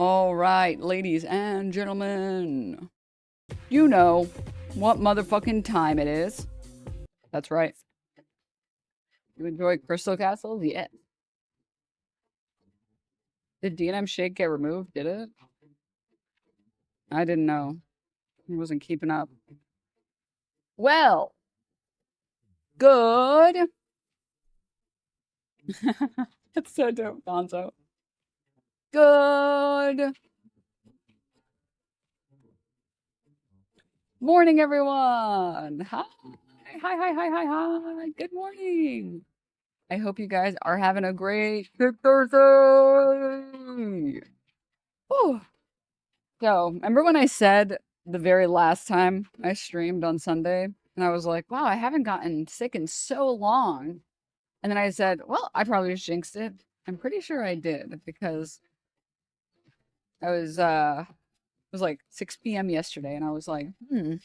All right, ladies and gentlemen, you know what motherfucking time it is. That's right. You enjoy Crystal Castles? Yeah. Did D&M Shake get removed? Did it? I didn't know. I wasn't keeping up. Well, good. That's so dope, Bonzo. Good morning, everyone. Hi. Hi. Good morning. I hope you guys are having a great Thursday. Whew. So, remember when I said the very last time I streamed on Sunday, and I was like, wow, I haven't gotten sick in so long. And then I said, well, I probably just jinxed it. I'm pretty sure I did because it was like 6 p.m. yesterday, and I was like, oh,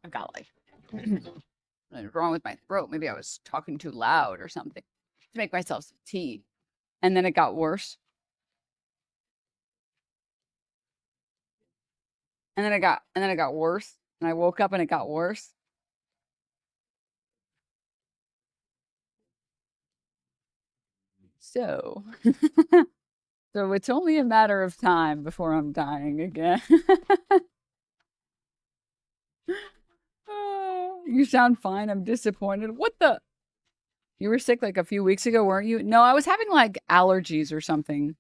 I've got like, what's wrong with my throat? Maybe I was talking too loud or something to make myself some tea. And then it got worse. And then it got worse. And I woke up and it got worse. So, so it's only a matter of time before I'm dying again. Oh, you sound fine. I'm disappointed. What the? You were sick like a few weeks ago, weren't you? No, I was having like allergies or something.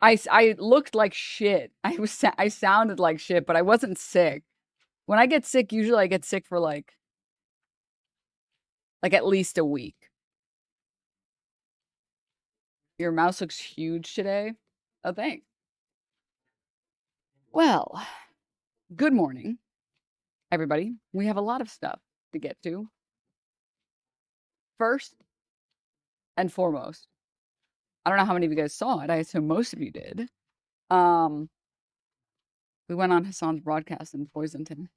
I looked like shit. I sounded like shit, but I wasn't sick. When I get sick, usually I get sick for like at least a week. Your mouse looks huge today. Oh, thanks. Well, good morning, everybody. We have a lot of stuff to get to. First and foremost, I don't know how many of you guys saw it. I assume most of you did. We went on Hasan's broadcast and poisoned him.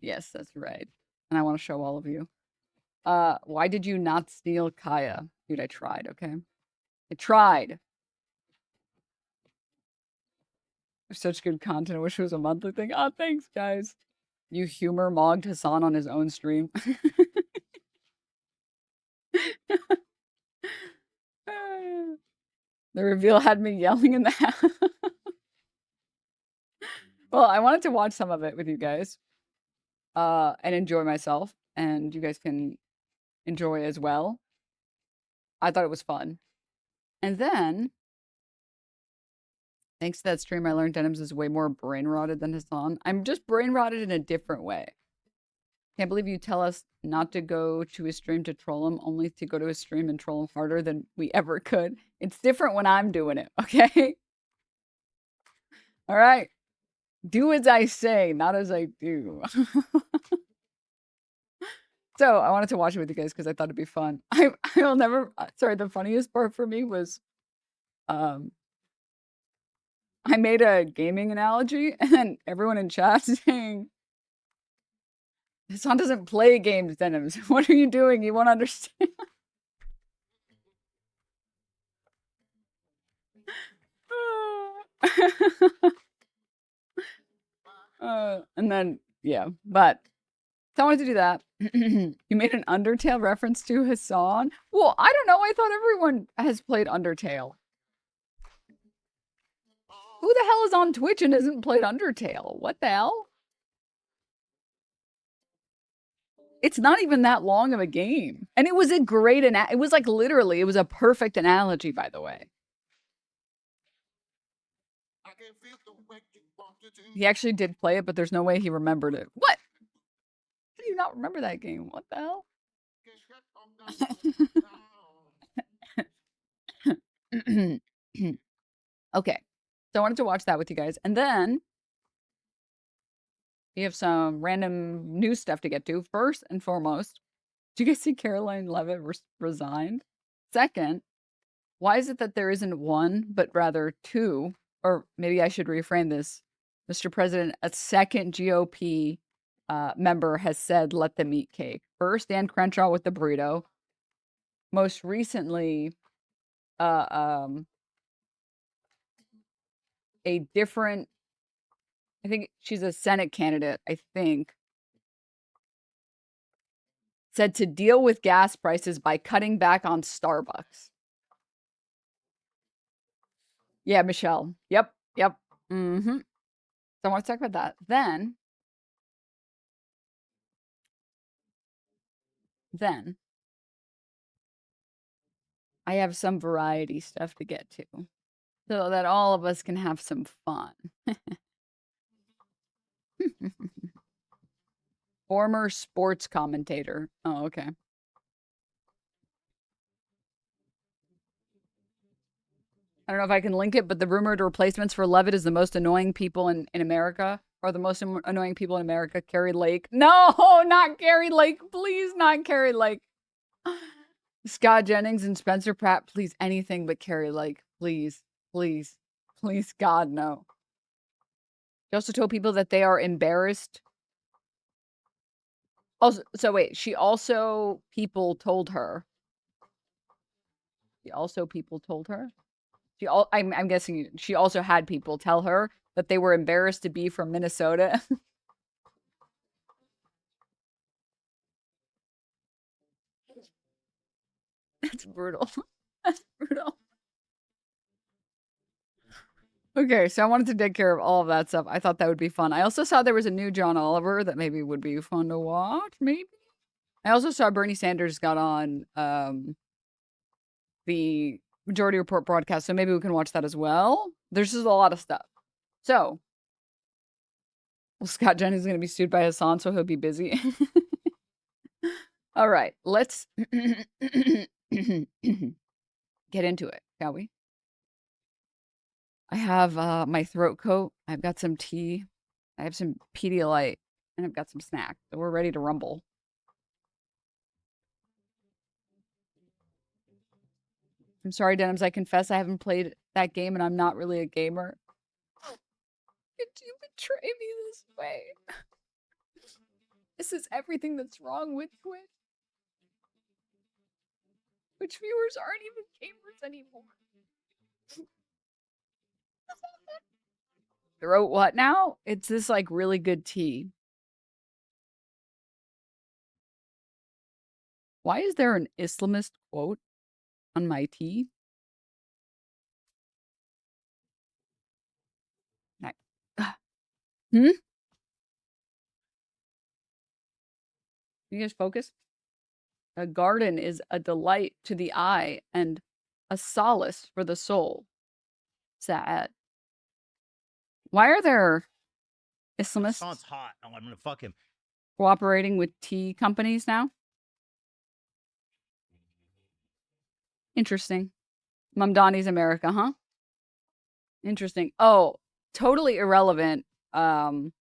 Yes, that's right. And I want to show all of you. Why did you not steal Kaya? Dude, I tried, okay? I tried. Such good content. I wish it was a monthly thing. Oh, thanks, guys. You humor mogged Hasan on his own stream. The reveal had me yelling in the house. Well, I wanted to watch some of it with you guys. And enjoy myself. And you guys can enjoy as well. I thought it was fun. And then, thanks to that stream, I learned Denims is way more brain rotted than Hasan. I'm just brain rotted in a different way. Can't believe you tell us not to go to his stream to troll him, only to go to his stream and troll him harder than we ever could. It's different when I'm doing it, okay? All right. Do as I say, not as I do. So I wanted to watch it with you guys because I thought it'd be fun. I'll never. Sorry, the funniest part for me was, I made a gaming analogy, and then everyone in chat saying, "Hasan doesn't play games, Denims. What are you doing? You won't understand." And then yeah, but so I wanted to do that. You made an Undertale reference to Hasan. Well, I don't know. I thought everyone has played Undertale. Who the hell is on Twitch and hasn't played Undertale? What the hell? It's not even that long of a game. And it was a great, it was like literally, it was a perfect analogy, by the way. He actually did play it, but there's no way he remembered it. What? How do you not remember that game? What the hell? Okay. So I wanted to watch that with you guys. And then we have some random news stuff to get to. First and foremost, do you guys see Karoline Leavitt resigned? Second, why is it that there isn't one, but rather two, or maybe I should reframe this, Mr. President, a second GOP member has said, let them eat cake. First, Dan Crenshaw with the burrito. Most recently, a different, I think she's a Senate candidate, I think, said to deal with gas prices by cutting back on Starbucks. Yeah, Michelle. Yep. Mm-hmm. So I want to talk about that. Then I have some variety stuff to get to so that all of us can have some fun. Former sports commentator. Oh, okay. I don't know if I can link it, but the rumored replacements for Leavitt is the most annoying people in America, or the most annoying people in America. Carrie Lake. No, not Carrie Lake. Please, not Carrie Lake. Scott Jennings and Spencer Pratt. Please, anything but Carrie Lake. Please, please, please, God, no. She also told people that they are embarrassed. Also, so wait, people told her. I'm guessing she also had people tell her that they were embarrassed to be from Minnesota. That's brutal. That's brutal. Okay, so I wanted to take care of all of that stuff. I thought that would be fun. I also saw there was a new John Oliver that maybe would be fun to watch, maybe. I also saw Bernie Sanders got on the Majority Report broadcast, so maybe we can watch that as well. There's just a lot of stuff. So, well, Scott Jennings is going to be sued by Hasan, so he'll be busy. All right, let's get into it, shall we? I have my throat coat. I've got some tea. I have some Pedialyte, and I've got some snacks. So we're ready to rumble. I'm sorry, Denims. I confess I haven't played that game, and I'm not really a gamer. Could you betray me this way? This is everything that's wrong with Twitch. Twitch viewers aren't even gamers anymore. Throat what now? It's this like really good tea. Why is there an Islamist quote on my tea? Hmm? You guys focus? A garden is a delight to the eye and a solace for the soul. Sad. Why are there Islamists Sounds hot. Oh, I'm gonna fuck him. Cooperating with tea companies now? Interesting. Mamdani's America, huh? Interesting. Oh, totally irrelevant. Kind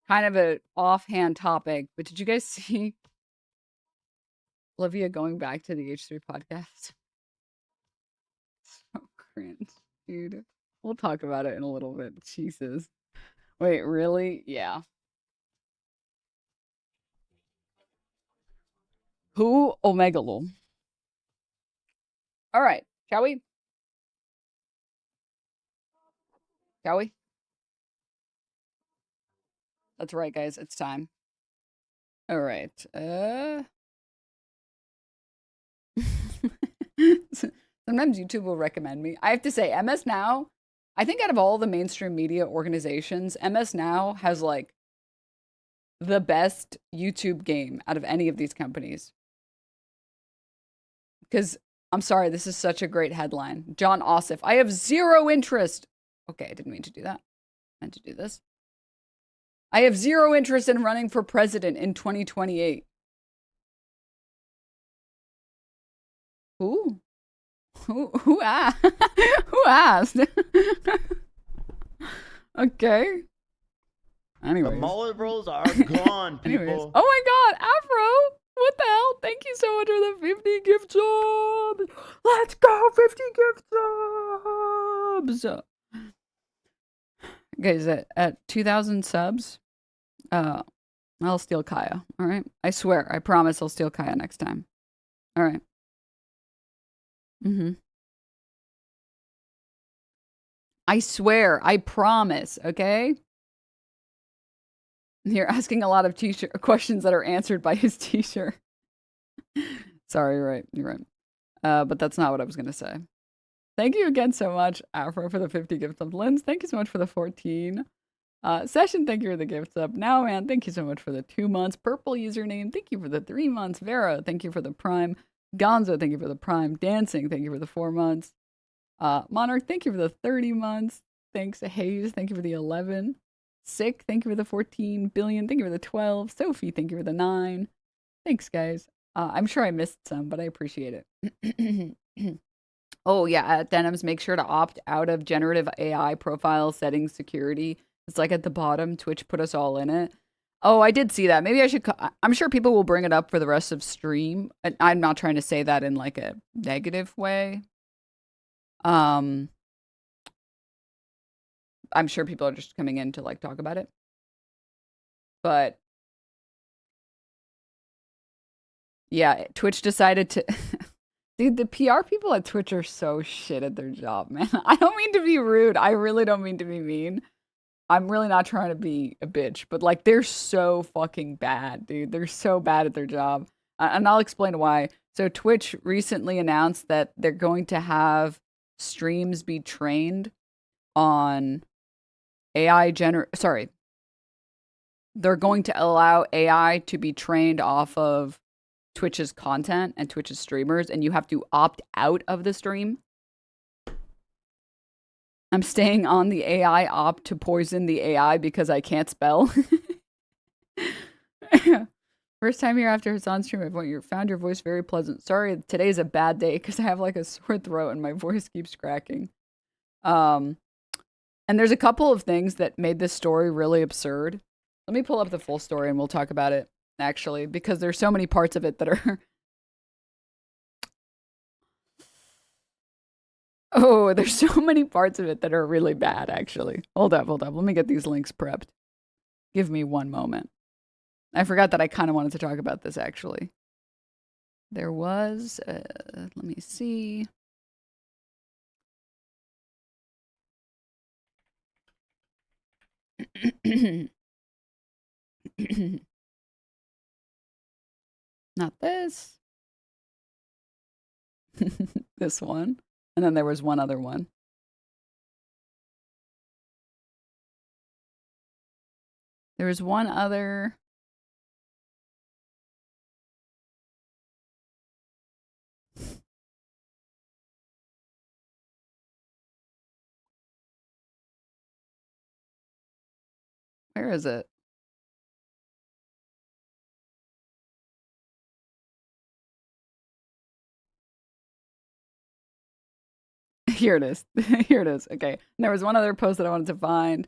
of an offhand topic, but did you guys see Olivia going back to the H3 podcast? So cringe, dude. We'll talk about it in a little bit. Jesus. Wait, really? Yeah. Who Omegalol? All right, shall we? Shall we? That's right, guys. It's time. All right. Sometimes YouTube will recommend me. I have to say, MS Now, I think out of all the mainstream media organizations, MS Now has like the best YouTube game out of any of these companies. Because I'm sorry, this is such a great headline. John Ossoff, I have zero interest. Okay, I didn't mean to do that. I meant to do this. I have zero interest in running for president in 2028. Who? Who asked? Who asked? Okay. Anyways. The mullet rolls are gone, people. Anyways. Oh my god, Afro! What the hell? Thank you so much for the 50 gift subs! Let's go, 50 gift subs! Guys, at 2,000 subs, I'll steal Kaya. All right. I swear. I promise I'll steal Kaya next time. All right. Mm-hmm. I swear. I promise. Okay. You're asking a lot of t-shirt questions that are answered by his t-shirt. Sorry. You're right. You're right. But that's not what I was gonna say. Thank you again so much, Afro, for the 50 gift subs. Linz, thank you so much for the 14. Session, thank you for the gift sub. Now, man, thank you so much for the 2 months. Purple username, thank you for the 3 months. Vera, thank you for the prime. Gonzo, thank you for the prime. Dancing, thank you for the 4 months. Monarch, thank you for the 30 months. Thanks, Hayes, thank you for the 11. Sick, thank you for the 14. Billion, thank you for the 12. Sophie, thank you for the 9. Thanks, guys. I'm sure I missed some, but I appreciate it. Oh, yeah, at Denims, make sure to opt out of generative AI profile settings security. It's like at the bottom. Twitch put us all in it. Oh, I did see that. Maybe I should. I'm sure people will bring it up for the rest of stream. I'm not trying to say that in like a negative way. I'm sure people are just coming in to like talk about it. But yeah, Twitch decided to. Dude, the PR people at Twitch are so shit at their job, man. I don't mean to be rude. I really don't mean to be mean. I'm really not trying to be a bitch, but like they're so fucking bad, dude. They're so bad at their job. And I'll explain why. So Twitch recently announced that they're going to have streams be trained on sorry. They're going to allow AI to be trained off of Twitch's content and Twitch's streamers, and you have to opt out of the stream. I'm staying on the AI opt to poison the AI because I can't spell. First time here after Hasan stream, I found your voice very pleasant. Sorry, today's a bad day because I have like a sore throat and my voice keeps cracking. And there's a couple of things that made this story really absurd. Let me pull up the full story and we'll talk about it, actually, because there's so many parts of it that are... Oh, there's so many parts of it that are really bad, actually. Hold up. Let me get these links prepped. Give me one moment. I forgot that I kind of wanted to talk about this, actually. There was, let me see. Not this. This one. And then there was one other one. There was one other. Where is it? Here it is. Here it is. Okay. And there was one other post that I wanted to find.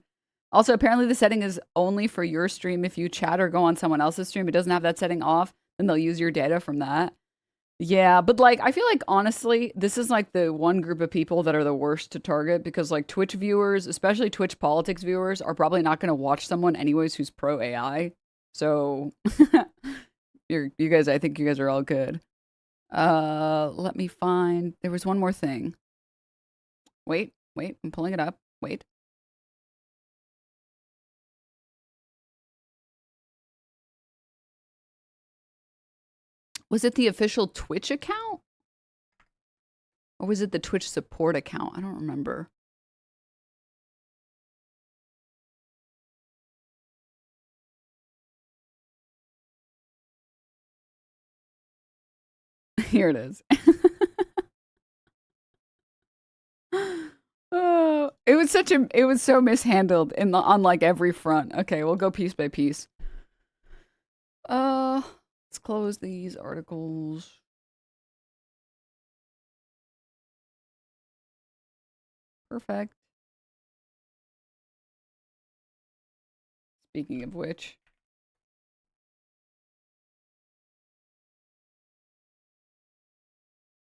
Also, apparently the setting is only for your stream. If you chat or go on someone else's stream, it doesn't have that setting off, then they'll use your data from that. Yeah, but like I feel like honestly, this is like the one group of people that are the worst to target because like Twitch viewers, especially Twitch politics viewers, are probably not going to watch someone anyways who's pro AI. So you guys, I think you guys are all good. Let me find. There was one more thing. Wait, I'm pulling it up. Wait. Was it the official Twitch account? Or was it the Twitch support account? I don't remember. Here it is. Oh, it was so mishandled on like every front. Okay, we'll go piece by piece. Let's close these articles. Perfect. Speaking of which,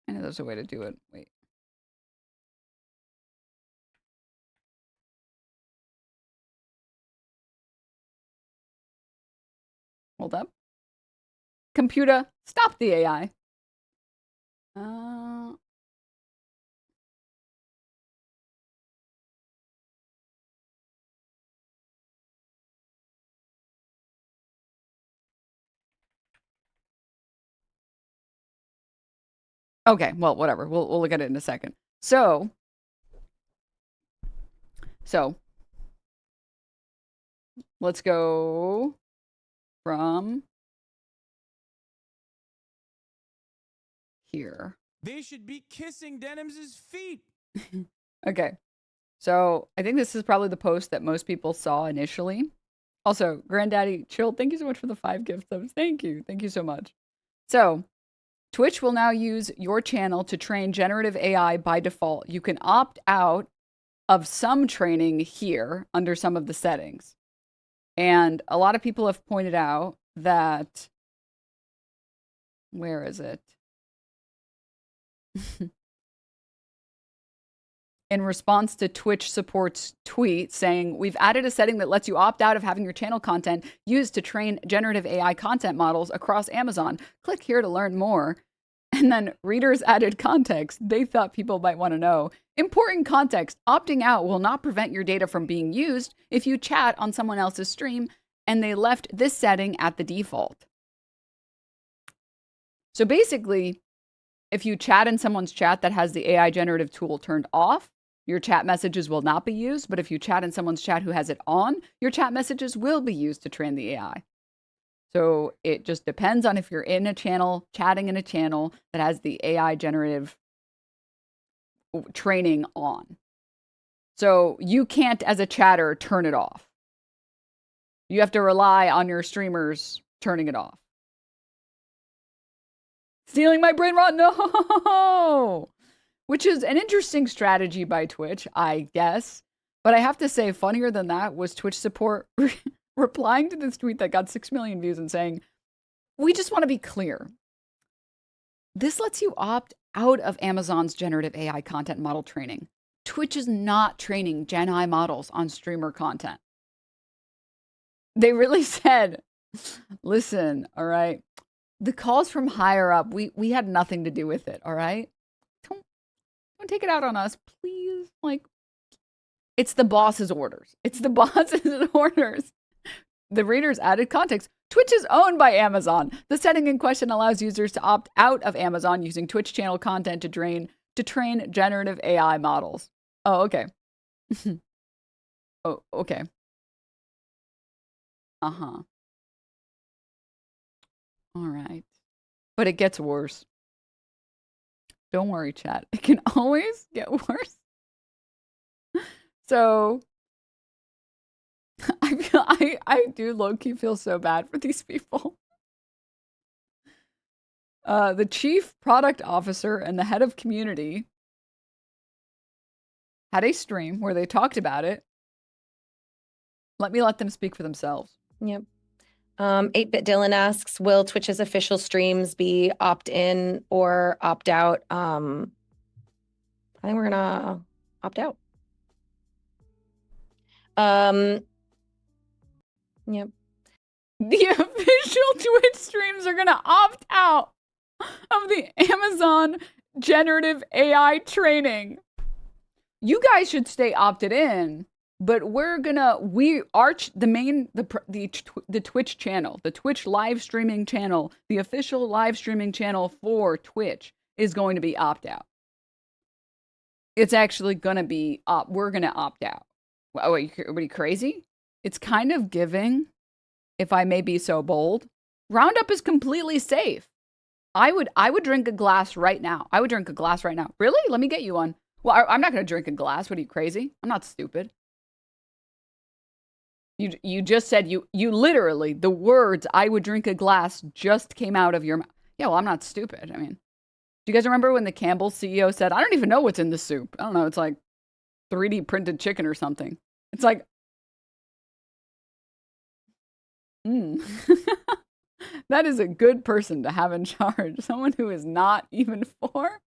I know there's a way to do it. Wait. Hold up. Computer, stop the AI. Okay, well, whatever. We'll look at it in a second. So let's go from here. They should be kissing Denims' feet. Okay. So I think this is probably the post that most people saw initially. Also, Granddaddy Chill, thank you so much for the 5 gift subs. Thank you. Thank you so much. So Twitch will now use your channel to train generative AI by default. You can opt out of some training here under some of the settings. And a lot of people have pointed out that, where is it? In response to Twitch support's tweet saying, we've added a setting that lets you opt out of having your channel content used to train generative AI content models across Amazon. Click here to learn more. And then readers added context. They thought people might want to know. Important context. Opting out will not prevent your data from being used if you chat on someone else's stream, and they left this setting at the default. So basically, if you chat in someone's chat that has the AI generative tool turned off, your chat messages will not be used. But if you chat in someone's chat who has it on, your chat messages will be used to train the AI. So it just depends on if you're in a channel, chatting in a channel that has the AI generative training on. So you can't, as a chatter, turn it off. You have to rely on your streamers turning it off. Stealing my brain rot? No! Which is an interesting strategy by Twitch, I guess. But I have to say, funnier than that was Twitch support replying to this tweet that got 6 million views and saying, we just want to be clear. This lets you opt out of Amazon's generative AI content model training. Twitch is not training Gen AI models on streamer content. They really said, listen, all right, the calls from higher up, we had nothing to do with it, all right? Don't take it out on us, please. Like, it's the boss's orders. It's the boss's orders. The readers added context. Twitch is owned by Amazon. The setting in question allows users to opt out of Amazon using Twitch channel content to train generative AI models. Oh, okay. Oh, okay. Uh-huh. All right. But it gets worse. Don't worry, chat. It can always get worse. So I do low-key feel so bad for these people. The chief product officer and the head of community had a stream where they talked about it. Let them speak for themselves. Yep. 8-Bit Dylan asks, will Twitch's official streams be opt-in or opt-out? I think we're gonna opt out. Yep. The official Twitch streams are gonna opt out of the Amazon generative AI training. You guys should stay opted in, but the Twitch channel, the Twitch live streaming channel, the official live streaming channel for Twitch is going to be opt out. It's actually going to be we're going to opt out. Oh, are you crazy? It's kind of giving, if I may be so bold, Roundup is completely safe. I would drink a glass right now. I would drink a glass right now. Really? Let me get you one. Well, I'm not going to drink a glass. What are you, crazy? I'm not stupid. You just said you literally, the words "I would drink a glass" just came out of your mouth. Yeah, well, I'm not stupid. I mean, do you guys remember when the Campbell CEO said, "I don't even know what's in the soup. I don't know. It's like 3D printed chicken or something." It's like, that is a good person to have in charge. Someone who is not even for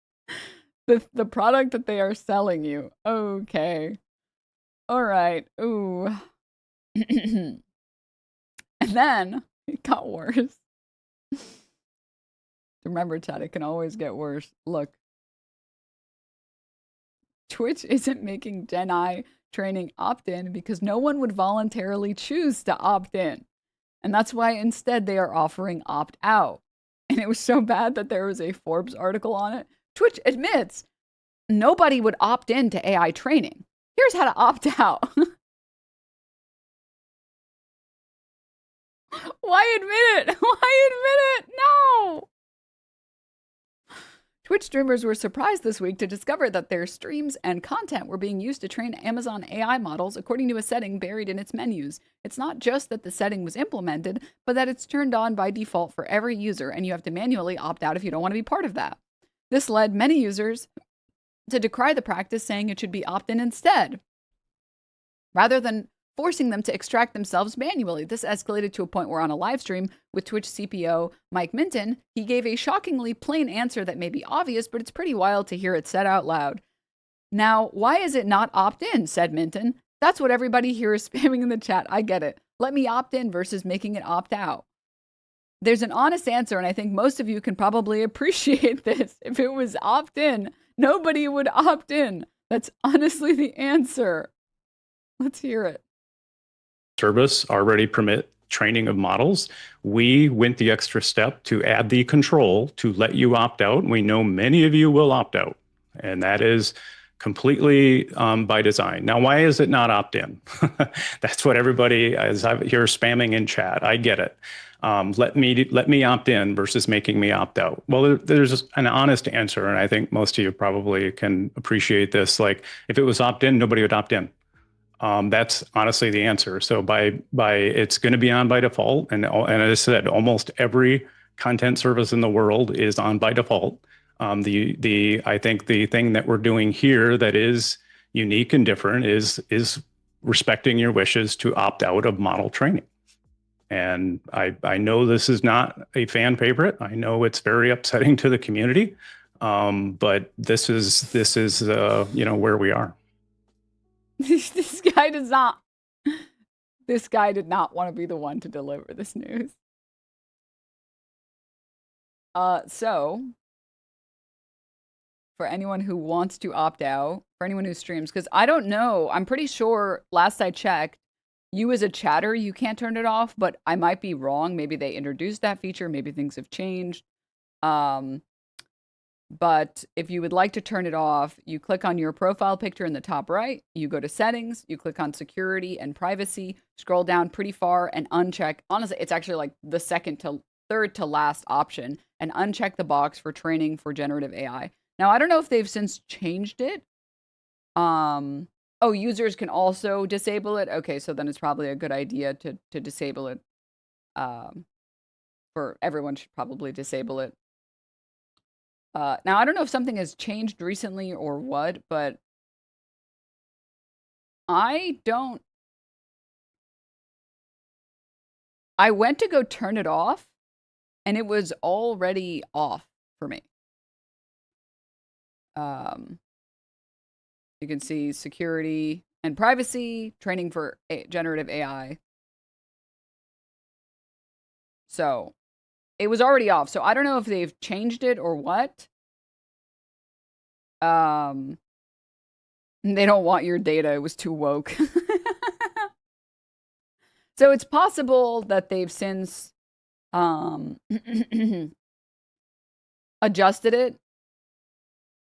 the product that they are selling you. Okay. All right. Ooh. And then It got worse. Remember, chat, it can always get worse. Look. Twitch isn't making Gen I training opt-in because no one would voluntarily choose to opt in. And that's why instead they are offering opt-out. And it was so bad that there was a Forbes article on it. Twitch admits nobody would opt in to AI training. Here's how to opt out. Why admit it? Why admit it? No. Twitch streamers were surprised this week to discover that their streams and content were being used to train Amazon AI models according to a setting buried in its menus. It's not just that the setting was implemented, but that it's turned on by default for every user, and you have to manually opt out if you don't want to be part of that. This led many users to decry the practice, saying it should be opt-in instead, rather than forcing them to extract themselves manually. This escalated to a point where on a live stream with Twitch CPO Mike Minton, he gave a shockingly plain answer that may be obvious, but it's pretty wild to hear it said out loud. Now, why is it not opt-in, said Minton. That's what everybody here is spamming in the chat. I get it. Let me opt in versus making it opt out. There's an honest answer, and I think most of you can probably appreciate this. If it was opt-in, nobody would opt in. That's honestly the answer. Let's hear it. Service already permit training of models. We went the extra step to add the control to let you opt out. We know many of you will opt out, and that is completely by design. Now, why is it not opt-in? That's what everybody, as I hear spamming in chat, I get it. Let me opt in versus making me opt out. Well, there's an honest answer, and I think most of you probably can appreciate this. Like, if it was opt-in, nobody would opt in. That's honestly the answer. So by it's going to be on by default, and as I said, almost every content service in the world is on by default. I think the thing that we're doing here that is unique and different is respecting your wishes to opt out of model training. And I know this is not a fan favorite. I know it's very upsetting to the community, but this is where we are. This guy does not. This guy did not want to be the one to deliver this news. So for anyone who wants to opt out, for anyone who streams, because I don't know, I'm pretty sure last I checked, you as a chatter, you can't turn it off, but I might be wrong. Maybe they introduced that feature. Maybe things have changed. But if you would like to turn it off, you click on your profile picture in the top right, you go to settings, you click on security and privacy, scroll down pretty far and uncheck. Honestly, it's actually like the third to last option, and uncheck the box for training for generative AI. Now, I don't know if they've since changed it. Oh, users can also disable it. Okay, so then it's probably a good idea to disable it. For everyone should probably disable it. Now, I don't know if something has changed recently or what, but I went to go turn it off, and it was already off for me. You can see security and privacy, training for generative AI. So it was already off. So I don't know if they've changed it or what. They don't want your data. It was too woke. So it's possible that they've since adjusted it.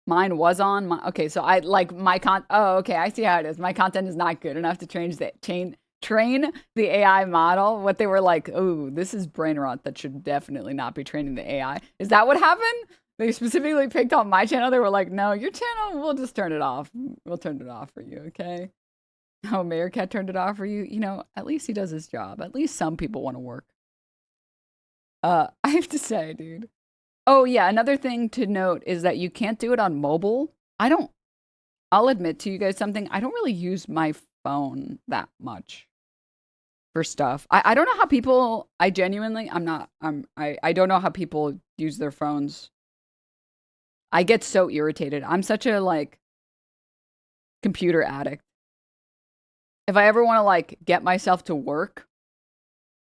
Mine was on. Okay, so I like my oh, okay, I see how it is. My content is not good enough to train the AI model. What they were like, oh, this is brain rot that should definitely not be training the AI. Is that what happened? They specifically picked on my channel. They were like, no, your channel, we'll just turn it off. We'll turn it off for you, okay? Oh, Mayor Cat turned it off for you. You know, at least he does his job. At least some people want to work. I have to say, dude. Oh, yeah, another thing to note is that you can't do it on mobile. I'll admit to you guys something. I don't really use my phone that much for stuff. I don't know how people, I don't know how people use their phones. I get so irritated. I'm such a, like, computer addict. If I ever want to, like, get myself to work,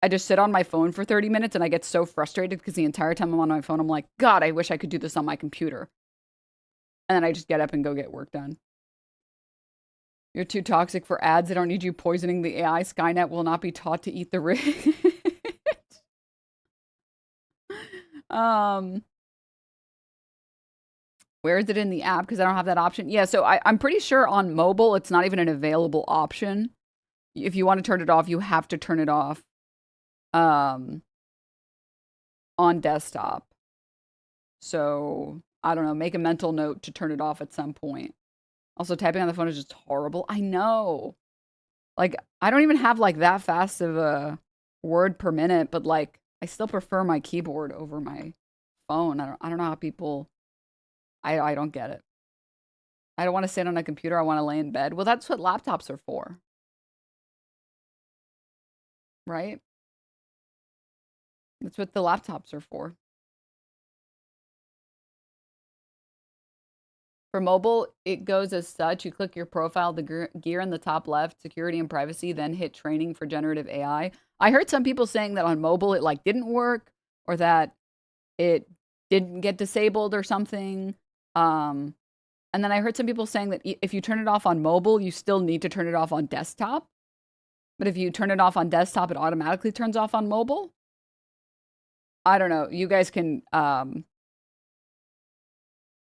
I just sit on my phone for 30 minutes and I get so frustrated because the entire time I'm on my phone, I'm like, God, I wish I could do this on my computer. And then I just get up and go get work done. You're too toxic for ads. I don't need you poisoning the AI. Skynet will not be taught to eat the rich. Where is it in the app? Because I don't have that option. Yeah, so I'm pretty sure on mobile, it's not even an available option. If you want to turn it off, you have to turn it off on desktop. So, I don't know. Make a mental note to turn it off at some point. Also, typing on the phone is just horrible. I know. Like, I don't even have, like, that fast of a word per minute, but, like, I still prefer my keyboard over my phone. I don't know how people... I don't get it. I don't want to sit on a computer. I want to lay in bed. Well, that's what laptops are for. Right? That's what the laptops are for. For mobile, it goes as such. You click your profile, the gear in the top left, security and privacy, then hit training for generative AI. I heard some people saying that on mobile it like didn't work or that it didn't get disabled or something. And then I heard some people saying that if you turn it off on mobile, you still need to turn it off on desktop. But if you turn it off on desktop, it automatically turns off on mobile. I don't know. You guys can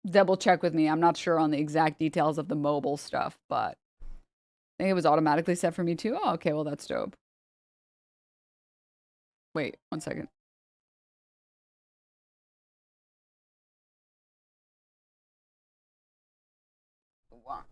double check with me. I'm not sure on the exact details of the mobile stuff, but I think it was automatically set for me too. Oh, okay. Well, that's dope. Wait, 1 second. Wow.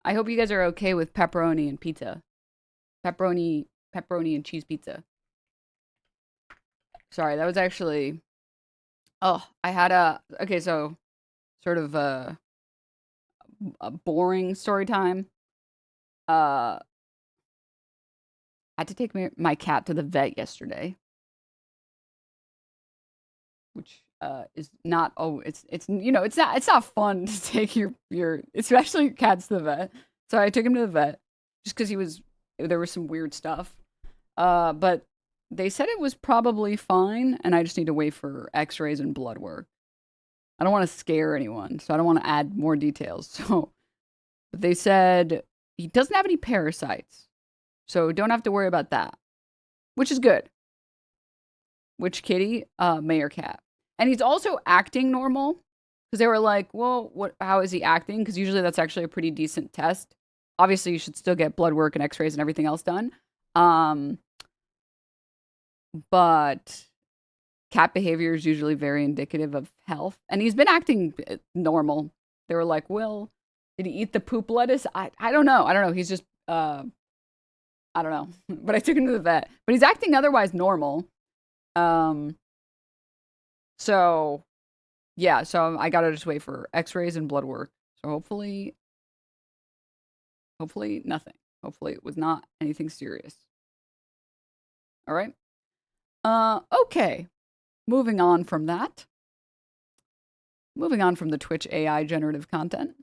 I hope you guys are okay with pepperoni and pizza. Pepperoni and cheese pizza. Sorry, that was actually... Oh, I had okay, so sort of a boring story time. I had to take my cat to the vet yesterday, which is not... Oh, it's you know, it's not fun to take your especially your cats to the vet. So I took him to the vet just because there was some weird stuff. But they said it was probably fine, and I just need to wait for x-rays and blood work. I don't want to scare anyone, so I don't want to add more details. So they said he doesn't have any parasites, so don't have to worry about that, which is good. Which kitty? Mayor cat. And he's also acting normal, because they were like, well, how is he acting? Because usually that's actually a pretty decent test. Obviously, you should still get blood work and x-rays and everything else done. But cat behavior is usually very indicative of health. And he's been acting normal. They were like, well, did he eat the poop lettuce? I don't know. I don't know. He's just, I don't know. But I took him to the vet. But he's acting otherwise normal. So, yeah. So I got to just wait for x-rays and blood work. So hopefully nothing. Hopefully it was not anything serious. All right. Okay. Moving on from that. Moving on from the Twitch AI generative content.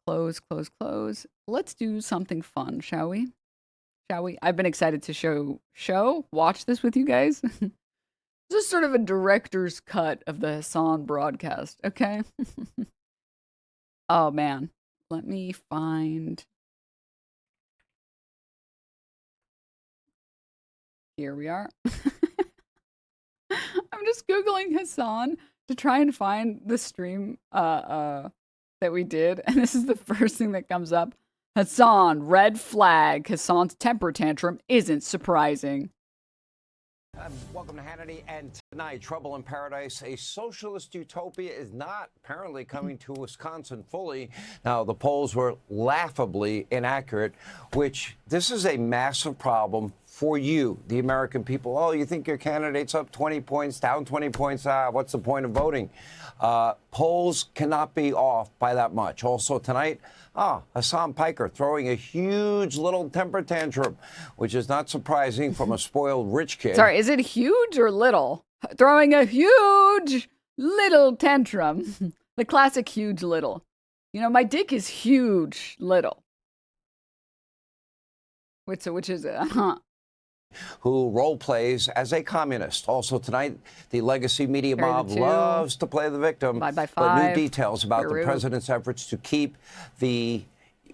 Close. Let's do something fun, shall we? I've been excited to watch this with you guys. This is sort of a director's cut of the Hasan broadcast, okay? Oh, man. Let me find. Here we are. I'm just Googling Hasan to try and find the stream that we did. And this is the first thing that comes up. Hasan, red flag. Hasan's temper tantrum isn't surprising. Welcome to Hannity. And tonight, trouble in paradise. A socialist utopia is not apparently coming to Wisconsin fully. Now, the polls were laughably inaccurate, which this is a massive problem for you, the American people. Oh, you think your candidate's up 20 points, down 20 points? What's the point of voting? Polls cannot be off by that much. Also tonight, Hasan Piker throwing a huge little temper tantrum, which is not surprising from a spoiled rich kid. Sorry, is it huge or little? Throwing a huge little tantrum. The classic huge little. You know, my dick is huge little. Which is it? Who role plays as a communist. Also tonight, the legacy media mob loves to play the victim. Bye by but new five. details about the president's efforts to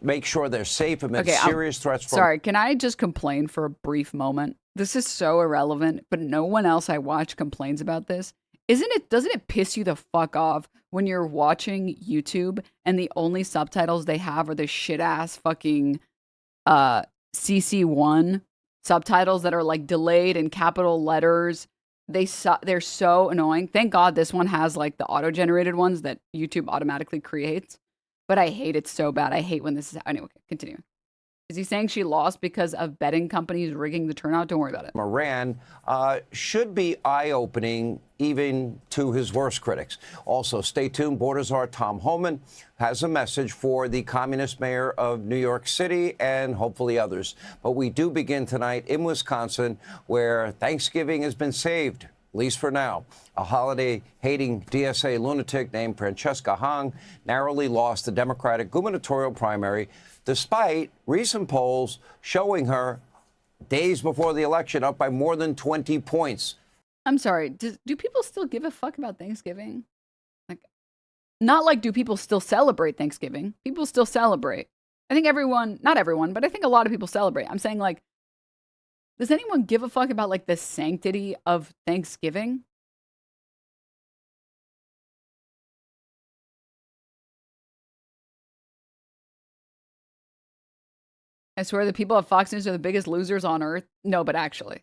make sure they're safe amid serious threats from... Sorry, can I just complain for a brief moment? This is so irrelevant, but no one else I watch complains about this. Doesn't it piss you the fuck off when you're watching YouTube and the only subtitles they have are the shit ass fucking CC1 subtitles that are like delayed in capital letters. They're so annoying. Thank God this one has like the auto-generated ones that YouTube automatically creates. But I hate it so bad. I hate when this is... Anyway, continue. Is he saying she lost because of betting companies rigging the turnout? Don't worry about it. Iran should be eye-opening even to his worst critics. Also, stay tuned. Border czar Tom Homan has a message for the communist mayor of New York City and hopefully others. But we do begin tonight in Wisconsin, where Thanksgiving has been saved, at least for now. A holiday-hating DSA lunatic named Francesca narrowly lost the Democratic gubernatorial primary, despite recent polls showing her days before the election up by more than 20 points. I'm sorry. Do people still give a fuck about Thanksgiving? Like, not like do people still celebrate Thanksgiving? People still celebrate. I think not everyone, but I think a lot of people celebrate. I'm saying, like, does anyone give a fuck about like the sanctity of Thanksgiving? I swear the people at Fox News are the biggest losers on earth. No, but actually.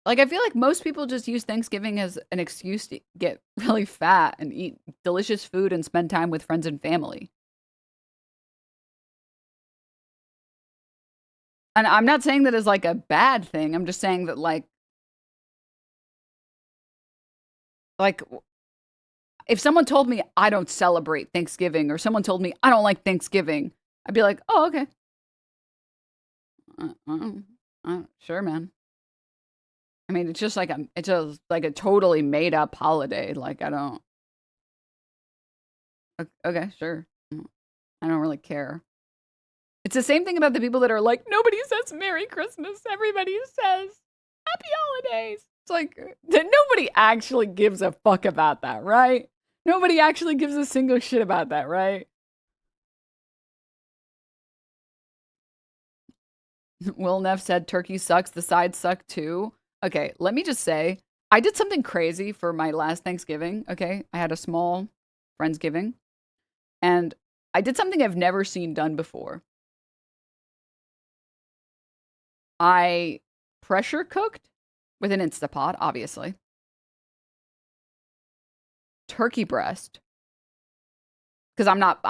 Like, I feel like most people just use Thanksgiving as an excuse to get really fat and eat delicious food and spend time with friends and family. And I'm not saying that as like a bad thing. I'm just saying that like if someone told me I don't celebrate Thanksgiving or someone told me I don't like Thanksgiving, I'd be like, oh, okay. Sure, man. I mean, it's just like a totally made up holiday. Like, I don't. Okay, sure. I don't really care. It's the same thing about the people that are like, nobody says Merry Christmas. Everybody says Happy Holidays. It's like, nobody actually gives a fuck about that, right? Nobody actually gives a single shit about that, right? Will Neff said turkey sucks. The sides suck too. Okay, let me just say, I did something crazy for my last Thanksgiving, okay? I had a small Friendsgiving, and I did something I've never seen done before. I pressure cooked with an Instapot, obviously. Turkey breast. Because I'm not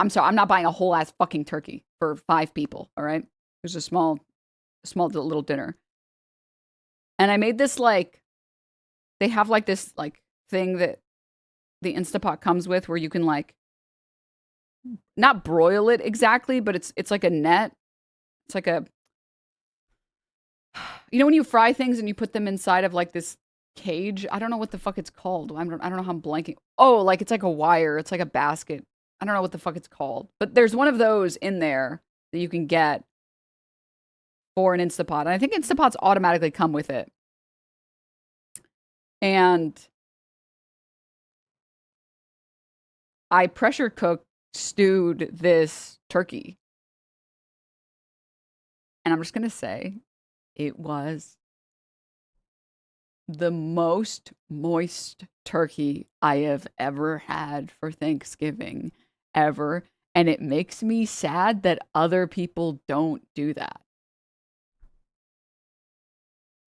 buying a whole ass fucking turkey for 5 people, all right? It was a small little dinner. And I made this, like, they have like this like thing that the Instapot comes with where you can like not broil it exactly, but it's like a net. It's like a, you know, when you fry things and you put them inside of like this cage. I don't know what the fuck it's called. I don't know how I'm blanking. Oh, like it's like a wire. It's like a basket. I don't know what the fuck it's called. But there's one of those in there that you can get for an Instapot. And I think Instapots automatically come with it. And I pressure cooked stewed this turkey. And I'm just going to say it was the most moist turkey I have ever had for Thanksgiving ever. And it makes me sad that other people don't do that.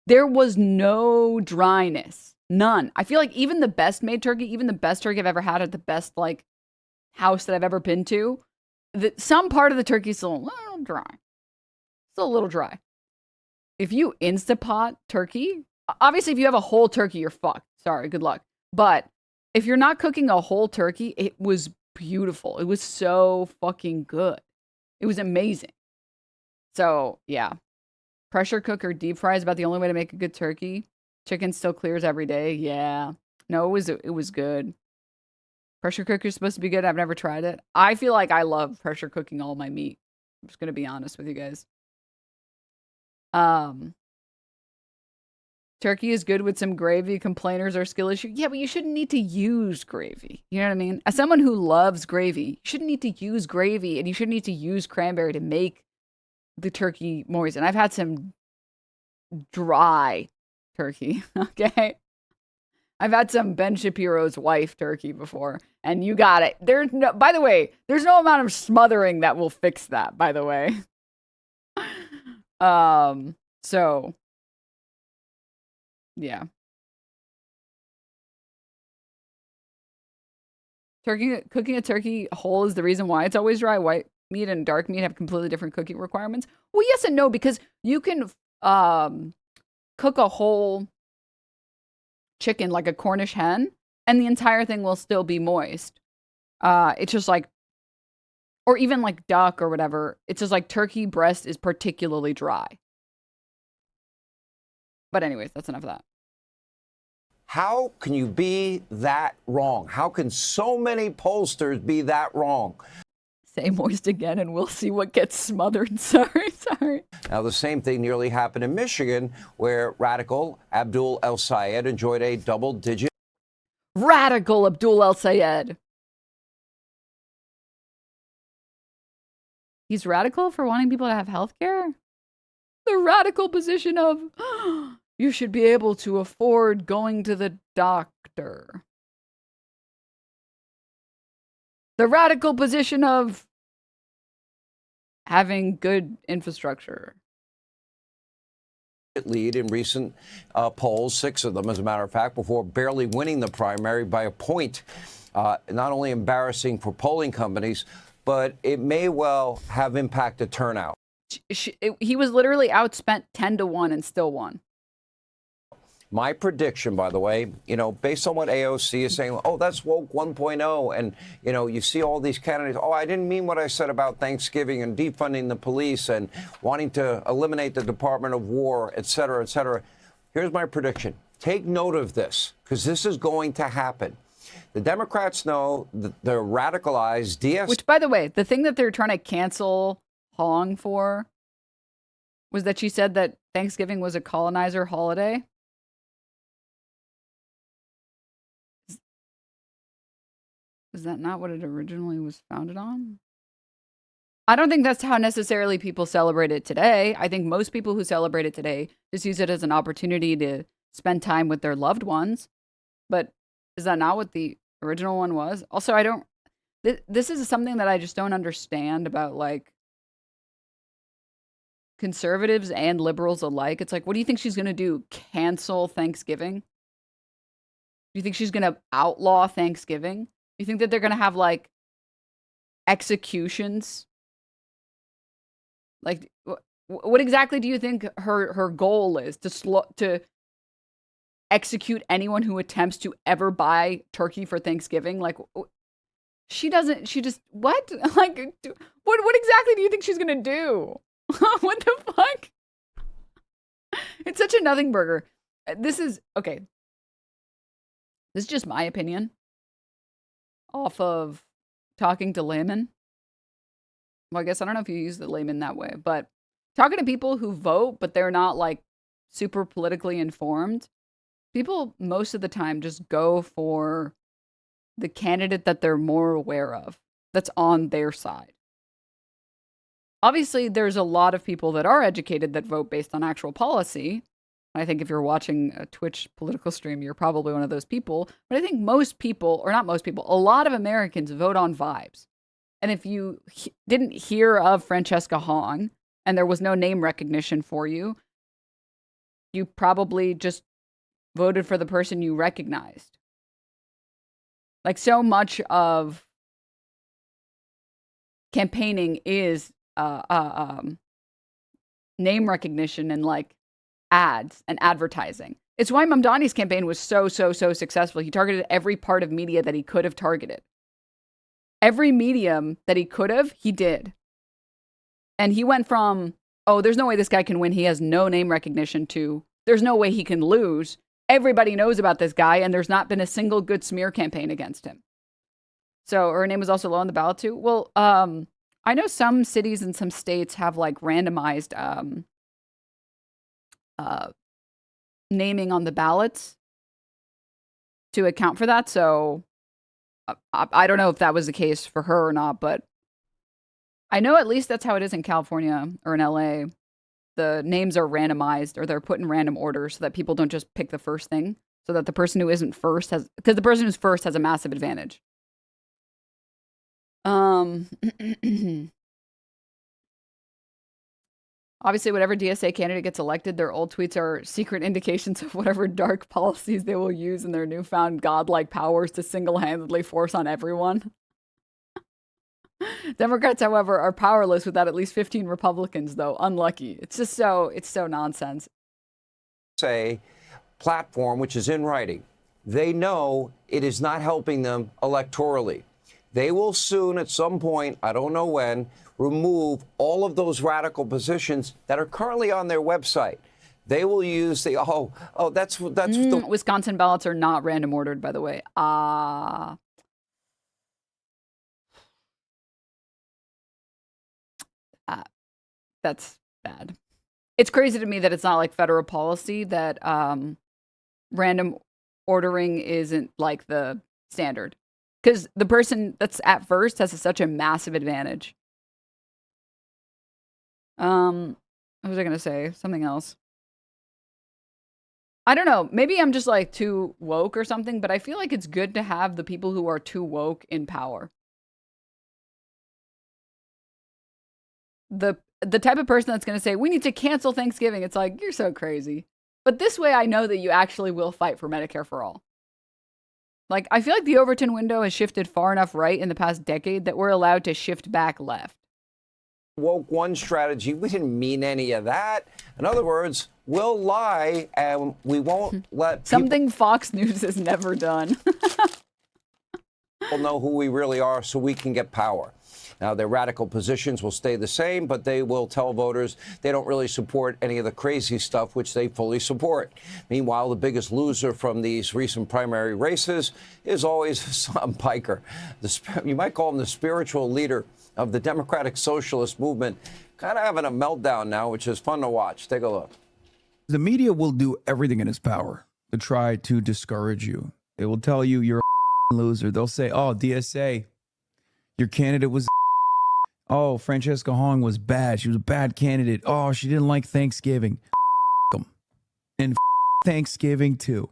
There was no dryness. None. I feel like even the best made turkey, even the best turkey I've ever had at the best like house that I've ever been to, some part of the turkey is still a little dry. Still a little dry. If you Instapot turkey, obviously if you have a whole turkey, you're fucked. Sorry, good luck. But if you're not cooking a whole turkey, it was beautiful. It was so fucking good. It was amazing. So, yeah. Pressure cook or deep fry is about the only way to make a good turkey. Chicken still clears every day. Yeah. No, it was good. Pressure cooker is supposed to be good. I've never tried it. I feel like I love pressure cooking all my meat. I'm just going to be honest with you guys. Turkey is good with some gravy. Complainers are skill issue. Yeah, but you shouldn't need to use gravy. You know what I mean? As someone who loves gravy, you shouldn't need to use gravy and you shouldn't need to use cranberry to make the turkey moist. And I've had some dry turkey, okay? I've had some Ben Shapiro's wife turkey before, and you got it. By the way, there's no amount of smothering that will fix that, by the way. So yeah. Cooking a turkey whole is the reason why it's always dry. White meat and dark meat have completely different cooking requirements. Well, yes and no, because you can cook a whole chicken like a Cornish hen, and the entire thing will still be moist. It's just like, or even like duck or whatever. It's just like turkey breast is particularly dry. But anyways, that's enough of that. How can you be that wrong? How can so many pollsters be that wrong? Say moist again and we'll see what gets smothered. Sorry. Now, the same thing nearly happened in Michigan, where radical Abdul El Sayed enjoyed a double-digit. Radical Abdul El Sayed. He's radical for wanting people to have health care? The radical position of, you should be able to afford going to the doctor. The radical position of having good infrastructure. Lead in recent polls, 6 of them, as a matter of fact, before barely winning the primary by a point. Not only embarrassing for polling companies, but it may well have impacted turnout. He was literally outspent 10-1 and still won. My prediction, by the way, based on what AOC is saying, oh, that's woke 1.0. And, you see all these candidates. Oh, I didn't mean what I said about Thanksgiving and defunding the police and wanting to eliminate the Department of War, et cetera, et cetera. Here's my prediction. Take note of this, because this is going to happen. The Democrats know that they're radicalized DS. Which, by the way, the thing that they're trying to cancel Hong for was that she said that Thanksgiving was a colonizer holiday. Is that not what it originally was founded on? I don't think that's how necessarily people celebrate it today. I think most people who celebrate it today just use it as an opportunity to spend time with their loved ones. But is that not what the original one was? Also, this is something that I just don't understand about, like, conservatives and liberals alike. It's like, what do you think she's going to do? Cancel Thanksgiving? Do you think she's going to outlaw Thanksgiving? You think that they're going to have, like, executions? Like, what exactly do you think her goal is? To execute anyone who attempts to ever buy turkey for Thanksgiving? Like, she just, what? Like, what exactly do you think she's going to do? What the fuck? It's such a nothing burger. This is just my opinion off of talking to laymen. Well, I guess I don't know if you use the layman that way, but talking to people who vote, but they're not, like, super politically informed, people most of the time just go for the candidate that they're more aware of. that's on their side. Obviously, there's a lot of people that are educated that vote based on actual policy. I think if you're watching a Twitch political stream, you're probably one of those people. But I think most people, or not most people, a lot of Americans vote on vibes. And if you didn't hear of Francesca Hong and there was no name recognition for you, you probably just voted for the person you recognized. Like, so much of campaigning is name recognition and like ads and advertising. It's why Mamdani's campaign was so successful. He targeted every part of media that he could have targeted. Every medium that he could have, he did. And he went from, oh, there's no way this guy can win. He has no name recognition, to there's no way he can lose. Everybody knows about this guy, and there's not been a single good smear campaign against him. So her name was also low on the ballot too. Well, I know some cities and some states have like randomized naming on the ballots to account for that. So I don't know if that was the case for her or not, but I know at least that's how it is in California or in LA. The names are randomized, or they're put in random order so that people don't just pick the first thing, so that the person who isn't first has, because the person who's first has a massive advantage. Obviously, whatever DSA candidate gets elected, their old tweets are secret indications of whatever dark policies they will use in their newfound godlike powers to single-handedly force on everyone. Democrats, however, are powerless without at least 15 Republicans, though. Unlucky. It's just it's so nonsense. Say platform, which is in writing. They know it is not helping them electorally. They will soon, at some point, I don't know when, remove all of those radical positions that are currently on their website. They will use the, that's the Wisconsin ballots are not random ordered, by the way. That's bad. It's crazy to me that it's not like federal policy that random ordering isn't like the standard. Because the person that's at first has such a massive advantage. What was I going to say? Something else. I don't know. Maybe I'm just like too woke or something, but I feel like it's good to have the people who are too woke in power. The type of person that's going to say, we need to cancel Thanksgiving. It's like, you're so crazy. But this way I know that you actually will fight for Medicare for all. Like, I feel like the Overton window has shifted far enough right in the past decade that we're allowed to shift back left. Woke one strategy. We didn't mean any of that. In other words, we'll lie and we won't let something Fox News has never done. People know who we really are so we can get power. Now, their radical positions will stay the same, but they will tell voters they don't really support any of the crazy stuff, which they fully support. Meanwhile, the biggest loser from these recent primary races is always Hasan Piker. You might call him the spiritual leader of the Democratic Socialist movement, kind of having a meltdown now, which is fun to watch. Take a look. The media will do everything in its power to try to discourage you. They will tell you you're a loser. They'll say, oh, DSA, your candidate was oh, Francesca Hong was bad. She was a bad candidate. Oh, she didn't like Thanksgiving. Them. And Thanksgiving, too.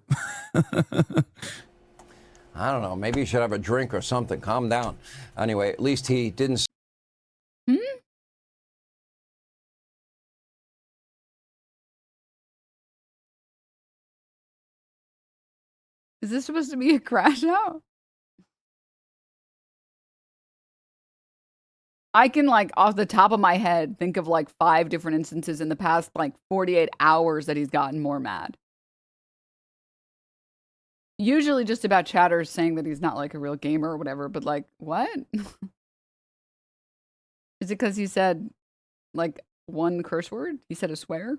I don't know. Maybe you should have a drink or something. Calm down. Anyway, at least he didn't. Is this supposed to be a crash out? I can, like, off the top of my head, think of, like, 5 different instances in the past, like, 48 hours that he's gotten more mad. Usually just about chatters saying that he's not, like, a real gamer or whatever, but, like, what? Is it because he said, like, one curse word? He said a swear?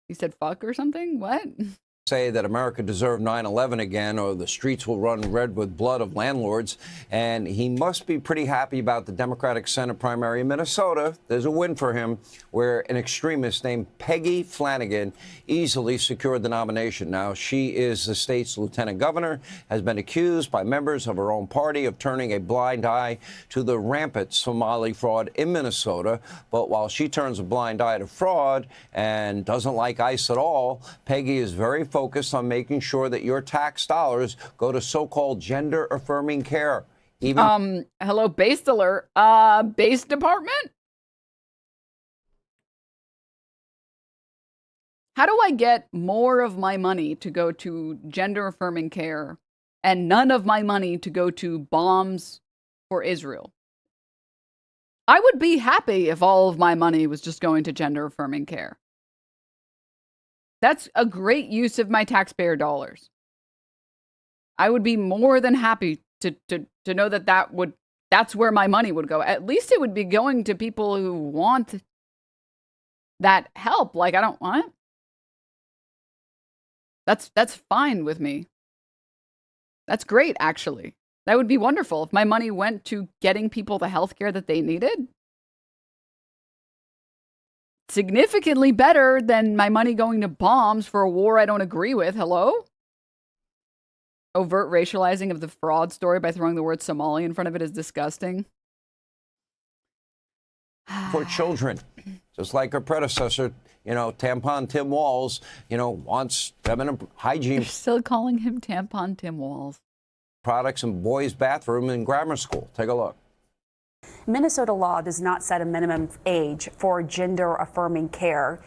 He said fuck or something? What? say that America deserved 9/11 again, or the streets will run red with blood of landlords. And he must be pretty happy about the Democratic Senate primary in Minnesota. There's a win for him, where an extremist named Peggy Flanagan easily secured the nomination. Now, she is the state's lieutenant governor, has been accused by members of her own party of turning a blind eye to the rampant Somali fraud in Minnesota. But while she turns a blind eye to fraud and doesn't like ICE at all, Peggy is very focused on making sure that your tax dollars go to so-called gender-affirming care. Even hello, based alert. Base department? How do I get more of my money to go to gender-affirming care and none of my money to go to bombs for Israel? I would be happy if all of my money was just going to gender-affirming care. That's a great use of my taxpayer dollars. I would be more than happy to know that that's where my money would go. At least it would be going to people who want that help. Like, I don't want it. That's fine with me. That's great, actually. That would be wonderful if my money went to getting people the healthcare that they needed. Significantly better than my money going to bombs for a war I don't agree with. Hello? Overt racializing of the fraud story by throwing the word Somali in front of it is disgusting. for children, just like her predecessor, Tampon Tim Walz, wants feminine hygiene. You're still calling him Tampon Tim Walz. Products in boys' bathroom in grammar school. Take a look. Minnesota law does not set a minimum age for gender-affirming care.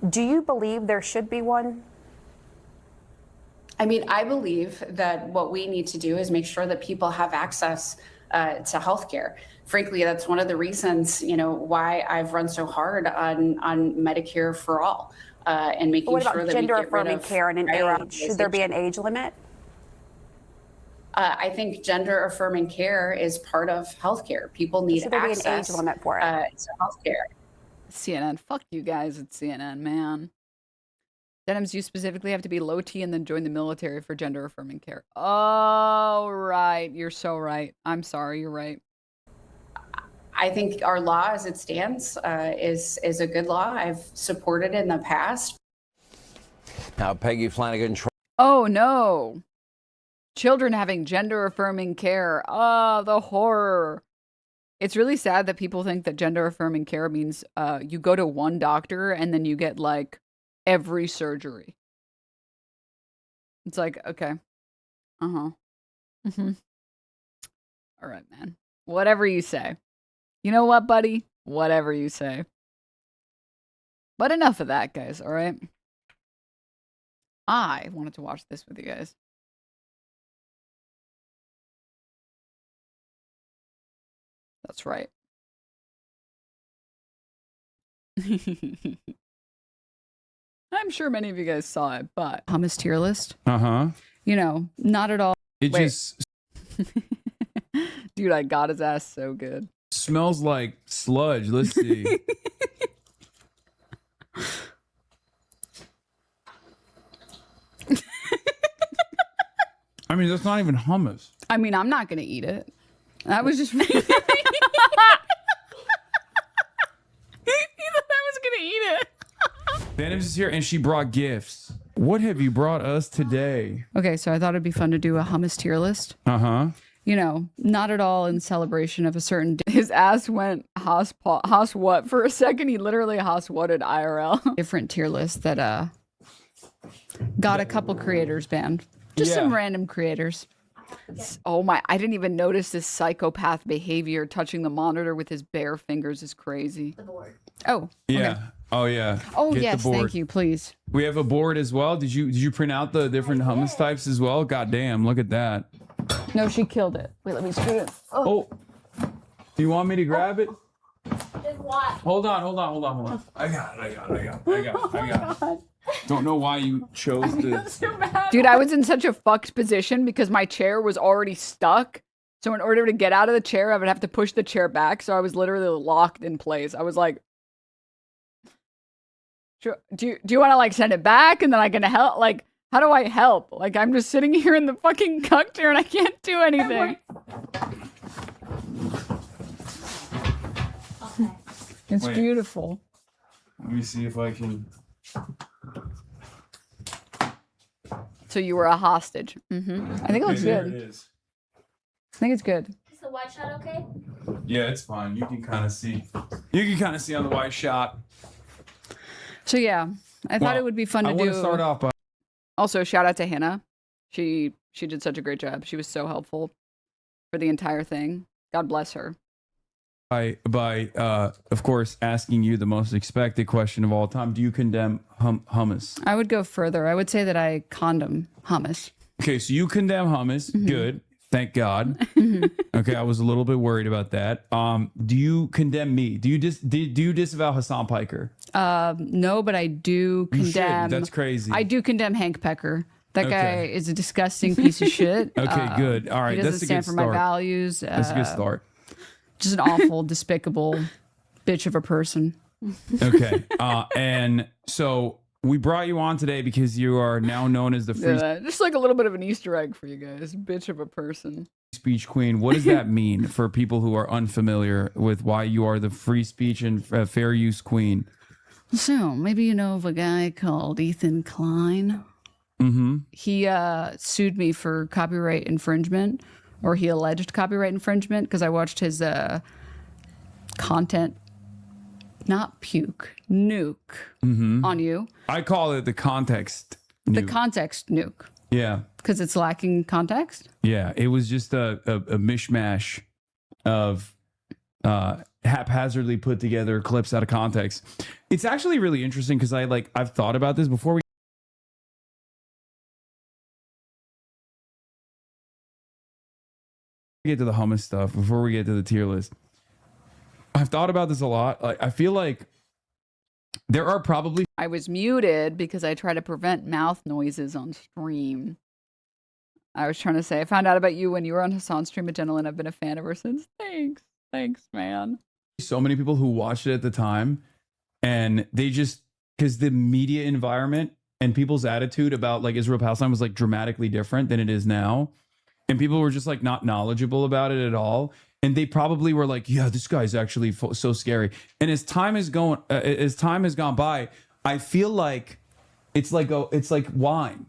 Do you believe there should be one? I mean, I believe that what we need to do is make sure that people have access to healthcare. Frankly, that's one of the reasons, why I've run so hard on Medicare for all and making sure that we get rid of gender-affirming care and an age? Should there be an age limit? I think gender-affirming care is part of healthcare. People need Should there access be an age limit for it? To healthcare. CNN, fuck you guys at CNN, man. Denims, you specifically have to be low T and then join the military for gender-affirming care. Oh, right. You're so right. I'm sorry. You're right. I think our law as it stands is a good law. I've supported it in the past. Now, Peggy Flanagan. Oh, no. Children having gender-affirming care. Oh, the horror. It's really sad that people think that gender-affirming care means you go to one doctor and then you get, like, every surgery. It's like, okay. Uh-huh. Mm-hmm. All right, man. Whatever you say. You know what, buddy? Whatever you say. But enough of that, guys, all right? I wanted to watch this with you guys. That's right. I'm sure many of you guys saw it, but hummus tier list. Uh-huh. Not at all. It Wait. just Dude, I got his ass so good. smells like sludge. Let's see. I mean, that's not even hummus. I mean, I'm not going to eat it. That was just... He thought I was going to eat it. Denims is here and she brought gifts. What have you brought us today? Okay, so I thought it'd be fun to do a hummus tier list. Uh-huh. Not at all in celebration of a certain day. His ass went Haas what for a second. He literally Haas whatted IRL. Different tier list that got a couple creators banned. Just some random creators. Oh my, I didn't even notice this psychopath behavior. Touching the monitor with his bare fingers is crazy. The board. Oh. Yeah. Okay. Oh yeah. Oh Get yes, the board. thank you, please. We have a board as well. Did you print out the different hummus types as well? God damn, look at that. No, she killed it. Wait, let me shoot it. Oh. Do you want me to grab it? Just what? Hold on. I got it. Don't know why you chose this. Dude, I was in such a fucked position because my chair was already stuck. So in order to get out of the chair, I would have to push the chair back. So I was literally locked in place. I was like, do you want to like send it back and then I can help? Like, How do I help? Like, I'm just sitting here in the fucking cuck chair and I can't do anything. Okay. It's Wait. beautiful. Let me see if I can. So you were a hostage. I think it looks There good. it is. I think it's good. Is the white shot okay? Yeah, it's fine. You can kind of see. You can kind of see on the white shot. So yeah, I thought it would be fun to I do. want to start off by. Also, shout out to Hannah. She did such a great job. She was so helpful for the entire thing. God bless her. By of course, asking you the most expected question of all time. Do you condemn hummus? I would go further. I would say that I condom hummus. Okay, so you condemn hummus. Good. Thank God. Okay, I was a little bit worried about that. Do you condemn me? Do you disavow Hasan Piker? No, but I do You should. condemn. That's crazy. I do condemn Hank Pecker. That Okay. guy is a disgusting piece of shit. Okay, good. All right, he doesn't that's a stand good for my start. values. That's a good start. Just an awful, despicable bitch of a person. Okay, and so we brought you on today because you are now known as the free Yeah, just like a little bit of an Easter egg for you guys. Bitch of a person. speech queen. What does that mean for people who are unfamiliar with why you are the free speech and fair use queen? So maybe you know of a guy called Ethan Klein. Mm-hmm. He sued me for copyright infringement, or he alleged copyright infringement because I watched his content, not puke, nuke on you. I call it the context. The nuke. context nuke Yeah. because it's lacking context. Yeah, it was just a mishmash of haphazardly put together clips out of context. It's actually really interesting because I've thought about this before we get to the hummus stuff, before we get to the tier list. I've thought about this a lot. I feel like there are probably I was muted because I try to prevent mouth noises on stream. I was trying to say, I found out about you when you were on Hasan's stream at Gentle, and I've been a fan ever since. Thanks. Thanks, man. so many people who watched it at the time, and they just, because the media environment and people's attitude about like Israel Palestine was like dramatically different than it is now, and people were just like not knowledgeable about it at all, and they probably were like, yeah, this guy's actually so scary. And as time has gone by, I feel like it's like wine,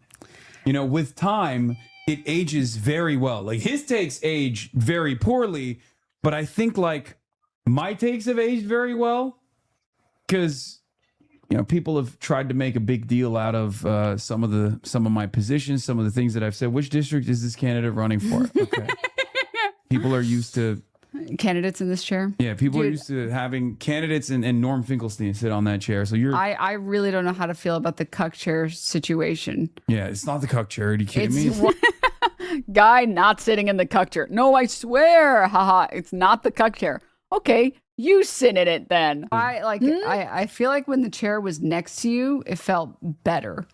with time it ages very well. Like his takes age very poorly, but I think like my takes have aged very well because people have tried to make a big deal out of some of my positions, some of the things that I've said. Which district is this candidate running for? Okay. People are used to Candidates in this chair. Yeah, people are Dude. used to having candidates and Norm Finkelstein sit on that chair. So you're I really don't know how to feel about the cuck chair situation. yeah, it's not the cuck chair. Are you kidding me? Guy not sitting in the cuck chair. No, I swear. Haha, it's not the cuck chair. Okay, you sit in it then. I feel like when the chair was next to you, it felt better.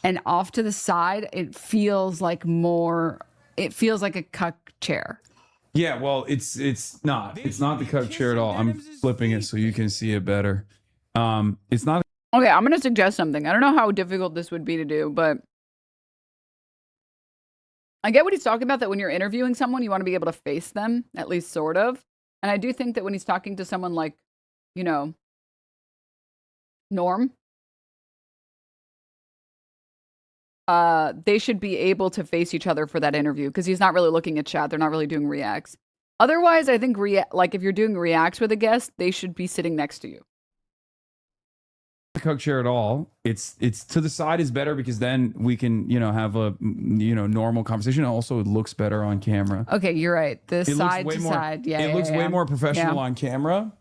And off to the side, it feels like a cuck chair. Yeah, well, it's not the cuck chair at all. I'm flipping it so you can see it better. It's not. Okay, I'm gonna suggest something. I don't know how difficult this would be to do, but I get what he's talking about, that when you're interviewing someone, you want to be able to face them, at least sort of. And I do think that when he's talking to someone like, Norm, they should be able to face each other for that interview because he's not really looking at chat. They're not really doing reacts. Otherwise, I think if you're doing reacts with a guest, they should be sitting next to you. The cuck chair at all. It's to the side is better because then we can have a normal conversation. Also, it looks better on camera. Okay, you're right. The It looks side way to more- side. Yeah, it looks way more professional Yeah. on camera.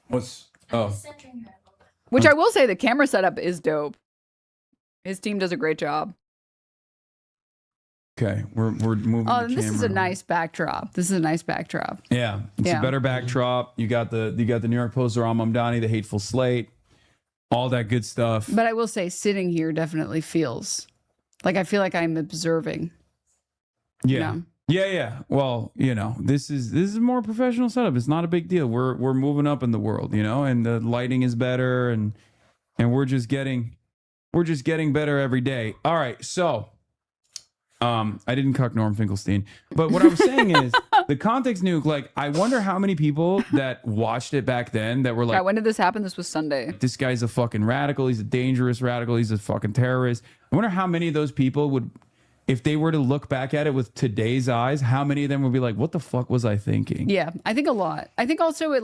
Which I will say, the camera setup is dope. His team does a great job. Okay, we're moving. Oh, the and this is camera. a nice backdrop. Yeah, it's Yeah. a better backdrop. You got the New York Post, Mamdani, the Hateful Slate, all that good stuff. But I will say, sitting here definitely feels like I feel like I'm observing. Yeah. Yeah. Well, this is a more professional setup. It's not a big deal. We're moving up in the world, and the lighting is better, and we're just getting We're just getting better every day. All right, so I didn't cuck Norm Finkelstein, but what I was saying is the context nuke. Like, I wonder how many people that watched it back then that were like, Yeah, when did this happen? This was Sunday. this guy's a fucking radical. He's a dangerous radical. He's a fucking terrorist. I wonder how many of those people would, if they were to look back at it with today's eyes, how many of them would be like, what the fuck was I thinking? Yeah, I think a lot. I think also it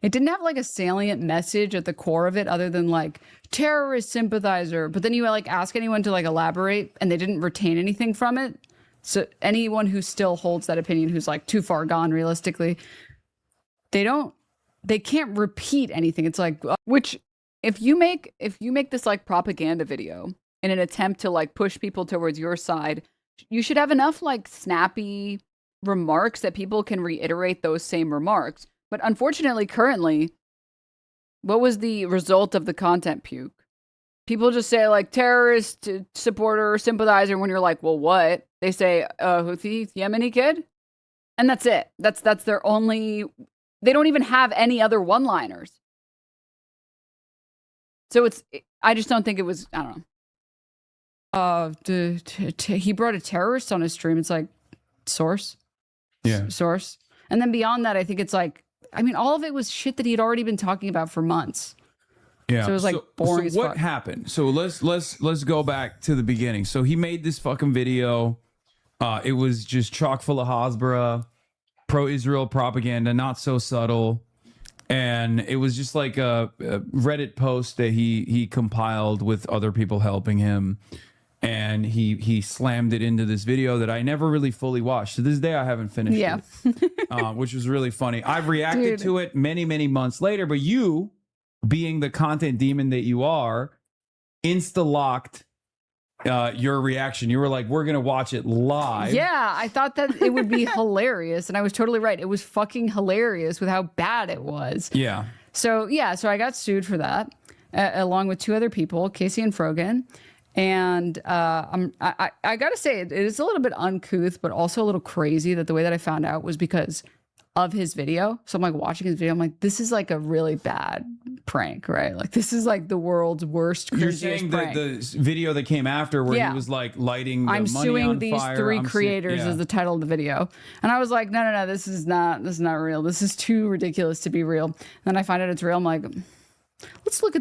didn't have like a salient message at the core of it other than like terrorist sympathizer. But then you like ask anyone to like elaborate and they didn't retain anything from it. So anyone who still holds that opinion who's like too far gone realistically, they can't repeat anything. It's like, which if you make this like propaganda video in an attempt to like push people towards your side, you should have enough like snappy remarks that people can reiterate those same remarks. But unfortunately, currently, what was the result of the content puke? People just say like terrorist supporter, sympathizer. When you're like, well, what? They say Houthi Yemeni kid, and that's it. That's their only. They don't even have any other one-liners. So I just don't think it was. I don't know. He brought a terrorist on his stream. It's like source. Yeah. Source. And then beyond that, I think it's like, I mean, all of it was shit that he had already been talking about for months. Yeah. So it was like boring as what fuck. happened? So let's go back to the beginning. So he made this fucking video. It was just chock full of Hasbara, pro-Israel propaganda, not so subtle. And it was just like a Reddit post that he compiled with other people helping him. And he slammed it into this video that I never really fully watched. To this day, I haven't finished it, which was really funny. I've reacted to it many, many months later, but you, being the content demon that you are, insta-locked your reaction. You were like, we're going to watch it live. Yeah, I thought that it would be hilarious. And I was totally right. It was fucking hilarious with how bad it was. Yeah. So I got sued for that, along with two other people, Casey and Frogan. And I gotta say, it is a little bit uncouth, but also a little crazy that the way that I found out was because of his video. So I'm like watching his video. I'm like, this is like a really bad prank, right? Like this is like the world's worst. You're saying prank. the video that came after where he was like lighting the I'm money suing on these fire. three creators is the title of the video. And I was like, no, this is not real. This is too ridiculous to be real. And then I find out it's real. I'm like, let's take a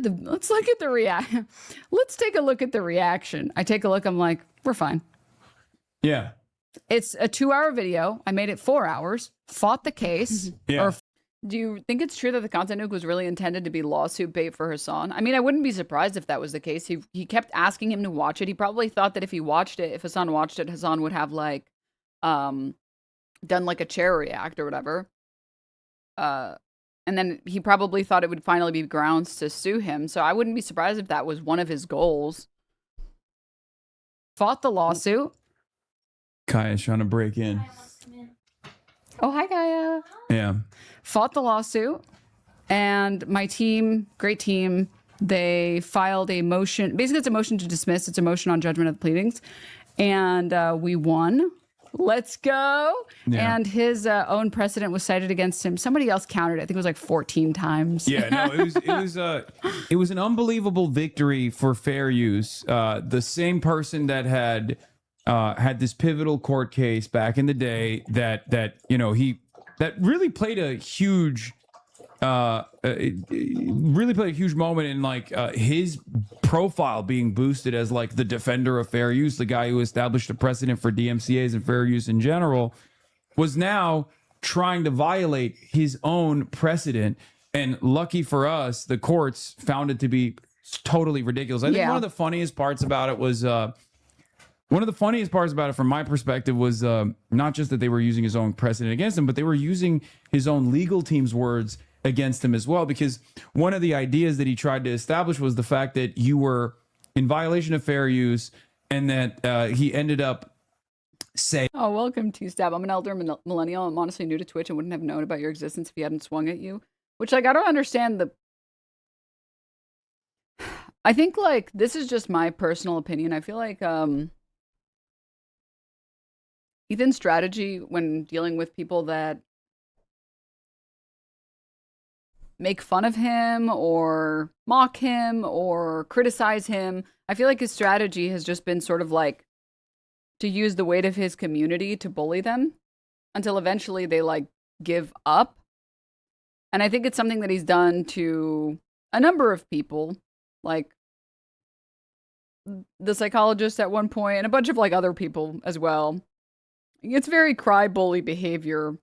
look at the reaction. I take a look. I'm like, we're fine. Yeah. It's a 2-hour video. I made it 4 hours, fought the case. Yeah. Do you think it's true that the content nuke was really intended to be lawsuit bait for Hasan? I mean, I wouldn't be surprised if that was the case. He kept asking him to watch it. He probably thought that if Hasan watched it, Hasan would have like, done like a chair react or whatever. And then he probably thought it would finally be grounds to sue him. So I wouldn't be surprised if that was one of his goals. Fought the lawsuit. Kaya's trying to break in. Oh, hi, Kaya. Yeah. Fought the lawsuit. And my team, great team, they filed a motion. Basically, it's a motion to dismiss. It's a motion on judgment of the pleadings. And we won. Let's go. Yeah. And his own precedent was cited against him. Somebody else countered it. I think it was like 14 times. Yeah, no, it was an unbelievable victory for fair use. The same person that had this pivotal court case back in the day that really played a huge moment in like his profile being boosted as like the defender of fair use, the guy who established a precedent for DMCAs and fair use in general, was now trying to violate his own precedent. And lucky for us, the courts found it to be totally ridiculous. I think one of the funniest parts about it was from my perspective was not just that they were using his own precedent against him, but they were using his own legal team's words against him as well, because one of the ideas that he tried to establish was the fact that you were in violation of fair use, and that he ended up saying, oh, welcome to Stab. I'm an elder millennial. I'm honestly new to Twitch and wouldn't have known about your existence if he hadn't swung at you. Which, like, I don't understand I think, like, this is just my personal opinion. I feel like Ethan's strategy when dealing with people that make fun of him or mock him or criticize him. I feel like his strategy has just been sort of like to use the weight of his community to bully them until eventually they like give up. And I think it's something that he's done to a number of people, like the psychologist at one point and a bunch of like other people as well. It's very cry bully behavior.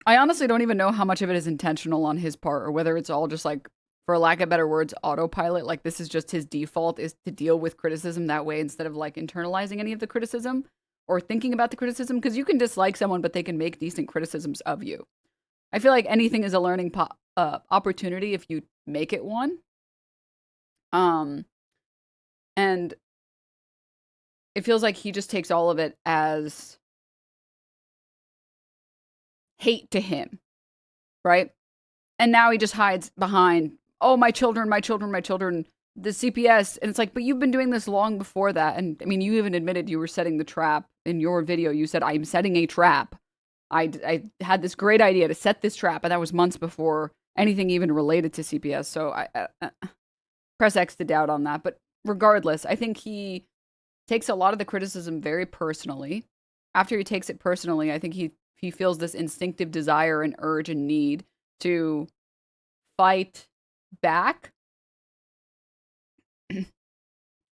I honestly don't even know how much of it is intentional on his part or whether it's all just like, for lack of better words, autopilot. Like this is just his default is to deal with criticism that way instead of like internalizing any of the criticism or thinking about the criticism. Because you can dislike someone, but they can make decent criticisms of you. I feel like anything is a learning opportunity if you make it one. And it feels like he just takes all of it as hate to him, right? And now he just hides behind, oh, my children, my children, my children, the CPS. And it's like, but you've been doing this long before that. And I mean, you even admitted you were setting the trap in your video. You said, I'm setting a trap. I had this great idea to set this trap. And that was months before anything even related to CPS. So I press X to doubt on that. But regardless, I think he takes a lot of the criticism very personally. After he takes it personally, I think he feels this instinctive desire and urge and need to fight back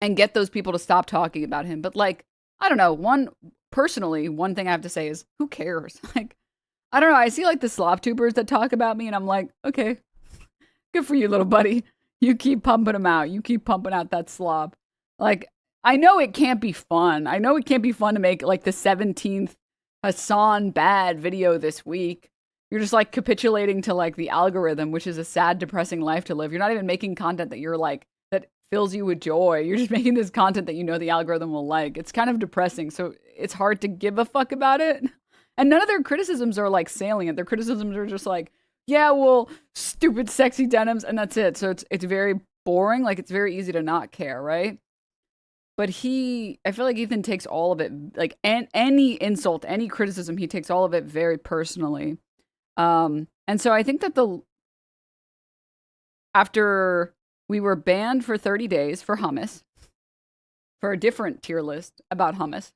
and get those people to stop talking about him. But like, I don't know, one thing I have to say is, who cares? Like, I don't know. I see like the slop tubers that talk about me and I'm like, okay, good for you, little buddy. You keep pumping them out. You keep pumping out that slop. Like, I know it can't be fun. I know it can't be fun to make like the 17th Hasan bad video this week. You're just like capitulating to like the algorithm, which is a sad, depressing life to live. You're not even making content that you're like, that fills you with joy. You're just making this content that you know the algorithm will like. It's kind of depressing. So it's hard to give a fuck about it. And none of their criticisms are like salient. Their criticisms are just like, yeah, well, stupid, sexy denims. And that's it. So it's very boring. Like it's very easy to not care, right? But I feel like Ethan takes all of it, like any insult, any criticism, he takes all of it very personally. And so I think that after we were banned for 30 days for hummus, for a different tier list about hummus,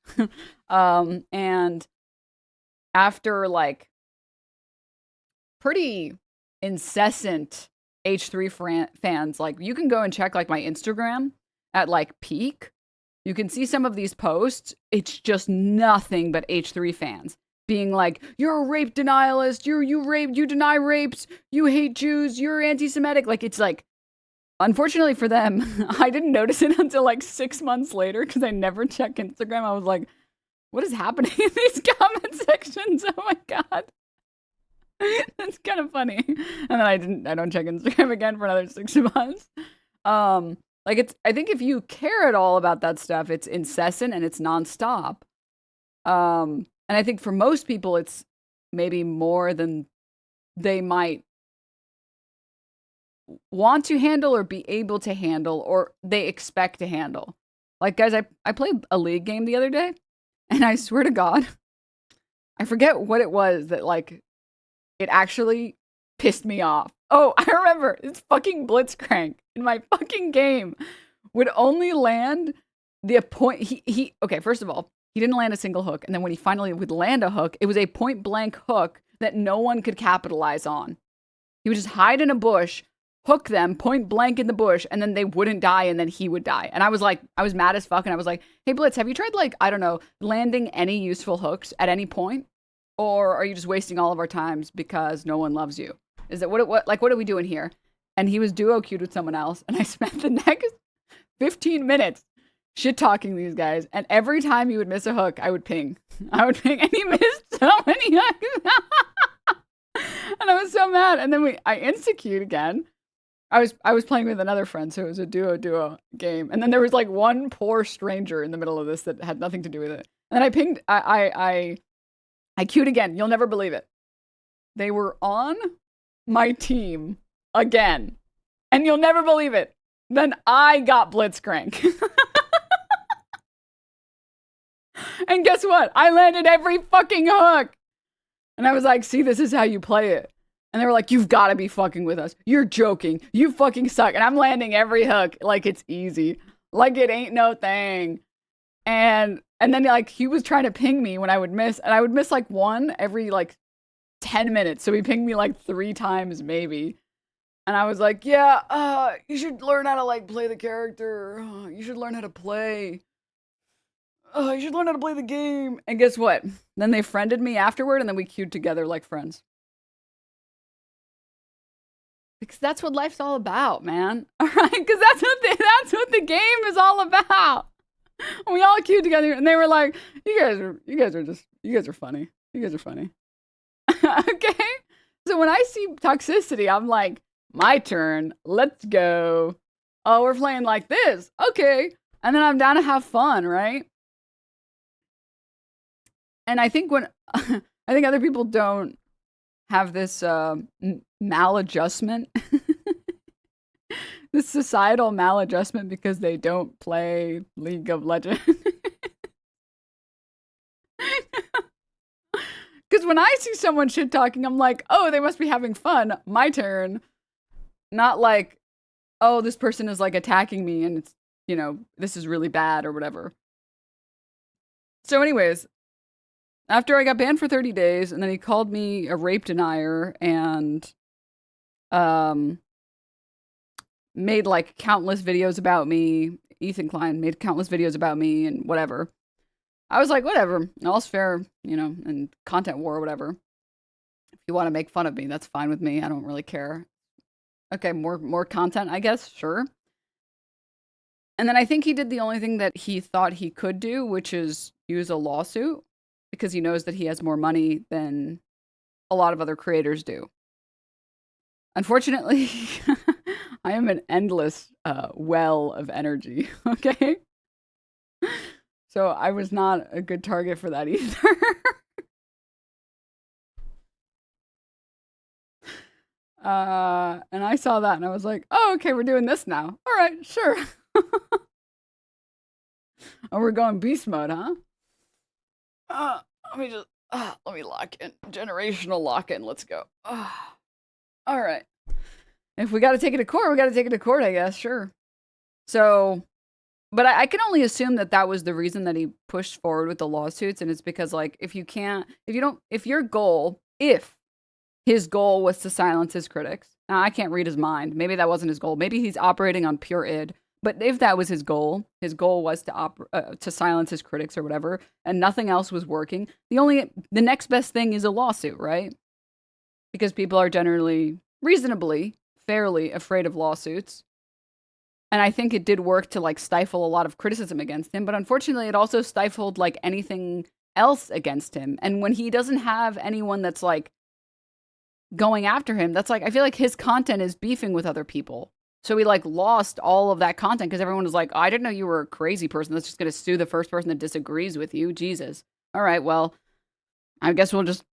and after like pretty incessant H3 fans, like you can go and check like my Instagram at like peak. You can see some of these posts. It's just nothing but H3 fans being like, you're a rape denialist. You deny rapes. You hate Jews. You're anti-Semitic. Like, it's like, unfortunately for them, I didn't notice it until like 6 months later because I never check Instagram. I was like, what is happening in these comment sections? Oh my God. That's kind of funny. And then I don't check Instagram again for another 6 months. Like I think if you care at all about that stuff, it's incessant and it's nonstop. And I think for most people, it's maybe more than they might want to handle or be able to handle or they expect to handle. Like, guys, I played a league game the other day and I swear to God, I forget what it was that like, it actually pissed me off. Oh, I remember. It's fucking Blitzcrank in my fucking game would only land the point. Okay, first of all, he didn't land a single hook. And then when he finally would land a hook, it was a point blank hook that no one could capitalize on. He would just hide in a bush, hook them point blank in the bush, and then they wouldn't die. And then he would die. And I was like, I was mad as fuck. And I was like, hey, Blitz, have you tried like, I don't know, landing any useful hooks at any point? Or are you just wasting all of our times because no one loves you? Is that what are we doing here? And he was duo queued with someone else. And I spent the next 15 minutes shit talking these guys. And every time he would miss a hook, I would ping. And he missed so many hooks. And I was so mad. And then I insta-queued again. I was playing with another friend, so it was a duo game. And then there was like one poor stranger in the middle of this that had nothing to do with it. And then I pinged, I queued again. You'll never believe it. They were on my team again. And you'll never believe it. Then I got Blitzcrank. And guess what? I landed every fucking hook. And I was like, see, this is how you play it. And they were like, you've got to be fucking with us. You're joking. You fucking suck. And I'm landing every hook like it's easy. Like it ain't no thing. And then like he was trying to ping me when I would miss. And I would miss like one every like 10 minutes. So he pinged me like 3 times maybe. And I was like, yeah, you should learn how to like play the character. You should learn how to play. You should learn how to play the game. And guess what? Then they friended me afterward and then we queued together like friends. Because that's what life's all about, man. All right? Because that's what the game is all about. And we all queued together and they were like, you guys are funny. You guys are funny. Okay? So when I see toxicity, I'm like, my turn. Let's go. Oh, we're playing like this. Okay. And then I'm down to have fun, right? And I think I think other people don't have this maladjustment, this societal maladjustment because they don't play League of Legends. Because when I see someone shit talking, I'm like, oh, they must be having fun. My turn. Not like, oh, this person is like attacking me and it's, you know, this is really bad or whatever. So anyways, after I got banned for 30 days and then he called me a rape denier and made like countless videos about me. Ethan Klein made countless videos about me and whatever. I was like, whatever, all's fair, you know, and content war or whatever. If you want to make fun of me, that's fine with me. I don't really care. Okay, more content, I guess, sure. And then I think he did the only thing that he thought he could do, which is use a lawsuit because he knows that he has more money than a lot of other creators do. Unfortunately, I am an endless well of energy, okay? So I was not a good target for that either. And I saw that and I was like, oh, okay, we're doing this now. All right, sure. Oh, we're going beast mode, huh? Let me lock in. Generational lock in. Let's go. All right. If we got to take it to court, we got to take it to court, I guess. Sure. So, but I can only assume that that was the reason that he pushed forward with the lawsuits. And it's because like, if his goal was to silence his critics. Now, I can't read his mind. Maybe that wasn't his goal. Maybe he's operating on pure id. But if that was his goal was to silence his critics or whatever, and nothing else was working, the next best thing is a lawsuit, right? Because people are generally, reasonably, fairly afraid of lawsuits. And I think it did work to like stifle a lot of criticism against him. But unfortunately, it also stifled like anything else against him. And when he doesn't have anyone that's like going after him, that's like, I feel like his content is beefing with other people. So he like lost all of that content because everyone was like, oh, I didn't know you were a crazy person that's just going to sue the first person that disagrees with you. Jesus. All right, well, I guess we'll just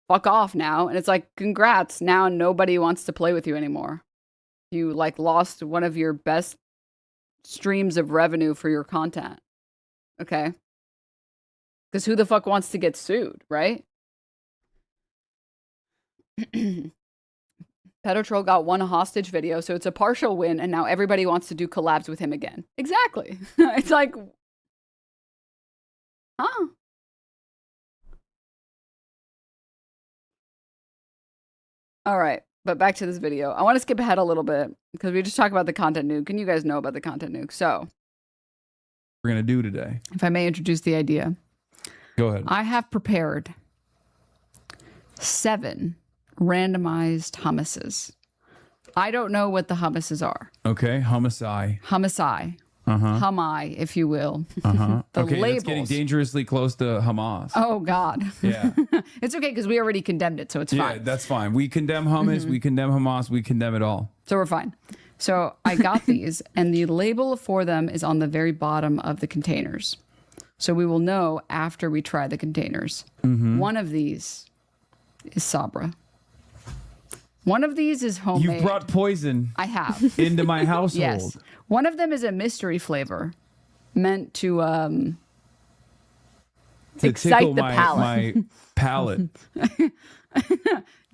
fuck off now. And it's like, congrats. Now nobody wants to play with you anymore. You like lost one of your best streams of revenue for your content. Okay. Because who the fuck wants to get sued, right? Pedotrol got one hostage video, so it's a partial win, and now everybody wants to do collabs with him again. Exactly. It's like, huh? All right, but back to this video. I want to skip ahead a little bit because we just talked about the content nuke, and you guys know about the content nuke. So, we're gonna do today. If I may introduce the idea. Go ahead. I have prepared 7 randomized hummuses. I don't know what the hummuses are. Okay, hummus-I. Hummus-I. Uh-huh. Hum-I, if you will. Uh-huh. The okay, labels. that's getting dangerously close to Hamas. Oh, God. Yeah. It's okay, because we already condemned it, so it's fine. Yeah, that's fine. We condemn hummus, we condemn Hamas, we condemn it all. So we're fine. So I got these, and the label for them is on the very bottom of the containers. So we will know after we try the containers. One of these is Sabra. One of these is homemade. You brought poison. I have. Into my household. Yes. One of them is a mystery flavor meant to excite tickle the palate. my palate.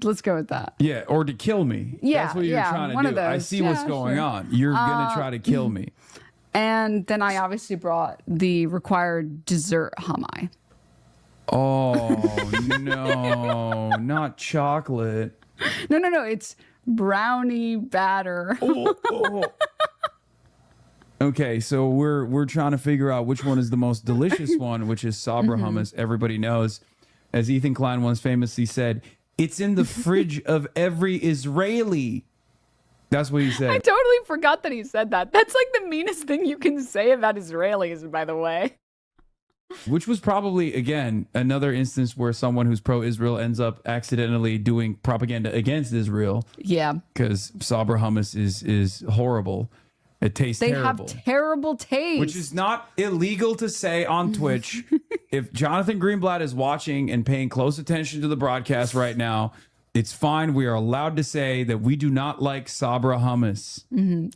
Let's go with that. Yeah, or to kill me. Yeah, That's what you're yeah, trying to one do. of those. I see what's Yeah, going sure. on. You're going to try to kill me. And then I obviously brought the required dessert hummus. Oh, no, not chocolate. No. It's brownie batter. Okay, so we're trying to figure out which one is the most delicious one, which is Sabra hummus. Everybody knows, as Ethan Klein once famously said, it's in the fridge of every Israeli. That's what he said. I totally forgot that he said that. That's like the meanest thing you can say about Israelis, by the way. Which was probably, again, another instance where someone who's pro-Israel ends up accidentally doing propaganda against Israel. Yeah. Because Sabra hummus is horrible. It tastes terrible. They have terrible taste. Which is not illegal to say on Twitch. If Jonathan Greenblatt is watching and paying close attention to the broadcast right now, it's fine. We are allowed to say that we do not like Sabra hummus.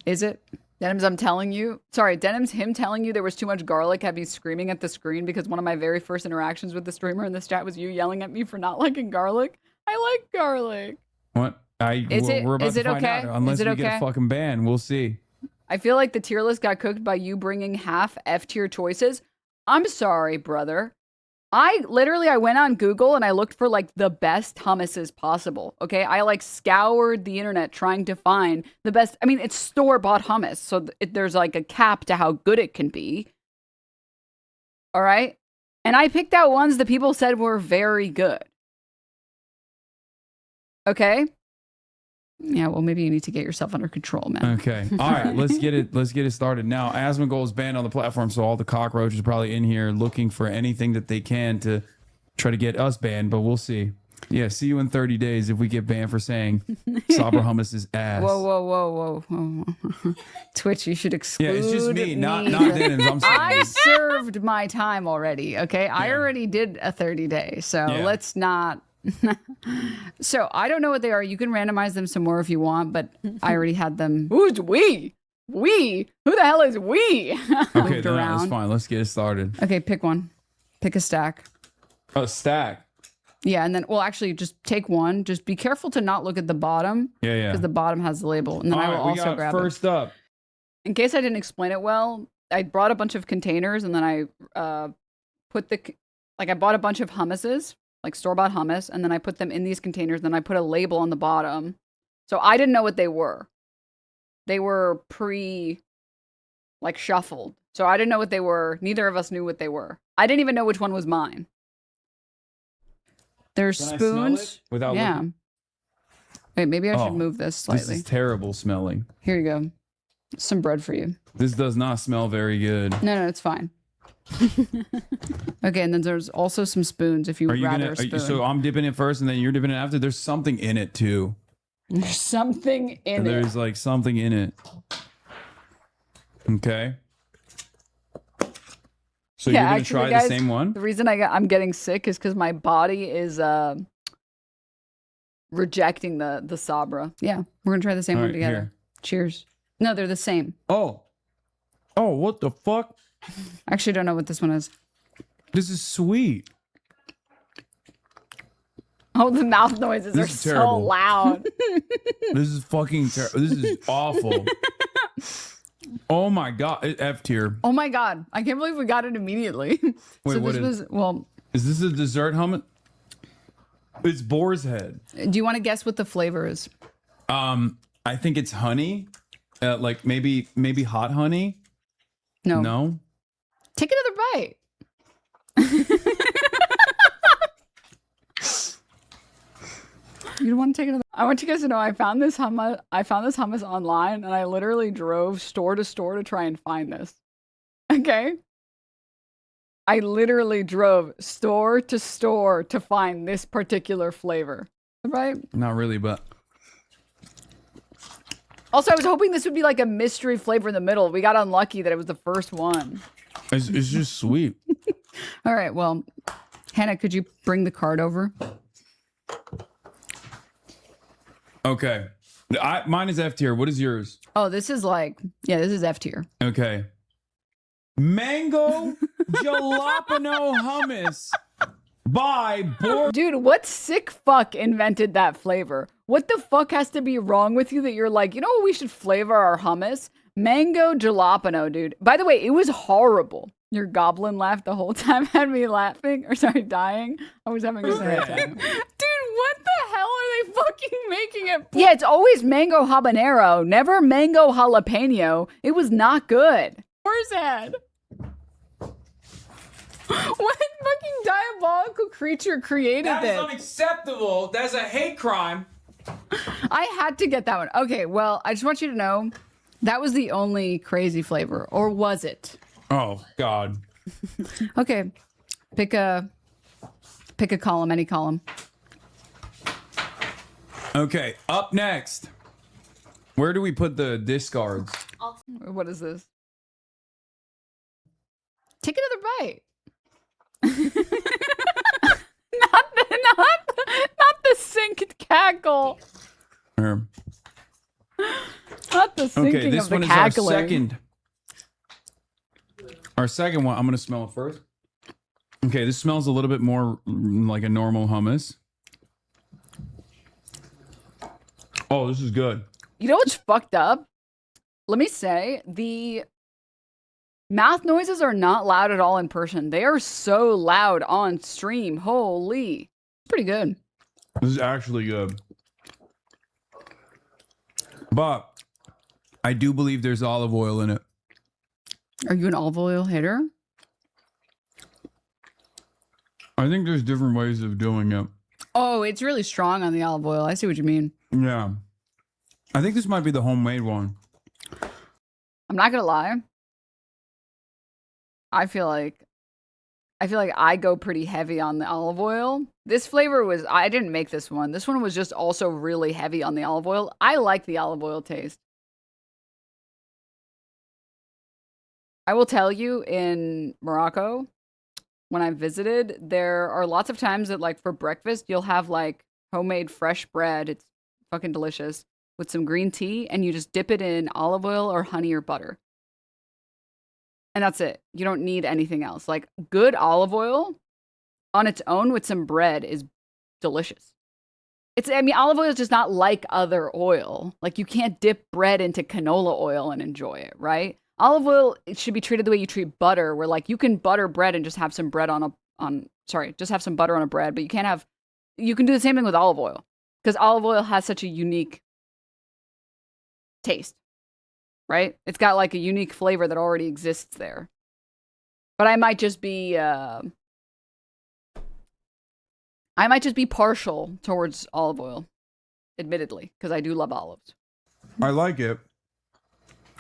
Is it? Denims, I'm telling you. Sorry, Denims, him telling you there was too much garlic had me screaming at the screen because one of my very first interactions with the streamer in this chat was you yelling at me for not liking garlic. I like garlic. What? We're about to find out. Unless we get a fucking ban, we'll see. I feel like the tier list got cooked by you bringing half F tier choices. I'm sorry, brother. I went on Google and I looked for like the best hummuses possible. Okay. I like scoured the internet trying to find the best. I mean, it's store-bought hummus. So there's like a cap to how good it can be. All right. And I picked out ones that people said were very good. Okay. Yeah, well, maybe you need to get yourself under control, man. Okay. All right, let's get it started now. Asmongold is banned on the platform, so all the cockroaches are probably in here looking for anything that they can to try to get us banned, but we'll see. Yeah, see you in 30 days if we get banned for saying Sabra hummus is ass. Whoa. Twitch, you should exclude Yeah, it's just me. Not Denims. I'm sorry. I served my time already, okay? Yeah. I already did a 30-day, so let's not... So I don't know what they are. You can randomize them some more if you want, but I already had them. Who's we? We? Who the hell is we? Okay, that's fine. Let's get it started. Okay, pick one. Pick a stack. A stack? Yeah, and then, well, actually, just take one. Just be careful to not look at the bottom. Yeah. Because the bottom has the label. And then I will also grab it. First up. In case I didn't explain it well, I brought a bunch of containers and then I I bought a bunch of hummuses. Like store-bought hummus, and then I put them in these containers, then I put a label on the bottom. So I didn't know what they were. They were shuffled. So I didn't know what they were. Neither of us knew what they were. I didn't even know which one was mine. There's spoons. Without looking? Wait, maybe I should move this slightly. This is terrible smelling. Here you go. Some bread for you. This does not smell very good. No, it's fine. Okay, and then there's also some spoons if you would rather a spoon. So I'm dipping it first and then you're dipping it after? There's something in it too. There's something in it. There's like something in it. Okay. So you're going to try the same one? The reason I'm getting sick is because my body is rejecting the Sabra. Yeah, we're going to try the same one together. Here. Cheers. No, they're the same. Oh, what the fuck? I actually don't know what this one is. This is sweet. Oh, the mouth noises are so loud. This is fucking terrible. This is awful. Oh my God. F tier. Oh my God. I can't believe we got it immediately. Wait, so is this a dessert hummus? It's boar's head. Do you want to guess what the flavor is? I think it's honey. Like maybe hot honey. No. Take another bite. You don't want to take another. I want you guys to know I found this hummus online, and I literally drove store to store to try and find this. Okay. I literally drove store to store to find this particular flavor. Right? Not really, but. Also, I was hoping this would be like a mystery flavor in the middle. We got unlucky that it was the first one. It's just sweet. All right. Well, Hannah, could you bring the card over? Okay. Mine is F tier. What is yours? Oh, this is this is F tier. Okay. Mango jalapeno hummus. Dude, what sick fuck invented that flavor? What the fuck has to be wrong with you that you're like, you know what we should flavor our hummus? Mango jalapeno, dude. By the way, it was horrible. Your goblin laugh the whole time had me laughing, or sorry, dying. I was having a sad time. Dude, what the hell are they fucking making it? Yeah, it's always mango habanero, never mango jalapeno. It was not good. Where's that? What fucking diabolical creature created That this? is unacceptable. That's a hate crime. I had to get that one. Okay, well, I just want you to know that was the only crazy flavor, or was it? Oh God. Okay, pick a column, any column. Okay, up next. Where do we put the discards? What is this? Take another bite. not the synced cackle. Here. Not the syncing Okay, this of the one is cackling. our second. Our second one. I'm gonna smell it first. Okay, this smells a little bit more like a normal hummus. Oh, this is good. You know what's fucked up? Let me say, the mouth noises are not loud at all in person. They are so loud on stream. Holy. Pretty good. This is actually good. But I do believe there's olive oil in it. Are you an olive oil hitter? I think there's different ways of doing it. Oh, it's really strong on the olive oil. I see what you mean. Yeah. I think this might be the homemade one. I'm not gonna lie. I feel like I go pretty heavy on the olive oil. This flavor was, I didn't make this one. This one was just also really heavy on the olive oil. I like the olive oil taste. I will tell you, in Morocco, when I visited, there are lots of times that, like, for breakfast, you'll have like homemade fresh bread. It's fucking delicious with some green tea, and you just dip it in olive oil or honey or butter. And that's it. You don't need anything else. Like, good olive oil on its own with some bread is delicious. I mean, olive oil is just not like other oil. Like, you can't dip bread into canola oil and enjoy it, right? Olive oil, it should be treated the way you treat butter, where like you can butter bread and just have some bread just have some butter on a bread, but you can do the same thing with olive oil, because olive oil has such a unique taste, right? It's got like a unique flavor that already exists there. But I might just be partial towards olive oil, admittedly, because I do love olives. I like it,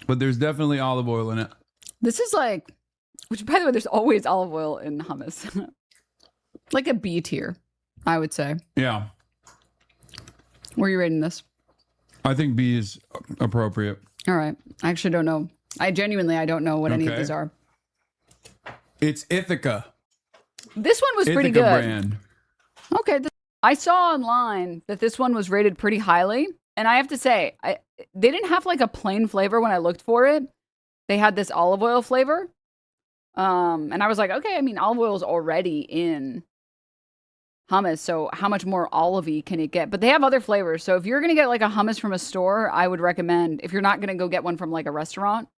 but there's definitely olive oil in it. This is like, which by the way, there's always olive oil in hummus. Like a B tier, I would say. Yeah. Where are you rating this? I think B is appropriate. All right. I actually don't know. I don't know what any of Okay. these are. It's Ithaca. This one was pretty Ithaca good. brand. Okay. I saw online that this one was rated pretty highly. And I have to say, they didn't have like a plain flavor when I looked for it. They had this olive oil flavor. And I was like, okay, I mean, olive oil is already in hummus, so how much more olivey can it get? But they have other flavors. So if you're going to get like a hummus from a store, I would recommend, if you're not going to go get one from like a restaurant,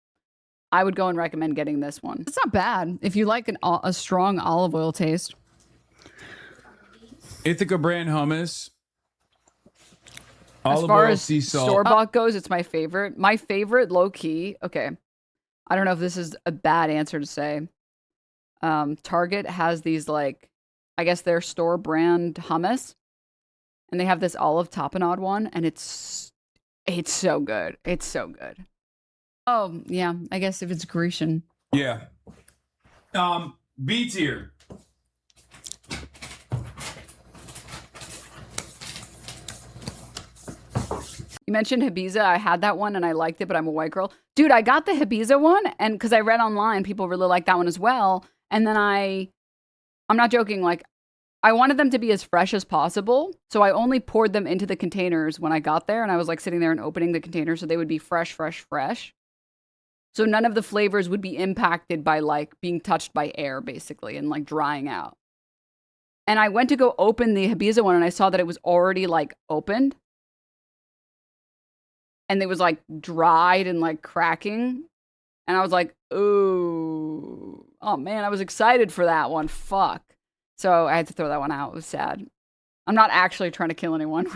I would go and recommend getting this one. It's not bad if you like a strong olive oil taste. Ithaca brand hummus. As Olive far oil, as sea salt. store-bought goes, it's my favorite. My favorite, low-key, okay. I don't know if this is a bad answer to say. Target has these, like, I guess their store brand hummus. And they have this olive tapenade one, and it's so good. It's so good. Oh, yeah, I guess if it's Grecian. Yeah. B tier. You mentioned Ibiza. I had that one and I liked it, but I'm a white girl. Dude, I got the Ibiza one, and because I read online, people really like that one as well. And then I'm not joking, like, I wanted them to be as fresh as possible. So I only poured them into the containers when I got there, and I was like sitting there and opening the containers so they would be fresh, fresh, fresh. So none of the flavors would be impacted by like being touched by air, basically, and like drying out. And I went to go open the Ibiza one and I saw that it was already like opened. And it was like dried and like cracking. And I was like, ooh, oh man, I was excited for that one. Fuck. So I had to throw that one out. It was sad. I'm not actually trying to kill anyone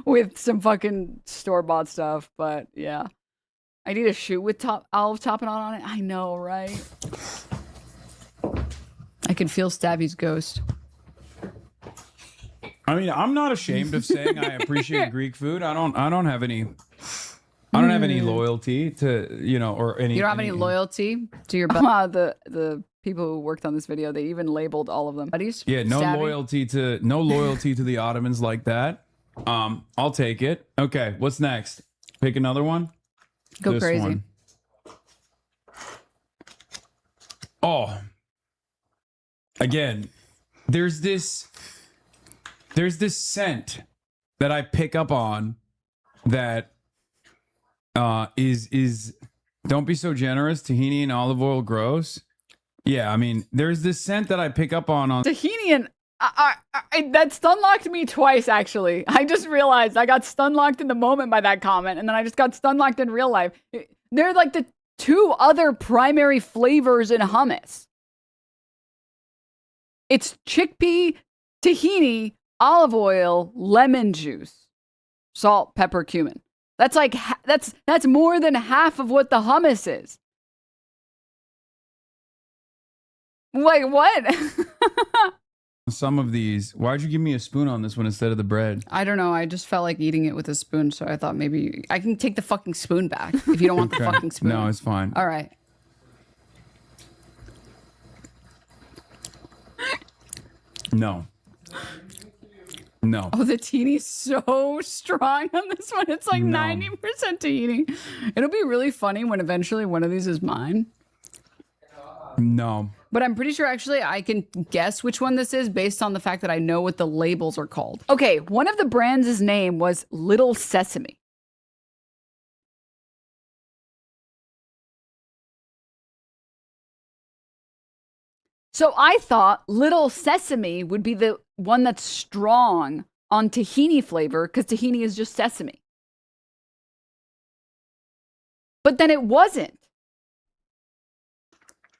with some fucking store-bought stuff, but yeah. I need a shoe with olive tapenade on it. I know, right? I can feel Stabby's ghost. I mean, I'm not ashamed of saying I appreciate Greek food. I don't have any loyalty to, you know, or any. You don't have any loyalty to your the people who worked on this video. They even labeled all of them. Buddies? Yeah, no loyalty to the Ottomans like that. I'll take it. Okay, what's next? Pick another one. Go This crazy. one. Oh. Again, there's this scent that I pick up on that is don't be so generous. Tahini and olive oil gross. Yeah, I mean, there's this scent that I pick up on Tahini and that stun locked me twice, actually. I just realized I got stun locked in the moment by that comment, and then I just got stun locked in real life. They're like the two other primary flavors in hummus. It's chickpea, tahini, olive oil, lemon juice, salt, pepper, cumin. That's like that's more than half of what the hummus is. Wait, what? some of these. Why'd you give me a spoon on this one instead of the bread? I don't know. I just felt like eating it with a spoon, so I thought maybe I can take the fucking spoon back if you don't want the fucking spoon. No, it's fine. All right. No. No. Oh, the tahini's so strong on this one. It's like 90% tahini. It'll be really funny when eventually one of these is mine. No. But I'm pretty sure actually I can guess which one this is based on the fact that I know what the labels are called. Okay, one of the brands' name was Little Sesame. So I thought Little Sesame would be the one that's strong on tahini flavor because tahini is just sesame. But then it wasn't.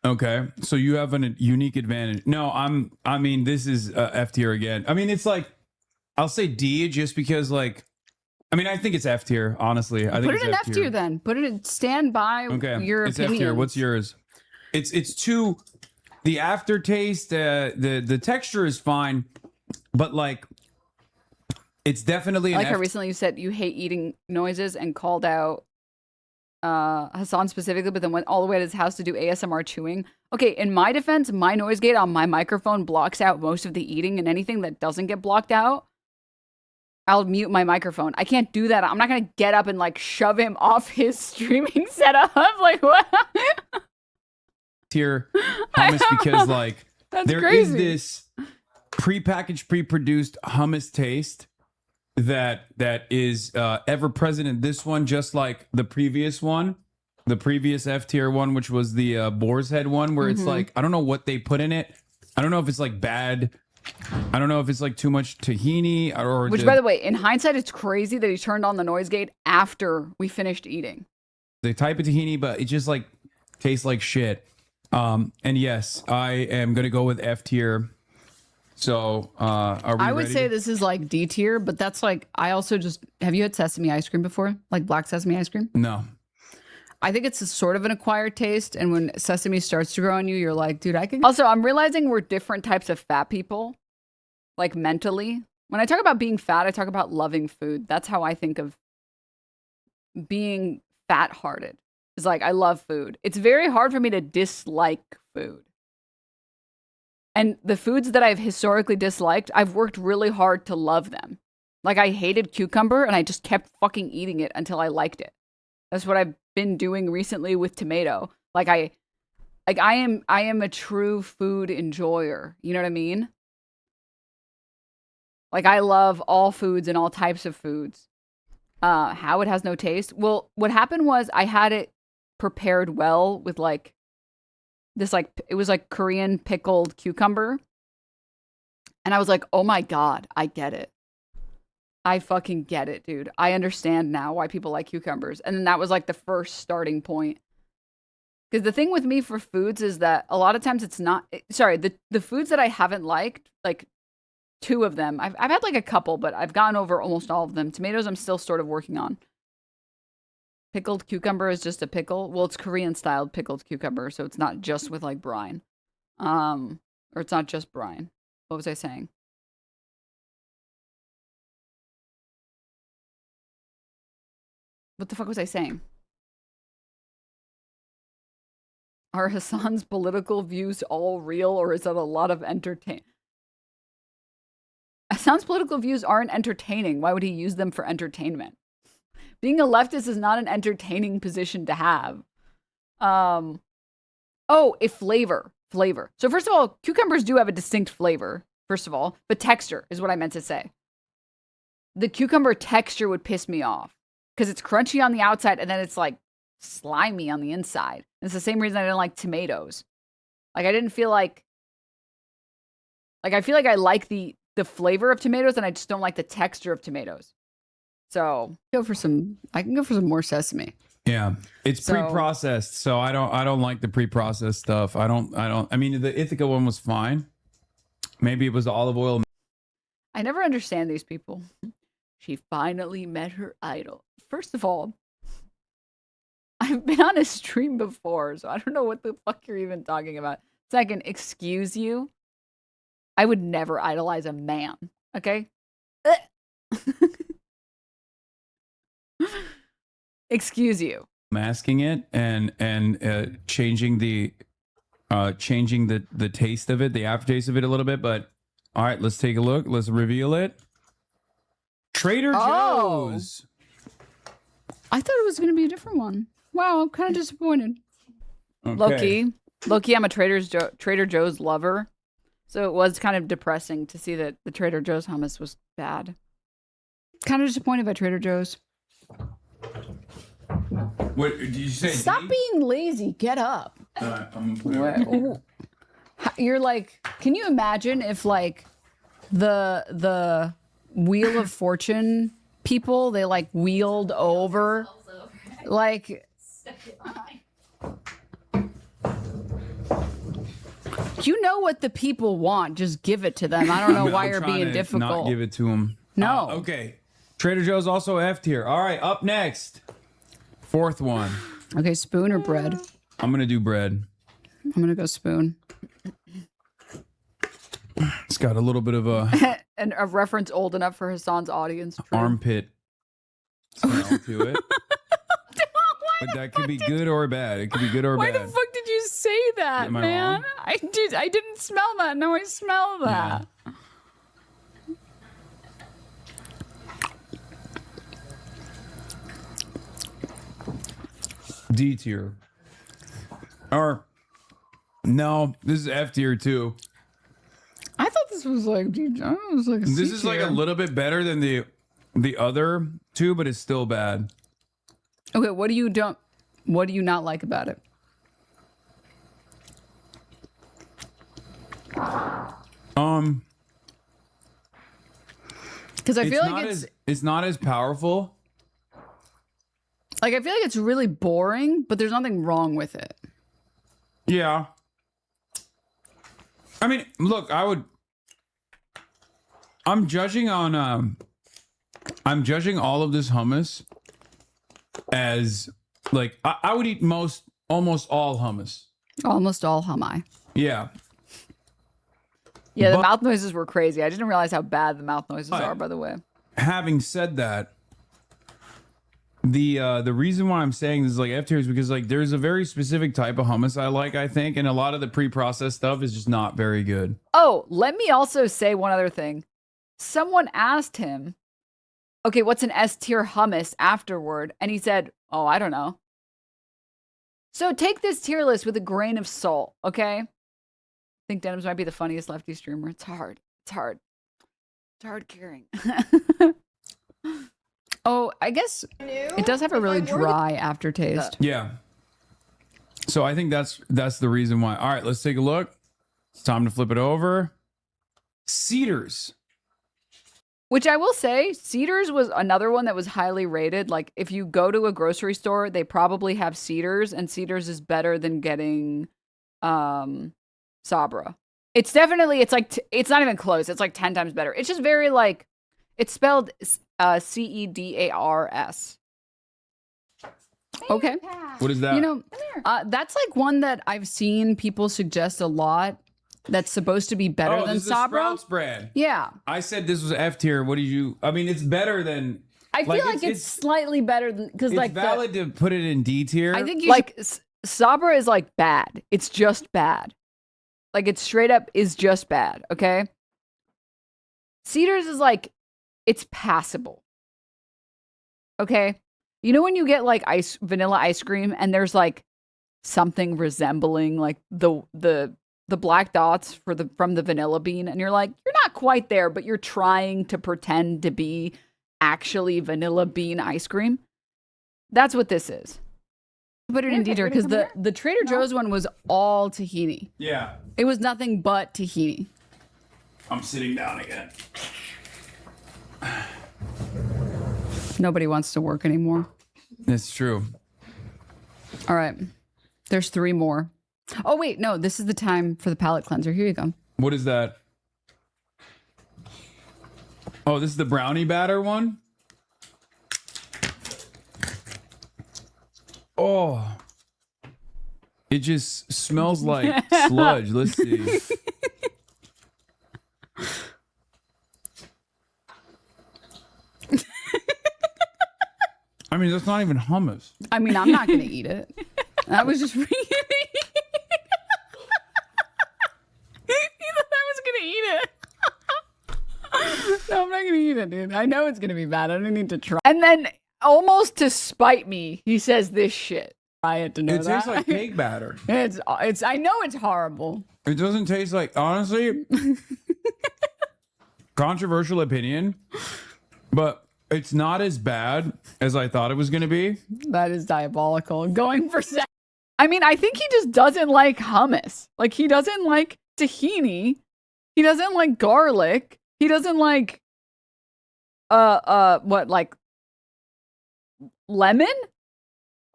Okay, so you have a unique advantage. No, I mean, this is F tier again. I mean, it's like, I'll say D just because, like, I mean, I think it's F tier, honestly. I think Put it in F tier then. Put it in, stand by your it's opinion. F tier. What's yours? It's too, the aftertaste, the texture is fine, but like, it's definitely an I like how F. recently you said you hate eating noises and called out Hasan specifically, but then went all the way to his house to do ASMR chewing. Okay, in my defense, my noise gate on my microphone blocks out most of the eating, and anything that doesn't get blocked out, I'll mute my microphone. I can't do that. I'm not going to get up and like shove him off his streaming setup. Like, what? Tier hummus because like there is crazy. this prepackaged, pre-produced hummus taste that is ever present in this one, just like the previous one, the previous F tier one, which was the boar's head one, where it's like, I don't know what they put in it. I don't know if it's like bad. I don't know if it's like too much tahini or Which, by the way, in hindsight, it's crazy that he turned on the noise gate after we finished eating. the type of tahini, but it just like tastes like shit. And yes, I am gonna go with F tier. So are we I would ready? say this is like D tier, but that's like, I also just, have you had sesame ice cream before? Like black sesame ice cream? No. I think it's a sort of an acquired taste. And when sesame starts to grow on you, you're like, dude, I can. Also, I'm realizing we're different types of fat people, like mentally. When I talk about being fat, I talk about loving food. That's how I think of being fat hearted. It's like, I love food. It's very hard for me to dislike food. And the foods that I've historically disliked, I've worked really hard to love them. Like I hated cucumber and I just kept fucking eating it until I liked it. That's what I've been doing recently with tomato. Like I am a true food enjoyer. You know what I mean? Like I love all foods and all types of foods. How it has no taste. Well, what happened was I had it prepared well with like this, like it was like Korean pickled cucumber. And I was like, oh my God, I get it. I fucking get it, dude. I understand now why people like cucumbers. And then that was like the first starting point. Because the thing with me for foods is that a lot of times it's not, sorry, the foods that I haven't liked, like 2 of them, I've had like a couple, but I've gotten over almost all of them. Tomatoes I'm still sort of working on. Pickled cucumber is just a pickle. Well, it's Korean styled pickled cucumber, so it's not just with like brine. Or it's not just brine. What was I saying? What the fuck was I saying? Are Hasan's political views all real, or is that a lot of entertainment? Hasan's political views aren't entertaining. Why would he use them for entertainment? Being a leftist is not an entertaining position to have. Oh, a flavor. Flavor. So first of all, cucumbers do have a distinct flavor, first of all, but texture is what I meant to say. The cucumber texture would piss me off because it's crunchy on the outside and then it's like slimy on the inside. It's the same reason I didn't like tomatoes. Like I didn't feel like I feel like I like the flavor of tomatoes and I just don't like the texture of tomatoes. So I can go for some more sesame. Yeah, it's pre-processed, so I don't like the pre-processed stuff. I mean, the Ithaca one was fine. Maybe it was olive oil. I never understand these people. She finally met her idol. First of all, I've been on a stream before, so I don't know what the fuck you're even talking about. Second, excuse you. I would never idolize a man, okay? Excuse you. Masking it and changing the taste of it, the aftertaste of it a little bit. But all right, let's take a look. Let's reveal it. Trader Joe's. I thought it was going to be a different one. Wow, I'm kind of disappointed. Okay. Low-key, I'm a Trader Joe's lover. So it was kind of depressing to see that the Trader Joe's hummus was bad. Kind of disappointed by Trader Joe's. What did you say? Stop being lazy. Get up. I'm gonna put it You're like, can you imagine if like the Wheel of Fortune people, they like wheeled over, like, you know what the people want, just give it to them. I don't know why you're being difficult. Not give it to them. No. Okay. Trader Joe's also F tier. All right, up next. 4th one. Okay, spoon or bread? I'm gonna do bread. I'm gonna go spoon. It's got a little bit of a and a reference old enough for Hasan's audience. True. armpit smell to it. But that could be good or bad. It could be good or Why bad. the fuck did you say that, Am I man? wrong? I didn't smell that. Now I smell that. Yeah. D tier. Or no, this is F tier too. I thought this was like, dude, I don't know, it was like a This C is like tier. a little bit better than the other 2, but it's still bad. Okay, what do you not like about it? Because I feel like it's not as powerful. like I feel like it's really boring, but there's nothing wrong with it. Yeah. I mean, look, I'm judging all of this hummus as like I would eat almost all hummus. Almost all hummus. Yeah. Yeah, the But- mouth noises were crazy. I didn't realize how bad the mouth noises are, by the way. Having said that, the reason why I'm saying this is like F tier is because like there's a very specific type of hummus I like, I think, and a lot of the pre-processed stuff is just not very good. Oh, let me also say one other thing. Someone asked him, okay, what's an S tier hummus afterward? And he said, oh, I don't know. So take this tier list with a grain of salt, okay? I think Denims might be the funniest lefty streamer. It's hard. It's hard. It's hard carrying. Oh, I guess it does have a really dry aftertaste. Yeah. So I think that's the reason why. All right, let's take a look. It's time to flip it over. Cedars. Which I will say, Cedars was another one that was highly rated. Like, if you go to a grocery store, they probably have Cedars, and Cedars is better than getting Sabra. It's definitely, it's like, it's not even close. It's like 10 times better. It's just very like, it's spelled Cedars. Okay. What is that? You know, that's like one that I've seen people suggest a lot. That's supposed to be better than this is Sabra. Sprouts brand. Yeah. I said this was F tier. What did you? I mean, it's better than. I feel like it's slightly better than, because It's like valid to put it in D tier. I think you like Sabra is like bad. It's just bad. Like, it's straight up is just bad. Okay. Cedars is like, it's passable. Okay. You know when you get like vanilla ice cream and there's like something resembling like the black dots from the vanilla bean, and you're like, you're not quite there, but you're trying to pretend to be actually vanilla bean ice cream. That's what this is. Put it in detail because the Trader Joe's one was all tahini. Yeah. It was nothing but tahini. I'm sitting down again. Nobody wants to work anymore. That's true. All right. There's 3 more. Oh, wait. No, this is the time for the palate cleanser. Here you go. What is that? Oh, this is the brownie batter one? Oh. It just smells like sludge. Let's see. I mean, that's not even hummus. I mean, I'm not going to eat it. That was just... He thought I was going to eat it. No, I'm not going to eat it, dude. I know it's going to be bad. I don't need to try. And then, almost to spite me, he says this shit. I had to know that. It tastes like cake batter. It's. I know it's horrible. It doesn't taste like, honestly, controversial opinion, but it's not as bad as I thought it was going to be. That is diabolical. Going for sex. I mean, I think he just doesn't like hummus. Like, he doesn't like tahini. He doesn't like garlic. He doesn't like, what, like, lemon?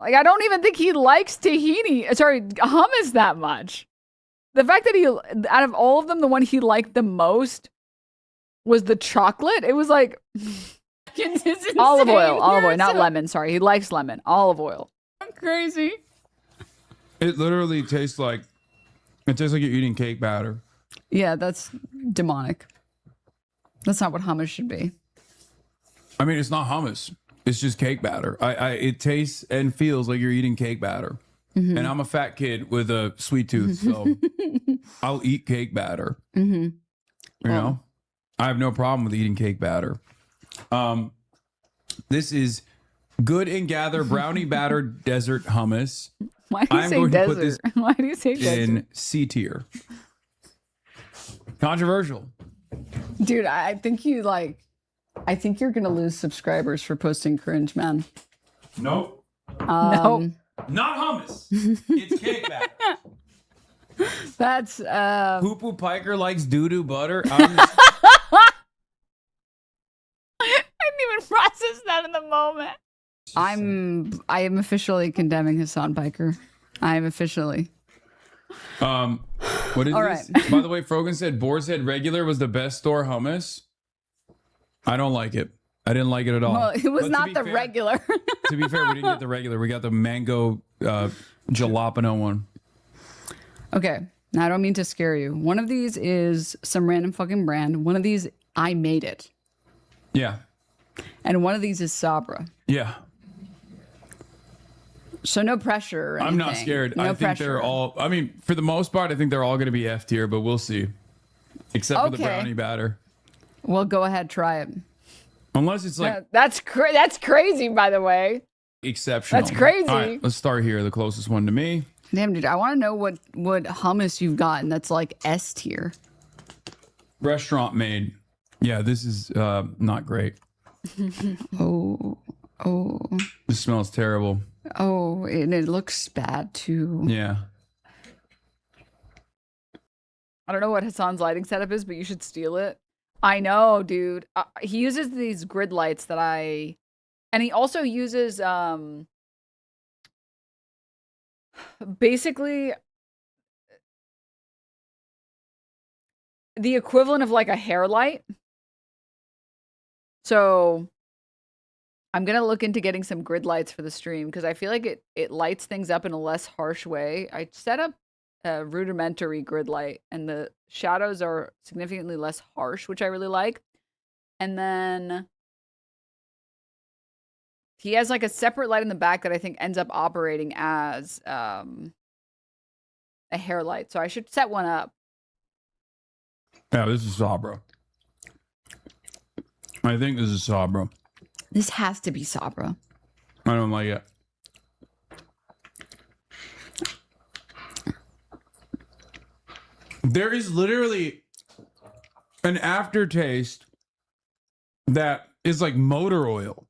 Like, I don't even think he likes hummus that much. The fact that he, out of all of them, the one he liked the most was the chocolate. It was like olive oil, not lemon. Sorry, he likes lemon. Olive oil. I'm crazy. It literally tastes like, you're eating cake batter. Yeah, that's demonic. That's not what hummus should be. I mean, it's not hummus. It's just cake batter. It tastes and feels like you're eating cake batter. Mm-hmm. And I'm a fat kid with a sweet tooth, so I'll eat cake batter. Mm-hmm. You know, I have no problem with eating cake batter. This is Good and Gather brownie batter desert hummus. Why do you say desert? Why do you say desert? In C tier. Controversial. Dude, I think you're gonna lose subscribers for posting cringe, man. Nope. Nope. Not hummus. It's cake batter. That's Poo Poo Piker likes doo-doo butter. I didn't even process that in the moment. I am officially condemning Hasan Piker. I am officially. What is All this? right. By the way, Frogan said Boar's Head regular was the best store hummus. I don't like it. I didn't like it at all. Well, it was not the regular. To be fair, we didn't get the regular. We got the mango jalapeno one. Okay. Now, I don't mean to scare you. One of these is some random fucking brand. One of these, I made it. Yeah. And one of these is Sabra. Yeah. So no pressure or I'm not anything. scared. No I think pressure. they're all, I mean, for the most part, I think they're all going to be F tier, but we'll see. Except for the brownie batter. Well, go ahead, try it. Unless it's like... That's crazy, by the way. Exceptional. That's crazy. All right, let's start here. The closest one to me. Damn, dude, I want to know what hummus you've gotten that's like S tier. Restaurant made. Yeah, this is not great. Oh. This smells terrible. Oh, and it looks bad too. Yeah. I don't know what Hasan's lighting setup is, but you should steal it. I know, dude. He uses these grid lights that and he also uses, basically the equivalent of like a hair light. So I'm going to look into getting some grid lights for the stream because I feel like it lights things up in a less harsh way. I set up a rudimentary grid light and the shadows are significantly less harsh, which I really like. And then he has like a separate light in the back that I think ends up operating as a hair light. So I should set one up. Yeah, this is Sabra. I think this is Sabra. This has to be Sabra. I don't like it. There is literally an aftertaste that is like motor oil.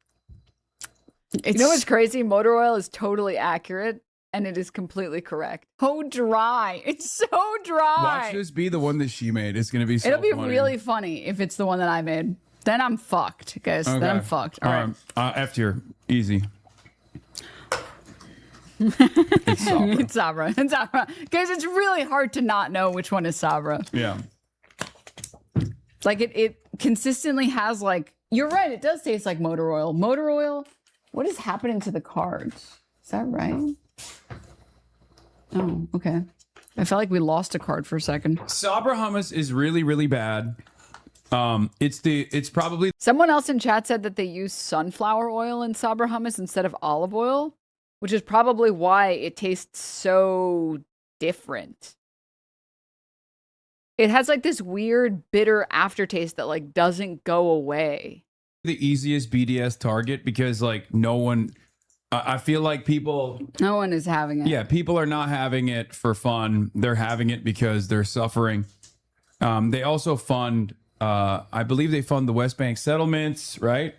You know what's crazy? Motor oil is totally accurate and it is completely correct. So dry. It's so dry. Watch this be the one that she made. It's going to be so It'll be funny. really funny if it's the one that I made. Then I'm fucked, guys. Okay. Then I'm fucked. All right. F tier. Easy. It's Sabra. It's Sabra. It's Sabra. Guys, it's really hard to not know which one is Sabra. Yeah. Like it consistently has like, you're right. It does taste like motor oil. Motor oil. What is happening to the cards? Is that right? Oh, okay. I felt like we lost a card for a second. Sabra hummus is really, really bad. It's probably Someone else in chat said that they use sunflower oil in Sabra hummus instead of olive oil, which is probably why it tastes so different. It has like this weird bitter aftertaste that like doesn't go away. the easiest BDS target because like no one, I feel like people, No one is having it. yeah, people are not having it for fun. They're having it because they're suffering. They also fund, I believe they fund the West Bank settlements, right?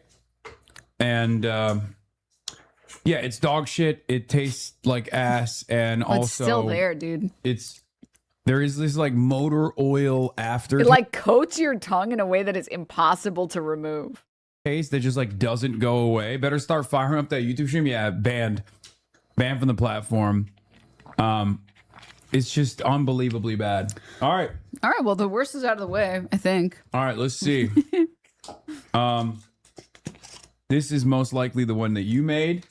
And yeah, it's dog shit. It tastes like ass, and But also it's still there, dude. There is this like motor oil after It like coats your tongue in a way that is impossible to remove. taste that just like doesn't go away. Better start firing up that YouTube stream. Yeah, banned from the platform. It's just unbelievably bad. All right. All right, well, the worst is out of the way, I think. All right, let's see. This is most likely the one that you made,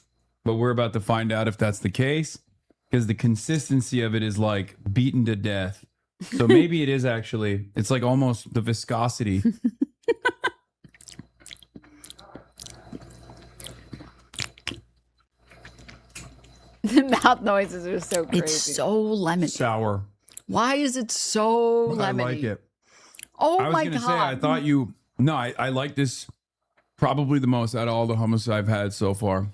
but we're about to find out if that's the case because the consistency of it is like beaten to death. So maybe it is actually. It's like almost the viscosity. The mouth noises are so crazy. It's so lemony. Sour. Why is it so lemony? I like it. Oh I was my gonna god! say I thought you. No, I like this probably the most out of all the hummus I've had so far.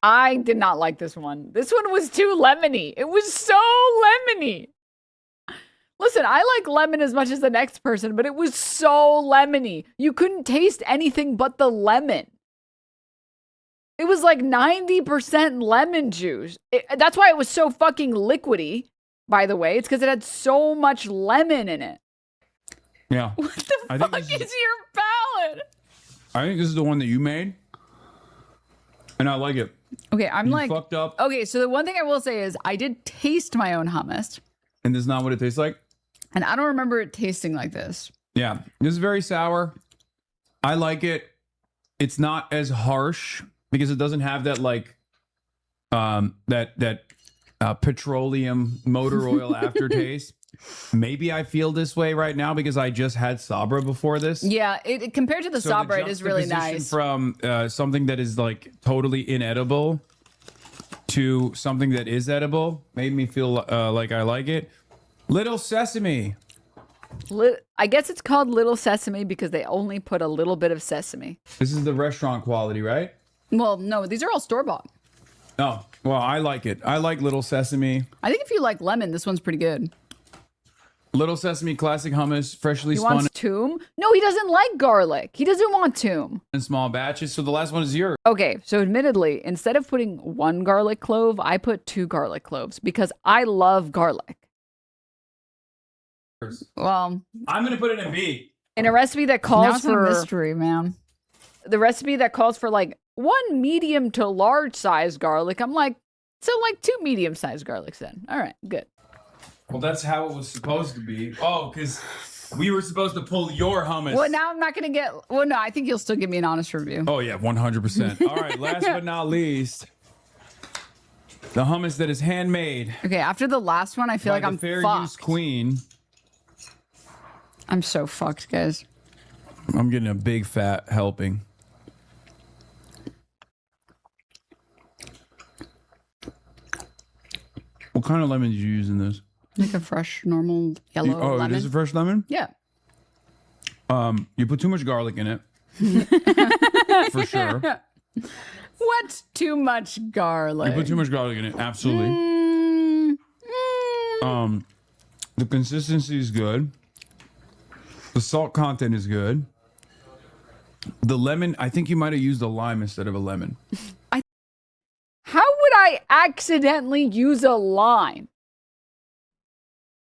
I did not like this one. This one was too lemony. It was so lemony. Listen, I like lemon as much as the next person, but it was so lemony. You couldn't taste anything but the lemon. It was like 90% lemon juice. That's why it was so fucking liquidy, by the way. It's because it had so much lemon in it. Yeah. What the fuck is your palate? I think this is the one that you made, and I like it. Okay, I'm You like fucked up. Okay, so the one thing I will say is I did taste my own hummus, And this is not what it tastes like? and I don't remember it tasting like this. Yeah. This is very sour. I like it. It's not as harsh because it doesn't have that like petroleum motor oil aftertaste. Maybe I feel this way right now because I just had Sabra before this. Yeah, it compared to the So Sabra, it is really juxtaposition nice. From something that is like totally inedible to something that is edible made me feel like I like it. Little Sesame. I guess it's called Little Sesame because they only put a little bit of sesame. This is the restaurant quality, right? Well, no, these are all store-bought. Oh, well, I like it. I like Little Sesame. I think if you like lemon, this one's pretty good. Little Sesame classic hummus, freshly He spun wants toom? No, he doesn't like garlic. He doesn't want toom. in small batches. So the last one is yours. Okay, so admittedly, instead of putting 1 garlic clove, I put 2 garlic cloves because I love garlic. Well, I'm gonna put it in B. in a recipe that Now calls it's a for mystery, man. the recipe that calls for like 1 medium to large size garlic, I'm like, so like 2 medium sized garlics then. All right, good. Well, that's how it was supposed to be. Oh, because we were supposed to pull your hummus. Well, now I'm not gonna get. Well, no, I think you'll still give me an honest review. Oh yeah, 100%. All right, last but not least, the hummus that is handmade. Okay, after the last one, I feel by like the I'm fair fucked. use queen. I'm so fucked, guys. I'm getting a big fat helping. What kind of lemon did you use in this? Like a fresh, normal yellow Oh, lemon. this is a fresh lemon? Yeah. You put too much garlic in it. For sure. What's too much garlic? You put too much garlic in it, absolutely. The consistency is good. The salt content is good. The lemon, I think you might have used a lime instead of a lemon. How would I accidentally use a lime?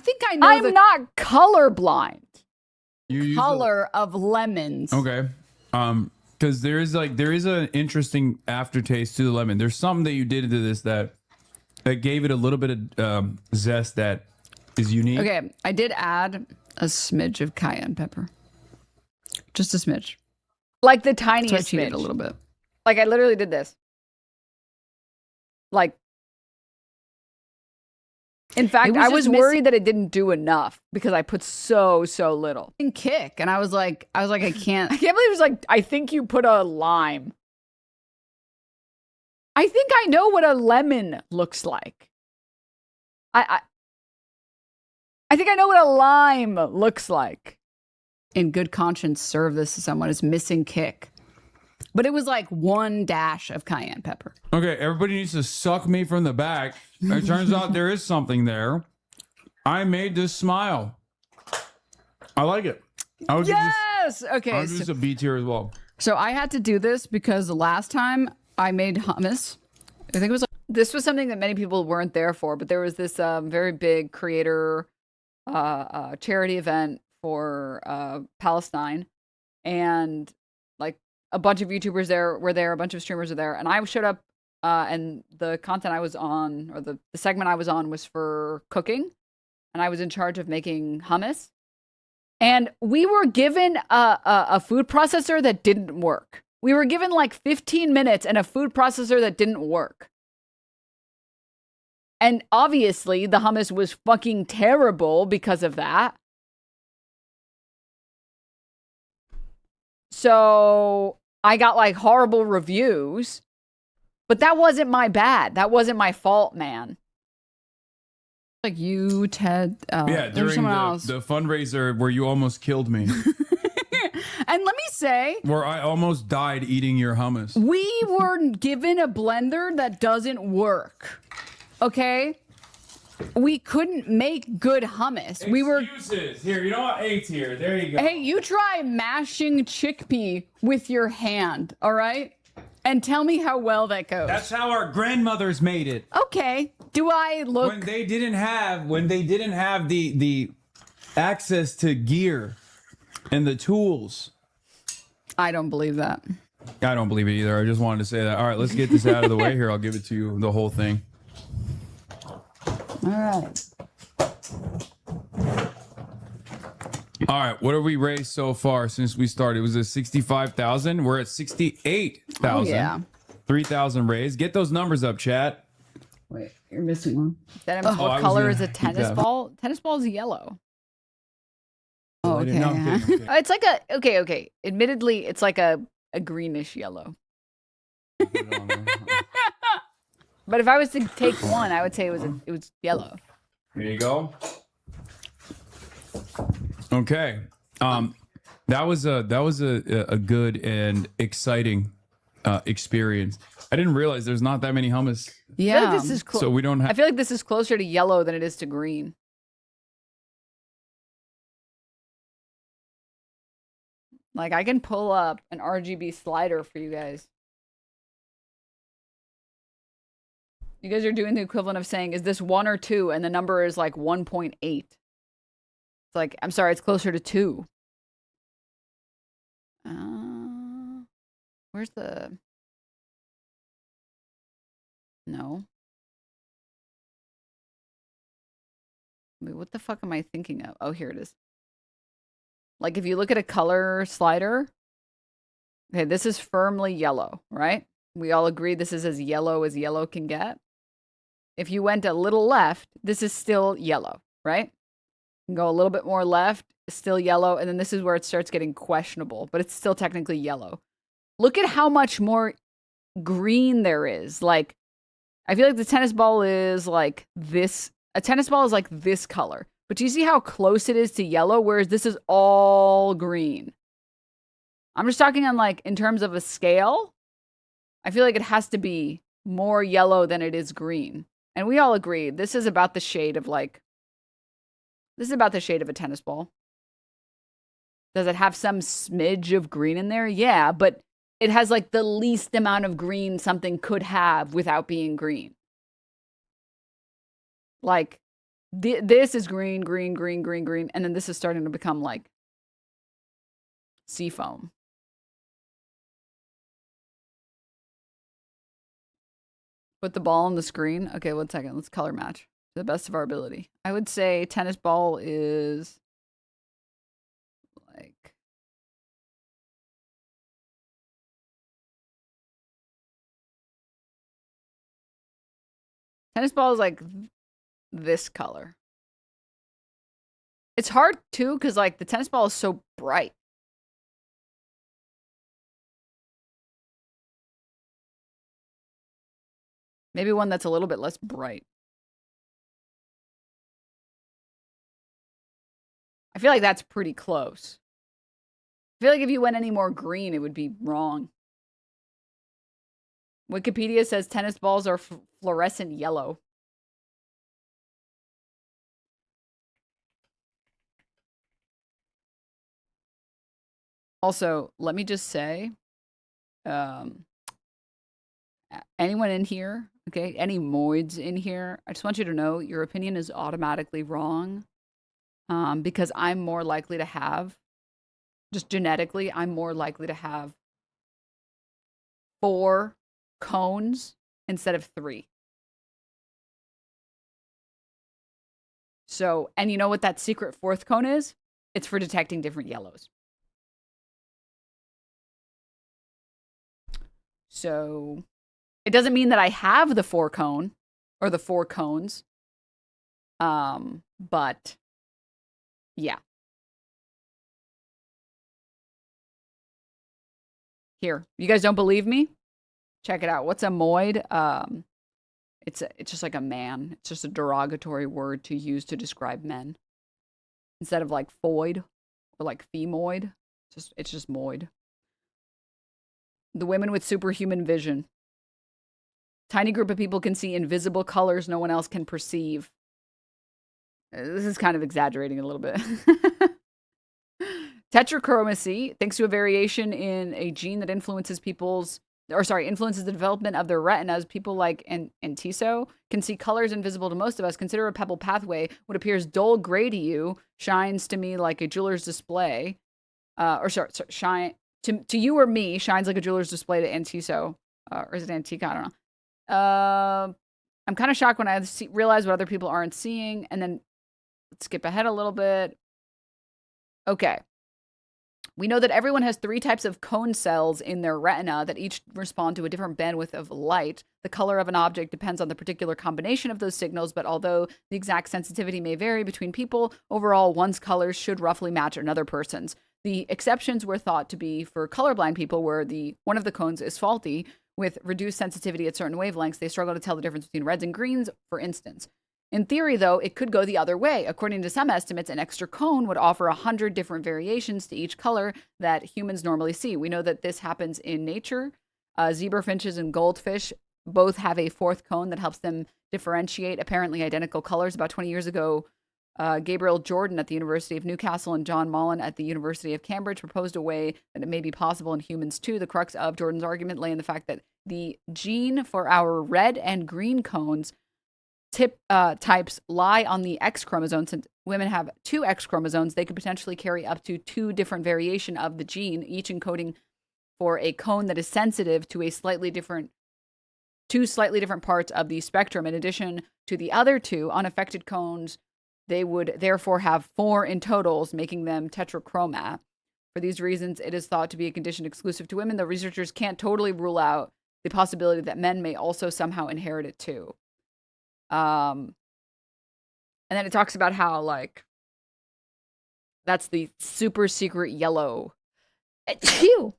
I think I know. I'm not colorblind. You used Color of lemons. Okay. Because there is an interesting aftertaste to the lemon. There's something that you did to this that gave it a little bit of zest that is unique. Okay, I did add a smidge of cayenne pepper. Just a smidge. Like the tiniest So I cheated smidge. a little bit. Like I literally did this. Like, in fact, I was worried that it didn't do enough because I put so little. And kick, and I was like, I can't believe it was like, I think you put a lime. I think I know what a lemon looks like. I think I know what a lime looks like. In good conscience, serve this to someone who's missing kick. But it was like 1 dash of cayenne pepper. Okay, everybody needs to suck me from the back. It turns out there is something there. I made this smile. I like it. I would Yes! Okay. give this a B tier as well. So I had to do this because the last time I made hummus, I think it was this was something that many people weren't there for, but there was this very big creator charity event for Palestine, and like a bunch of YouTubers were there, a bunch of streamers were there, and I showed up, and the content I was on, or the segment I was on, was for cooking, and I was in charge of making hummus. And we were given a food processor that didn't work. We were given like 15 minutes and a food processor that didn't work. And obviously the hummus was fucking terrible because of that. So I got like horrible reviews, but that wasn't my bad. That wasn't my fault, man. Like you, Ted. Yeah, during the fundraiser where you almost killed me. And let me say, where I almost died eating your hummus. We were given a blender that doesn't work. Okay? We couldn't make good hummus. We were Excuses. Here, you know what? A tier. There you go. Hey, you try mashing chickpea with your hand, all right? And tell me how well that goes. That's how our grandmothers made it. Okay. Do I look when they didn't have the access to gear and the tools? I don't believe that. I don't believe it either. I just wanted to say that. All right, let's get this out of the way here. I'll give it to you, the whole thing. All right. All right, what have we raised so far since we started? It was at 65,000. We're at 68,000. Oh, yeah. 3,000 raised. Get those numbers up, chat. Wait, you're missing one. Denims, Oh, I what was color gonna is a keep tennis that. ball? Tennis ball is yellow. Oh, I okay. didn't know. I'm kidding, I'm kidding. It's like a okay. Admittedly, it's like a greenish yellow. But if I was to take one, I would say it was yellow. Here you go. Okay. That was a good and exciting experience. I didn't realize there's not that many hummus. Yeah. I feel like this is So we don't have. I feel like this is closer to yellow than it is to green. Like I can pull up an RGB slider for you guys. You guys are doing the equivalent of saying, is this 1 or 2? And the number is like 1.8. It's like, I'm sorry, it's closer to 2. Where's the... No. Wait, what the fuck am I thinking of? Oh, here it is. Like, if you look at a color slider, okay, this is firmly yellow, right? We all agree this is as yellow can get. If you went a little left, this is still yellow, right? You can go a little bit more left, still yellow, and then this is where it starts getting questionable, but it's still technically yellow. Look at how much more green there is. Like, I feel like the tennis ball is like this. A tennis ball is like this color. But do you see how close it is to yellow, whereas this is all green? I'm just talking on, like, in terms of a scale. I feel like it has to be more yellow than it is green. And we all agree, this is about the shade of, like, this is about the shade of a tennis ball. Does it have some smidge of green in there? Yeah, but it has, like, the least amount of green something could have without being green. Like, this is green, green, green, green, green, and then this is starting to become, like, sea foam. Put the ball on the screen. Okay, 1 second. Let's color match to the best of our ability. I would say tennis ball is like... Tennis ball is like this color. It's hard too, because, like, the tennis ball is so bright. Maybe one that's a little bit less bright. I feel like that's pretty close. I feel like if you went any more green, it would be wrong. Wikipedia says tennis balls are fluorescent yellow. Also, let me just say, anyone in here, okay, any moids in here, I just want you to know your opinion is automatically wrong, because I'm more likely to have, just genetically, I'm more likely to have 4 cones instead of 3. So, and you know what that secret 4th cone is? It's for detecting different yellows. So, it doesn't mean that I have the 4 cone or the 4 cones. But yeah. Here, you guys don't believe me? Check it out. What's a moid? It's just like a man. It's just a derogatory word to use to describe men. Instead of like foid or like femoid, it's just moid. The women with superhuman vision. Tiny group of people can see invisible colors no one else can perceive. This is kind of exaggerating a little bit. Tetrachromacy, thanks to a variation in a gene that influences influences the development of their retinas. People like Antiso can see colors invisible to most of us. Consider a pebble pathway. What appears dull gray to you shines to me like a jeweler's display. Shine to you or me shines like a jeweler's display to Antiso. Or is it Antica? I don't know. I'm kind of shocked when I realize what other people aren't seeing. And then let's skip ahead a little bit. Okay. We know that everyone has 3 types of cone cells in their retina that each respond to a different bandwidth of light. The color of an object depends on the particular combination of those signals, but although the exact sensitivity may vary between people, overall one's colors should roughly match another person's. The exceptions were thought to be for colorblind people where one of the cones is faulty with reduced sensitivity at certain wavelengths. They struggle to tell the difference between reds and greens, for instance. In theory, though, it could go the other way. According to some estimates, an extra cone would offer 100 different variations to each color that humans normally see. We know that this happens in nature. Zebra finches and goldfish both have a 4th cone that helps them differentiate apparently identical colors. About 20 years ago, Gabriel Jordan at the University of Newcastle and John Mullen at the University of Cambridge proposed a way that it may be possible in humans too. The crux of Jordan's argument lay in the fact that the gene for our red and green cones types lie on the X chromosome. Since women have 2 X chromosomes, they could potentially carry up to 2 different variation of the gene, each encoding for a cone that is sensitive to two slightly different parts of the spectrum. In addition to the other 2 unaffected cones, they would therefore have 4 in totals, making them tetrachroma. For these reasons, it is thought to be a condition exclusive to women, though researchers can't totally rule out the possibility that men may also somehow inherit it too. And then it talks about how, like, that's the super secret yellow. Phew!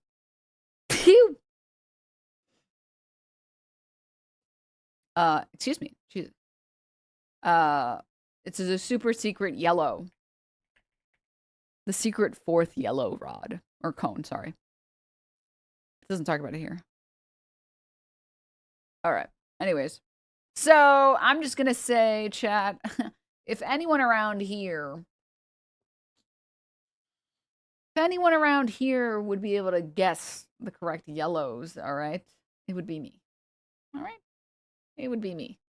Phew! Excuse me. It's a super secret yellow. The secret 4th yellow rod. Or cone, sorry. It doesn't talk about it here. Alright. Anyways. So, I'm just gonna say, chat, if anyone around here would be able to guess the correct yellows, alright? It would be me. Alright? It would be me.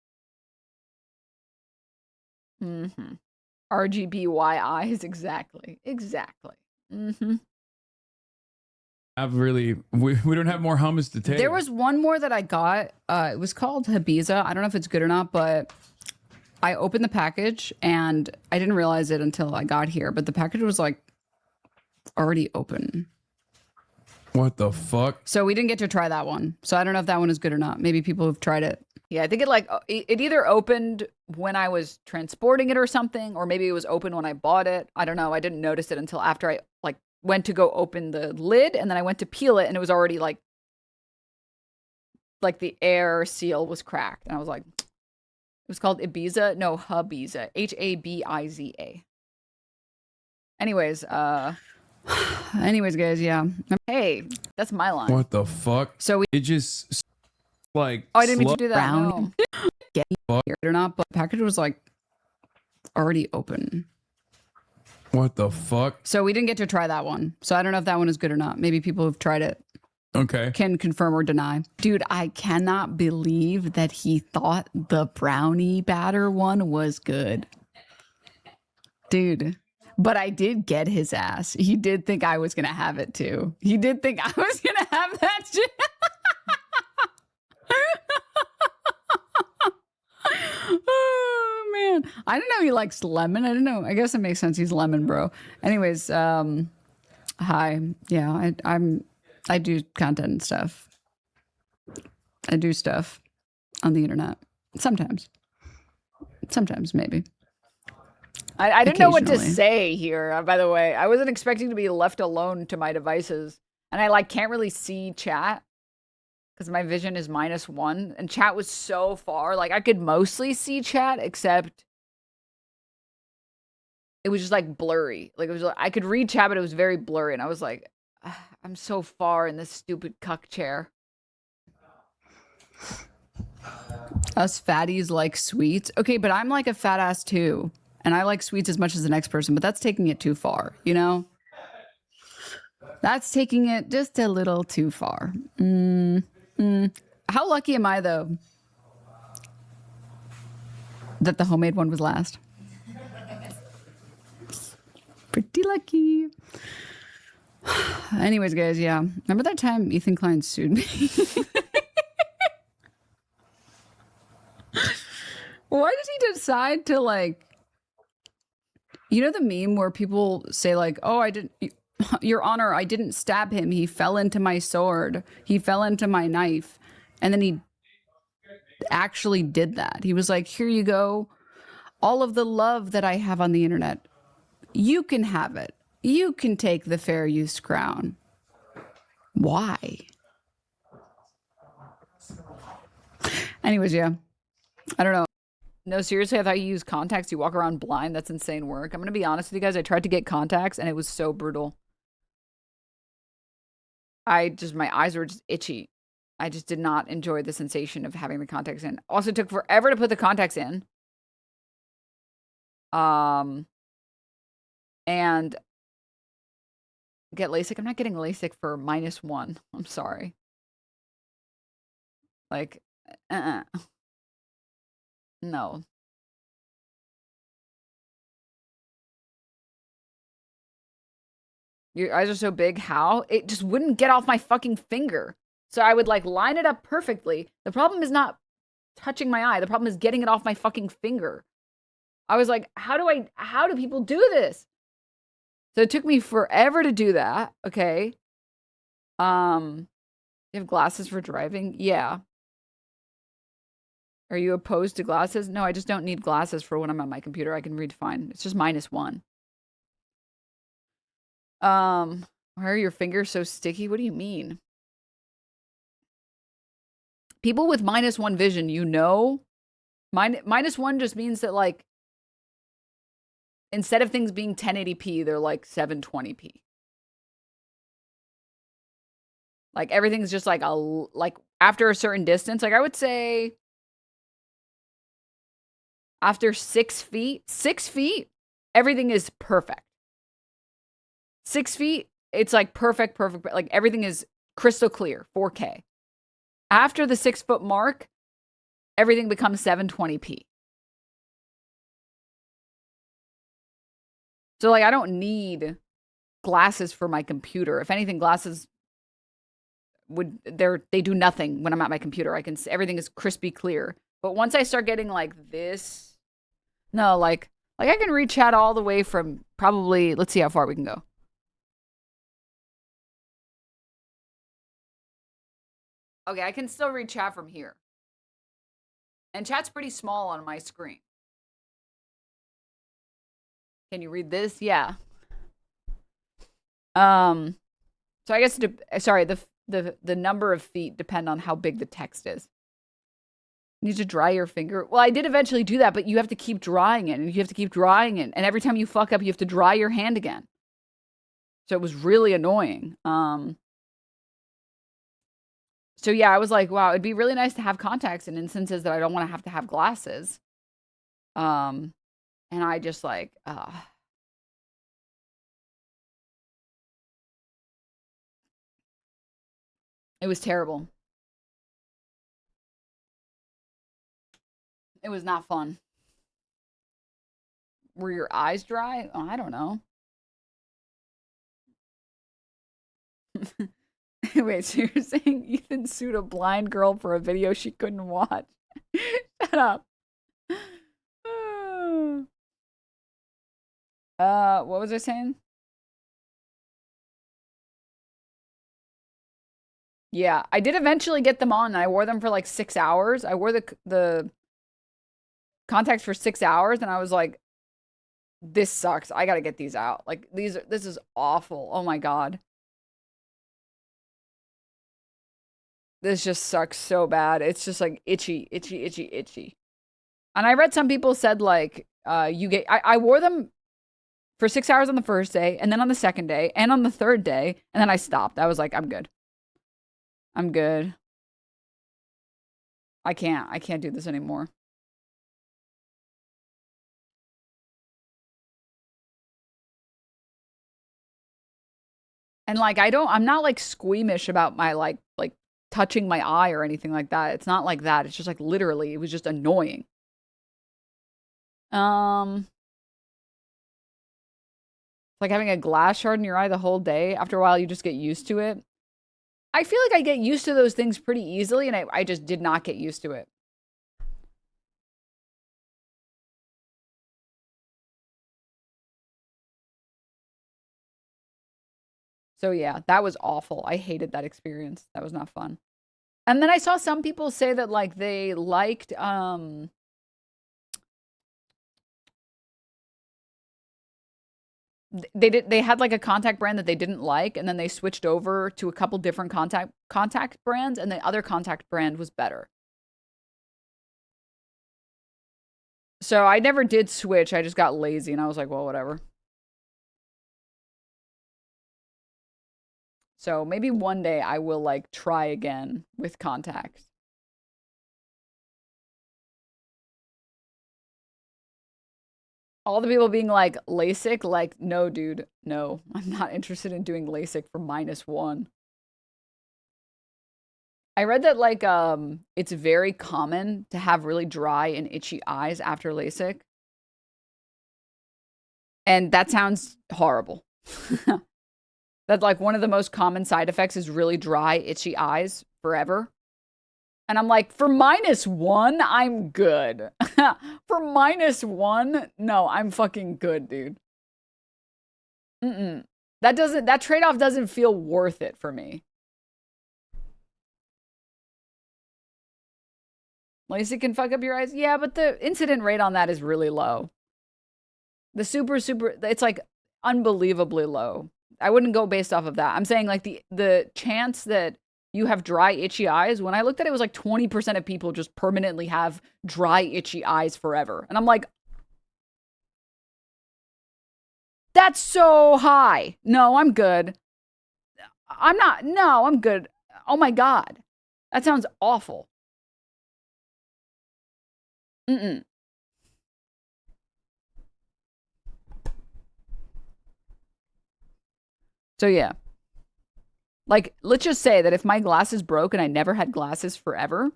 Mm-hmm. RGBYIs, exactly. Exactly. Mm-hmm. We don't have more hummus to take. There was one more that I got. It was called Habiza. I don't know if it's good or not, but I opened the package and I didn't realize it until I got here, but the package was like already open. What the fuck? So we didn't get to try that one. So I don't know if that one is good or not. Maybe people have tried it. Yeah, I think it either opened when I was transporting it or something, or maybe it was open when I bought it. I don't know. I didn't notice it until after I went to go open the lid, and then I went to peel it, and it was already like the air seal was cracked, and I was like, it was called Ibiza, no, Habiza, Habiza. Anyways, guys, yeah. Hey, that's my line. What the fuck? So it just like. Oh, I didn't mean to do that. No. Get it or not, but the package was like already open. What the fuck? So we didn't get to try that one. So I don't know if that one is good or not. Maybe people have tried it. Okay. Can confirm or deny. Dude, I cannot believe that he thought the brownie batter one was good. Dude. But I did get his ass. He did think I was going to have it too. He did think I was going to have that shit. Oh, man. I didn't know he likes lemon. I didn't know. I guess it makes sense. He's lemon, bro. Anyways, hi. Yeah, I do content and stuff. I do stuff on the internet. Sometimes, maybe. I didn't know what to say here, by the way. I wasn't expecting to be left alone to my devices. And I can't really see chat because my vision is -1. And chat was so far. I could mostly see chat, except it was just blurry. It was I could read chat, but it was very blurry. And I was like, I'm so far in this stupid cuck chair. Us fatties like sweets. Okay, but I'm like a fat ass too. And I like sweets as much as the next person, but that's taking it too far, you know? That's taking it just a little too far. How lucky am I, though, that the homemade one was last? Pretty lucky. Anyways, guys, yeah. Remember that time Ethan Klein sued me? Why did he decide to, you know the meme where people say oh, Your Honor, I didn't stab him. He fell into my sword. He fell into my knife. And then he actually did that. He was like, here you go. All of the love that I have on the internet. You can have it. You can take the fair use crown. Why? Anyways, yeah. I don't know. No, seriously, I thought you use contacts. You walk around blind. That's insane work. I'm going to be honest with you guys. I tried to get contacts, and it was so brutal. My eyes were just itchy. I just did not enjoy the sensation of having the contacts in. Also, it took forever to put the contacts in. And get LASIK. I'm not getting LASIK for -1. I'm sorry. No. Your eyes are so big. How? It just wouldn't get off my fucking finger. So I would like line it up perfectly. The problem is not touching my eye. The problem is getting it off my fucking finger. I was like, how do people do this? So it took me forever to do that. Okay. You have glasses for driving? Yeah. Are you opposed to glasses? No, I just don't need glasses for when I'm on my computer. I can read fine. It's just -1. Why are your fingers so sticky? What do you mean? People with -1 vision, you know, -1 just means that like, instead of things being 1080p, they're like 720p. Like everything's just like like after a certain distance, like I would say after 6 feet, everything is perfect. 6 feet, it's like perfect. Like everything is crystal clear, 4K. After the 6 foot mark, everything becomes 720p. So like I don't need glasses for my computer. If anything, glasses they do nothing when I'm at my computer. I can see everything is crispy clear. But once I start getting like this, no, like I can read chat all the way from probably, let's see how far we can go. Okay, I can still read chat from here. And chat's pretty small on my screen. Can you read this? Yeah. So I guess sorry, the number of feet depend on how big the text is. You need to dry your finger. Well, I did eventually do that, but you have to keep drying it, and you have to keep drying it, and every time you fuck up, you have to dry your hand again. So it was really annoying. So yeah, I was like, wow, it'd be really nice to have contacts in instances that I don't want to have glasses. And I just like, it was terrible. It was not fun. Were your eyes dry? Oh, I don't know. Wait, so you're saying Ethan sued a blind girl for a video she couldn't watch? Shut up. What was I saying? Yeah, I did eventually get them on, and I wore them for like 6 hours. I wore the contacts for 6 hours, and I was like, this sucks. I gotta get these out. Like, this is awful. Oh my God. This just sucks so bad. It's just like itchy. And I read some people said like, I wore them for 6 hours on the first day, and then on the second day, and on the third day, and then I stopped. I was like, I'm good. I'm good. I can't do this anymore. And like, I'm not like squeamish about my like touching my eye or anything like that. It's not like that. It's just like literally, it was just annoying. It's like having a glass shard in your eye the whole day. After a while, you just get used to it. I feel like I get used to those things pretty easily, and I just did not get used to it. So yeah, that was awful. I hated that experience. That was not fun. And then I saw some people say that like they liked they had like a contact brand that they didn't like, and then they switched over to a couple different contact brands, and the other contact brand was better. So I never did switch. I just got lazy, and I was like, well, whatever. So maybe one day I will like try again with contacts. All the people being like, LASIK, like, no, dude, no. I'm not interested in doing LASIK for -1. I read that like it's very common to have really dry and itchy eyes after LASIK. And that sounds horrible. that like one of the most common side effects is really dry, itchy eyes forever. And I'm like, for -1, I'm good. For -1, no, I'm fucking good, dude. That trade-off doesn't feel worth it for me. LASIK can fuck up your eyes. Yeah, but the incident rate on that is really low. The super, it's like unbelievably low. I wouldn't go based off of that. I'm saying like the chance that you have dry, itchy eyes, when I looked at it, it was like 20% of people just permanently have dry, itchy eyes forever. And I'm like, that's so high. No, I'm good. I'm not. No, I'm good. Oh my God. That sounds awful. So yeah. Like, let's just say that if my glasses broke and I never had glasses forever,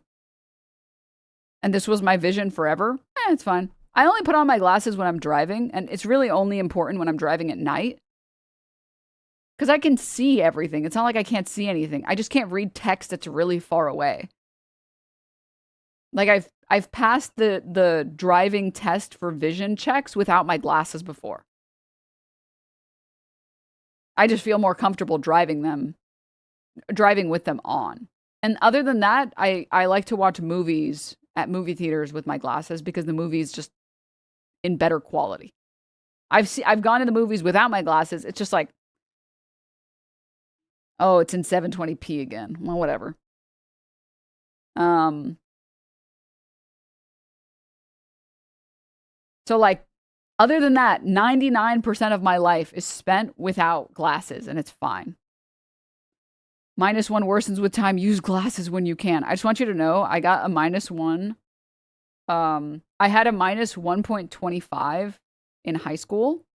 and this was my vision forever, it's fine. I only put on my glasses when I'm driving, and it's really only important when I'm driving at night. Because I can see everything. It's not like I can't see anything. I just can't read text that's really far away. Like, I've passed the driving test for vision checks without my glasses before. I just feel more comfortable driving with them on. And other than that, I like to watch movies at movie theaters with my glasses because the movie's just in better quality. I've gone to the movies without my glasses. It's just like, oh, it's in 720p again. Well, whatever. So like, other than that, 99% of my life is spent without glasses, and it's fine. -1 worsens with time. Use glasses when you can. I just want you to know, I got a -1. I had a -1.25 in high school.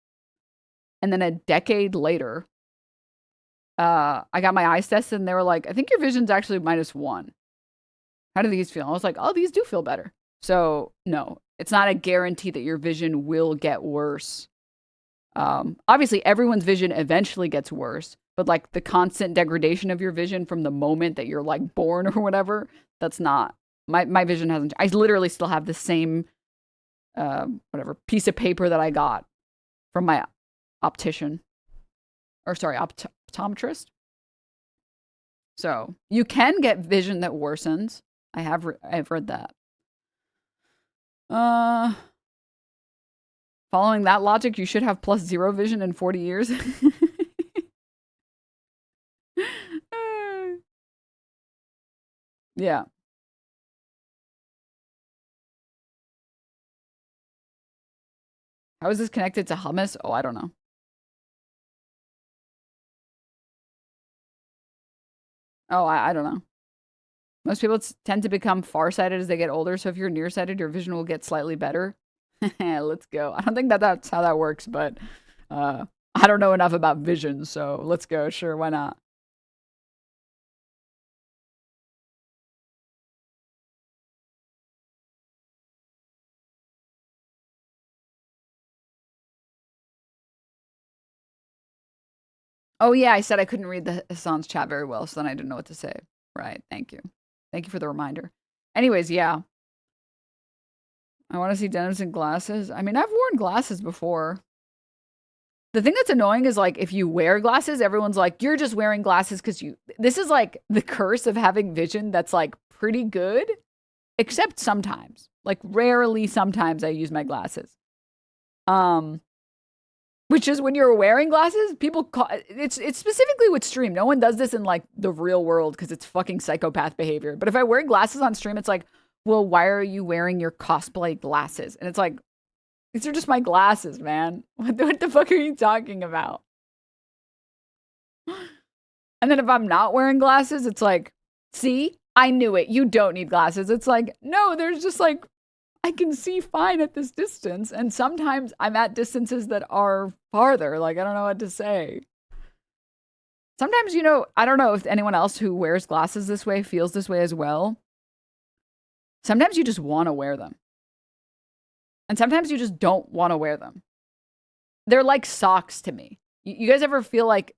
And then a decade later, I got my eyes tested, and they were like, I think your vision's actually -1. How do these feel? I was like, oh, these do feel better. So, no, it's not a guarantee that your vision will get worse. Obviously, everyone's vision eventually gets worse, but like the constant degradation of your vision from the moment that you're like born or whatever, that's not. My vision hasn't. I literally still have the same, whatever, piece of paper that I got from my optician. Or sorry, optometrist. So you can get vision that worsens. I've read that. Following that logic, you should have +0 vision in 40 years. Yeah. How is this connected to hummus? Oh, I don't know. Oh, I don't know. Most people tend to become farsighted as they get older, so if you're nearsighted, your vision will get slightly better. Let's go. I don't think that's how that works, but I don't know enough about vision, so let's go. Sure, why not? Oh yeah, I said I couldn't read the Hasan's chat very well, so then I didn't know what to say. Right, thank you. Thank you for the reminder. Anyways, yeah. I want to see denims and glasses. I mean, I've worn glasses before. The thing that's annoying is like if you wear glasses, everyone's like, you're just wearing glasses because you. This is like the curse of having vision that's like pretty good, except sometimes. Like rarely sometimes I use my glasses. Which is when you're wearing glasses, people call it's specifically with stream. No one does this in like the real world because it's fucking psychopath behavior. But if I wear glasses on stream, it's like, well, why are you wearing your cosplay glasses? And it's like, these are just my glasses, man. What the fuck are you talking about? And then if I'm not wearing glasses, it's like, see, I knew it. You don't need glasses. It's like, no, there's just like, I can see fine at this distance. And sometimes I'm at distances that are farther. Like, I don't know what to say. Sometimes, you know, I don't know if anyone else who wears glasses this way feels this way as well. Sometimes you just want to wear them. And sometimes you just don't want to wear them. They're like socks to me. You guys ever feel like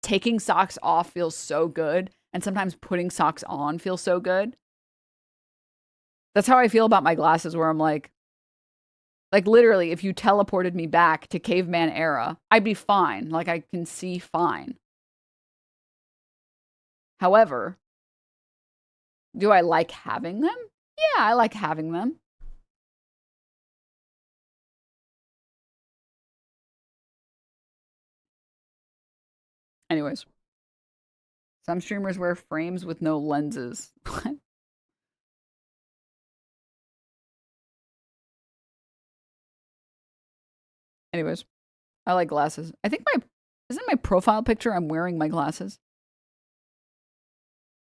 taking socks off feels so good, and sometimes putting socks on feels so good. That's how I feel about my glasses, where I'm like literally, if you teleported me back to caveman era, I'd be fine. Like, I can see fine. However, do I like having them? Yeah, I like having them. Anyways. Some streamers wear frames with no lenses. What? Anyways, I like glasses. I think isn't my profile picture I'm wearing my glasses?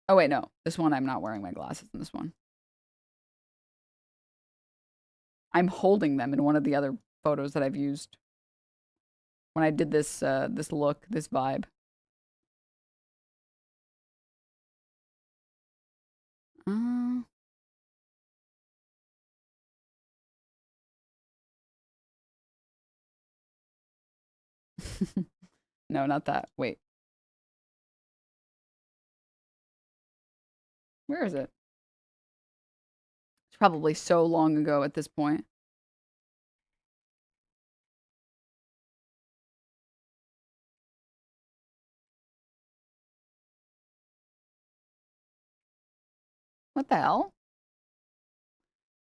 Oh wait, no. This one I'm not wearing my glasses in this one. I'm holding them in one of the other photos that I've used when I did this this look, this vibe. No, not that. Wait. Where is it? It's probably so long ago at this point. What the hell?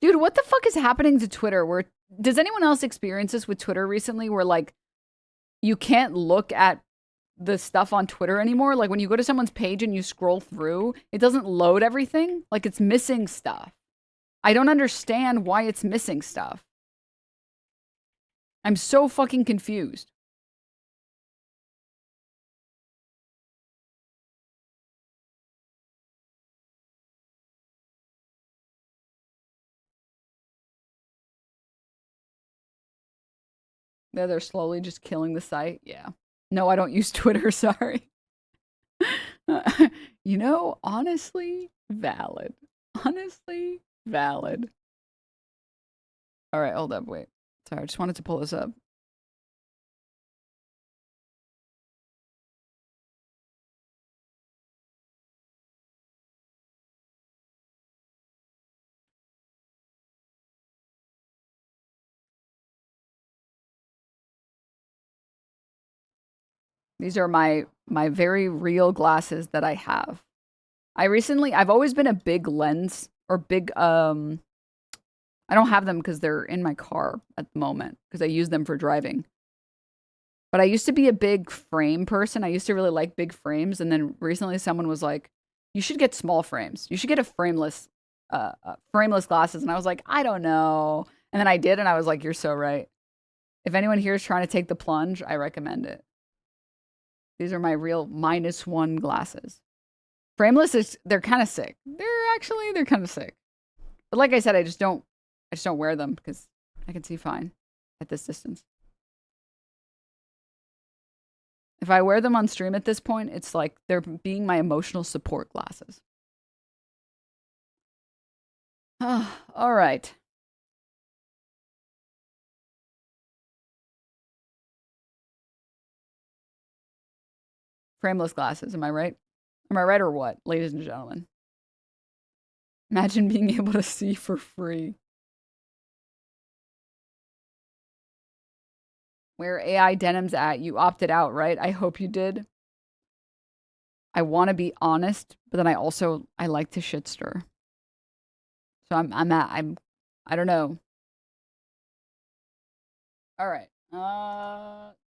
Dude, what the fuck is happening to Twitter? Where does anyone else experience this with Twitter recently, where like you can't look at the stuff on Twitter anymore? Like when you go to someone's page and you scroll through, it doesn't load everything. Like it's missing stuff. I don't understand why it's missing stuff. I'm so fucking confused. They're slowly just killing the site. Yeah. No, I don't use Twitter. Sorry. You know, honestly, valid. Honestly, valid. All right, hold up. Wait. Sorry, I just wanted to pull this up. These are my very real glasses that I have. I've always been a big lens or big, I don't have them because they're in my car at the moment because I use them for driving. But I used to be a big frame person. I used to really like big frames. And then recently someone was like, you should get small frames. You should get a frameless glasses. And I was like, I don't know. And then I did. And I was like, you're so right. If anyone here is trying to take the plunge, I recommend it. These are my real -1 glasses. Frameless they're kind of sick. They're kind of sick. But like I said, I just don't wear them because I can see fine at this distance. If I wear them on stream at this point, it's like they're being my emotional support glasses. All right. Frameless glasses, am I right? Am I right or what, ladies and gentlemen? Imagine being able to see for free. Where AI Denims at? You opted out, right? I hope you did. I want to be honest, but then I like to shit stir. So I don't know. All right.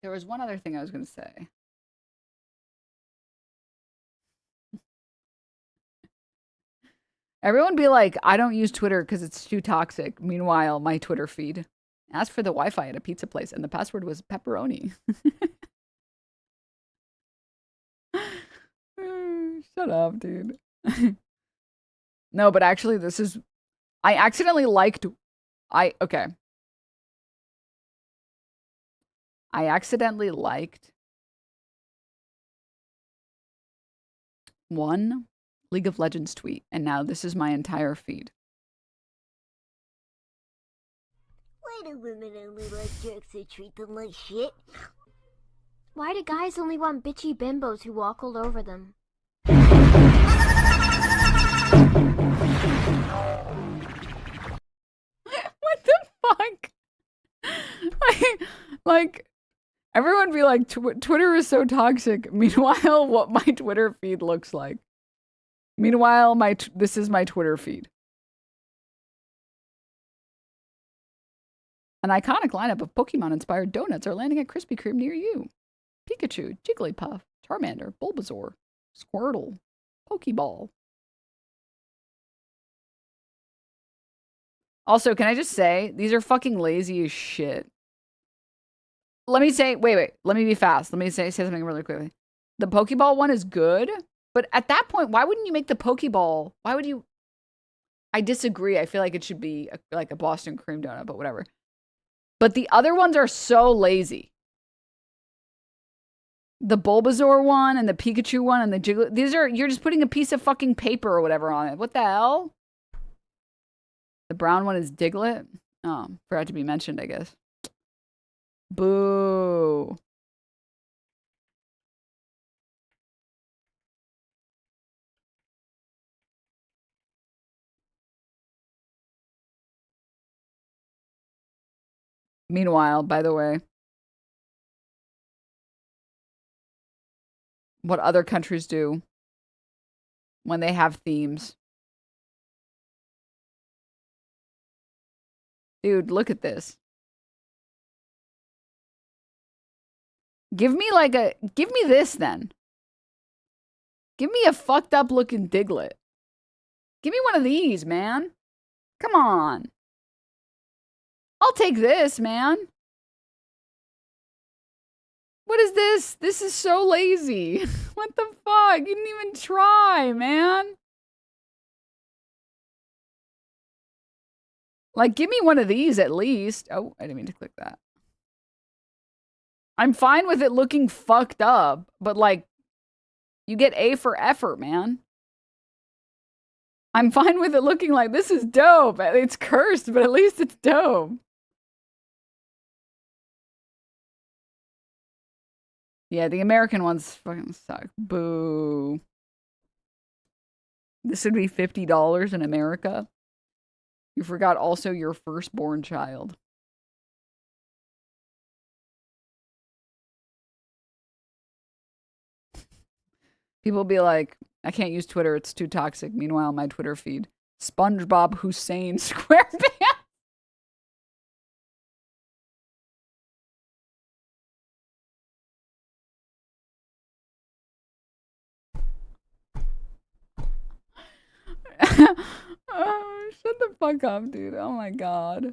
There was one other thing I was going to say. Everyone be like, I don't use Twitter because it's too toxic. Meanwhile, my Twitter feed asked for the Wi-Fi at a pizza place, and the password was pepperoni. Shut up, dude. No, but actually, I accidentally liked... Okay. I accidentally liked one League of Legends tweet, and now this is my entire feed. Why do women only like jokes that treat them like shit? Why do guys only want bitchy bimbos who walk all over them? What the fuck? like everyone be like, Twitter is so toxic. Meanwhile, what my Twitter feed looks like. Meanwhile, this is my Twitter feed. An iconic lineup of Pokemon-inspired donuts are landing at Krispy Kreme near you. Pikachu, Jigglypuff, Charmander, Bulbasaur, Squirtle, Pokeball. Also, can I just say, these are fucking lazy as shit. Let me say, wait, let me be fast. Let me say something really quickly. The Pokeball one is good, but at that point, why wouldn't you make the Pokeball? Why would you? I disagree. I feel like it should be like a Boston cream donut, but whatever. But the other ones are so lazy. The Bulbasaur one and the Pikachu one and the Jiggly. You're just putting a piece of fucking paper or whatever on it. What the hell? The brown one is Diglett. Oh, forgot to be mentioned, I guess. Boo. Meanwhile, by the way, what other countries do when they have themes. Dude, look at this. Give me this then. Give me a fucked up looking Diglett. Give me one of these, man. Come on. I'll take this, man. What is this? This is so lazy. What the fuck? You didn't even try, man. Like, give me one of these at least. Oh, I didn't mean to click that. I'm fine with it looking fucked up, but like, you get A for effort, man. I'm fine with it looking like this is dope. It's cursed, but at least it's dope. Yeah, the American ones fucking suck. Boo. This would be $50 in America. You forgot also your firstborn child. People be like, I can't use Twitter, it's too toxic. Meanwhile, my Twitter feed, SpongeBob Hussein SquarePants. Oh, shut the fuck up, dude. Oh my god.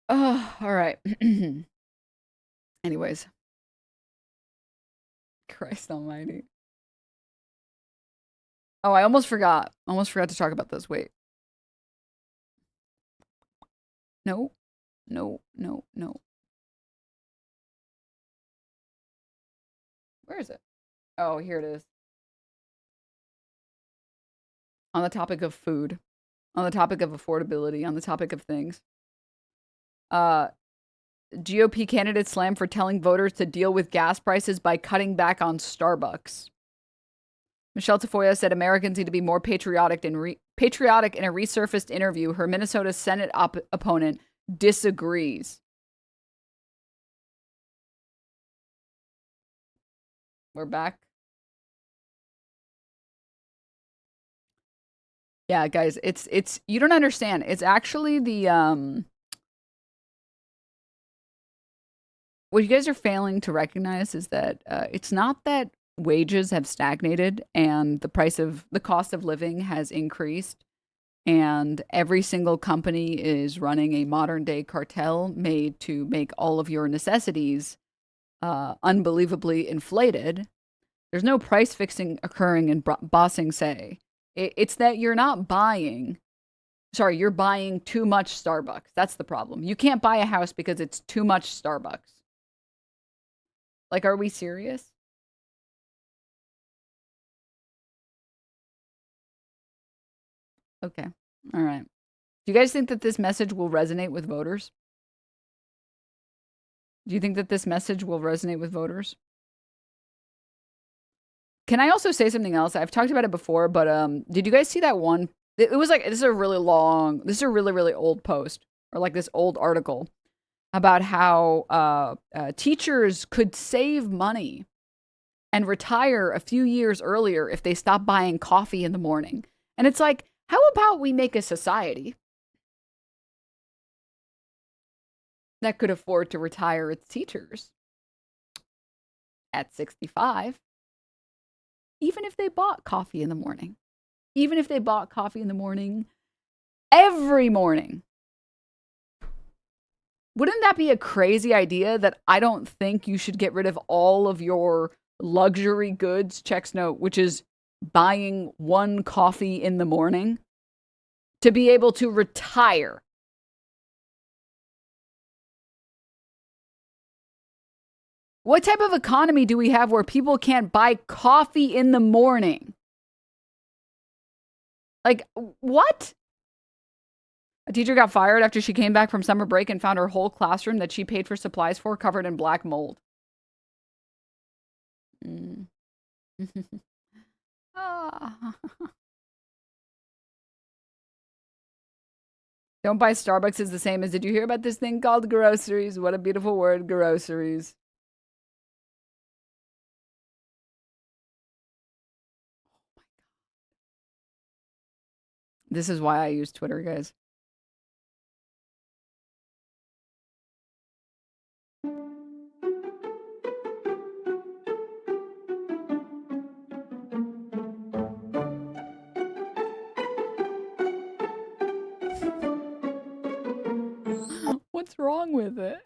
Oh, all right. Anyways. Christ almighty. Oh, I almost forgot. Almost forgot to talk about this. Wait. No. No, no, no. Where is it? Oh, here it is. On the topic of food. On the topic of affordability. On the topic of things. GOP candidate slammed for telling voters to deal with gas prices by cutting back on Starbucks. Michelle Tafoya said Americans need to be more patriotic in a resurfaced interview. Her Minnesota Senate opponent disagrees. We're back. Yeah, guys, it's you don't understand. It's actually the what you guys are failing to recognize is that it's not that wages have stagnated and the cost of living has increased and every single company is running a modern day cartel made to make all of your necessities unbelievably inflated. There's no price fixing occurring in bossing say. It's that you're buying too much Starbucks. That's the problem. You can't buy a house because it's too much Starbucks. Like, are we serious? Okay. All right. Do you guys think that this message will resonate with voters? Do you think that this message will resonate with voters? Can I also say something else? I've talked about it before, but did you guys see that one? It was like, this is a really long, this is a really, really old post, or like this old article about how teachers could save money and retire a few years earlier if they stop buying coffee in the morning. And it's like, how about we make a society that could afford to retire its teachers at 65, even if they bought coffee in the morning? Even if they bought coffee in the morning every morning. Wouldn't that be a crazy idea that I don't think you should get rid of all of your luxury goods, checks note, which is buying one coffee in the morning to be able to retire? What type of economy do we have where people can't buy coffee in the morning? Like, what? A teacher got fired after she came back from summer break and found her whole classroom that she paid for supplies for covered in black mold. Ah. Don't buy Starbucks is the same as, did you hear about this thing called groceries? What a beautiful word, groceries. This is why I use Twitter, guys. What's wrong with it?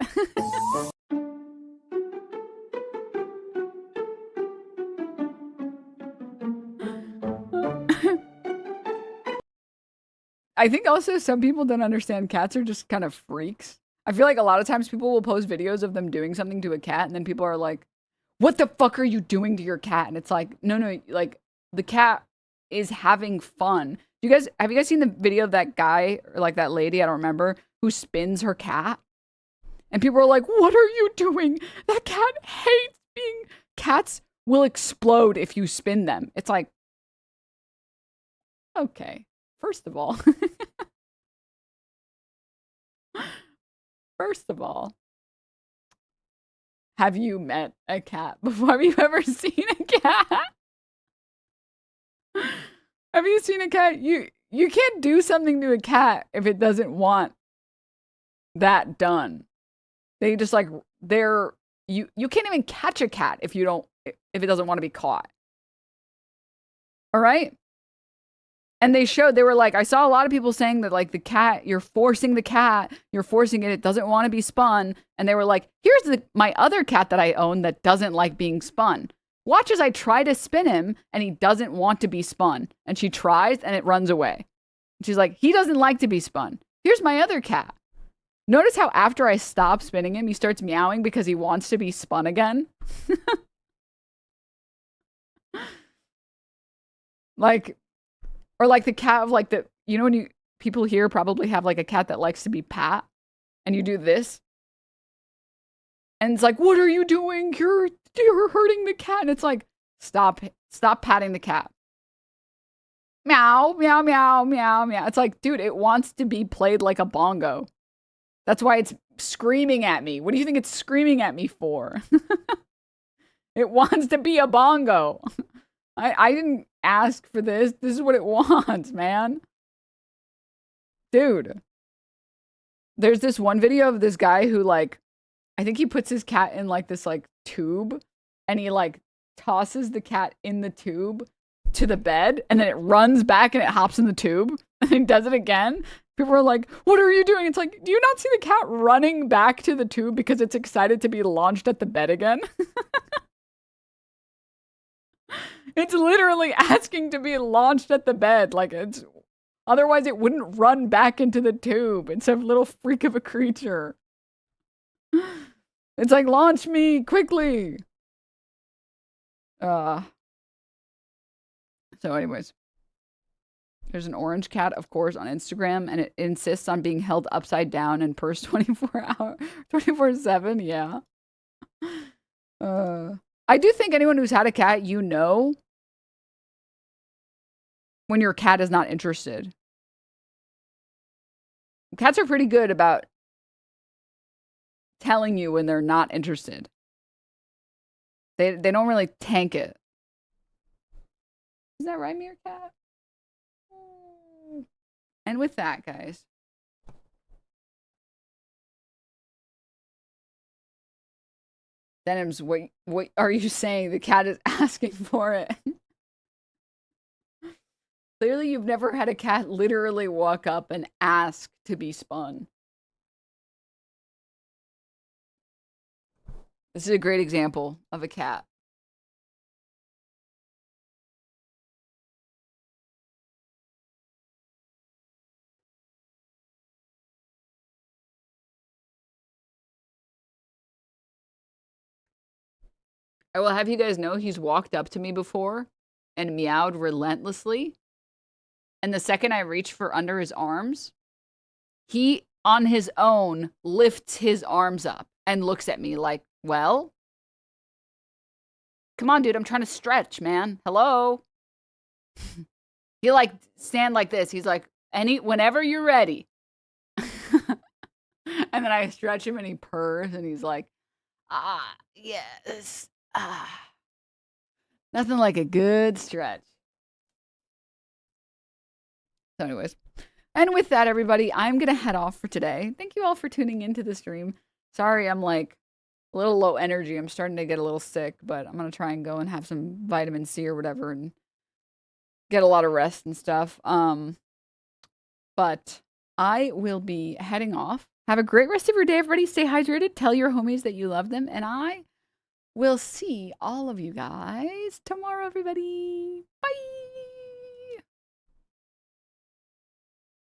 I think also some people don't understand cats are just kind of freaks. I feel like a lot of times people will post videos of them doing something to a cat, and then people are like, what the fuck are you doing to your cat? And it's like, no, like the cat is having fun. Have you guys seen the video of that guy or like that lady, I don't remember, who spins her cat? And people are like, what are you doing? That cat hates being... Cats will explode if you spin them. It's like, okay. First of all, have you met a cat before? Have you ever seen a cat? Have you seen a cat? You can't do something to a cat if it doesn't want that done. They just like, you can't even catch a cat if it doesn't want to be caught. All right? And they were like, I saw a lot of people saying that like the cat, you're forcing it doesn't want to be spun. And they were like, here's my other cat that I own that doesn't like being spun. Watch as I try to spin him and he doesn't want to be spun. And she tries and it runs away. She's like, he doesn't like to be spun. Here's my other cat. Notice how after I stop spinning him, he starts meowing because he wants to be spun again. Like, or like the cat of like when people here probably have like a cat that likes to be pat and you do this. And it's like, what are you doing? You're hurting the cat. And it's like, stop patting the cat. Meow, meow, meow, meow, meow. It's like, dude, it wants to be played like a bongo. That's why it's screaming at me. What do you think it's screaming at me for? It wants to be a bongo. I didn't ask for this. This is what it wants, man. Dude. There's this one video of this guy who like, I think he puts his cat in like this like tube and he like tosses the cat in the tube to the bed and then it runs back and it hops in the tube and then does it again. People are like, what are you doing? It's like, do you not see the cat running back to the tube because it's excited to be launched at the bed again? It's literally asking to be launched at the bed. Like otherwise it wouldn't run back into the tube. It's a little freak of a creature. It's like, launch me quickly. So anyways. There's an orange cat, of course, on Instagram, and it insists on being held upside down and pursed 24/7. Yeah. I do think anyone who's had a cat, you know, when your cat is not interested. Cats are pretty good about telling you when they're not interested. They don't really tank it. Is that right, Meerkat? And with that, guys, Denims, what are you saying? The cat is asking for it. Clearly, you've never had a cat literally walk up and ask to be spun. This is a great example of a cat. I will have you guys know he's walked up to me before and meowed relentlessly. And the second I reach for under his arms, he on his own lifts his arms up and looks at me like, well, come on, dude, I'm trying to stretch, man. Hello. He like stand like this. He's like, whenever you're ready. And then I stretch him and he purrs and he's like, yes. Nothing like a good stretch. So anyways, and with that, everybody, I'm going to head off for today. Thank you all for tuning into the stream. Sorry, I'm like a little low energy. I'm starting to get a little sick, but I'm going to try and go and have some vitamin C or whatever and get a lot of rest and stuff. But I will be heading off. Have a great rest of your day, everybody. Stay hydrated. Tell your homies that you love them. And I will see all of you guys tomorrow, everybody. Bye.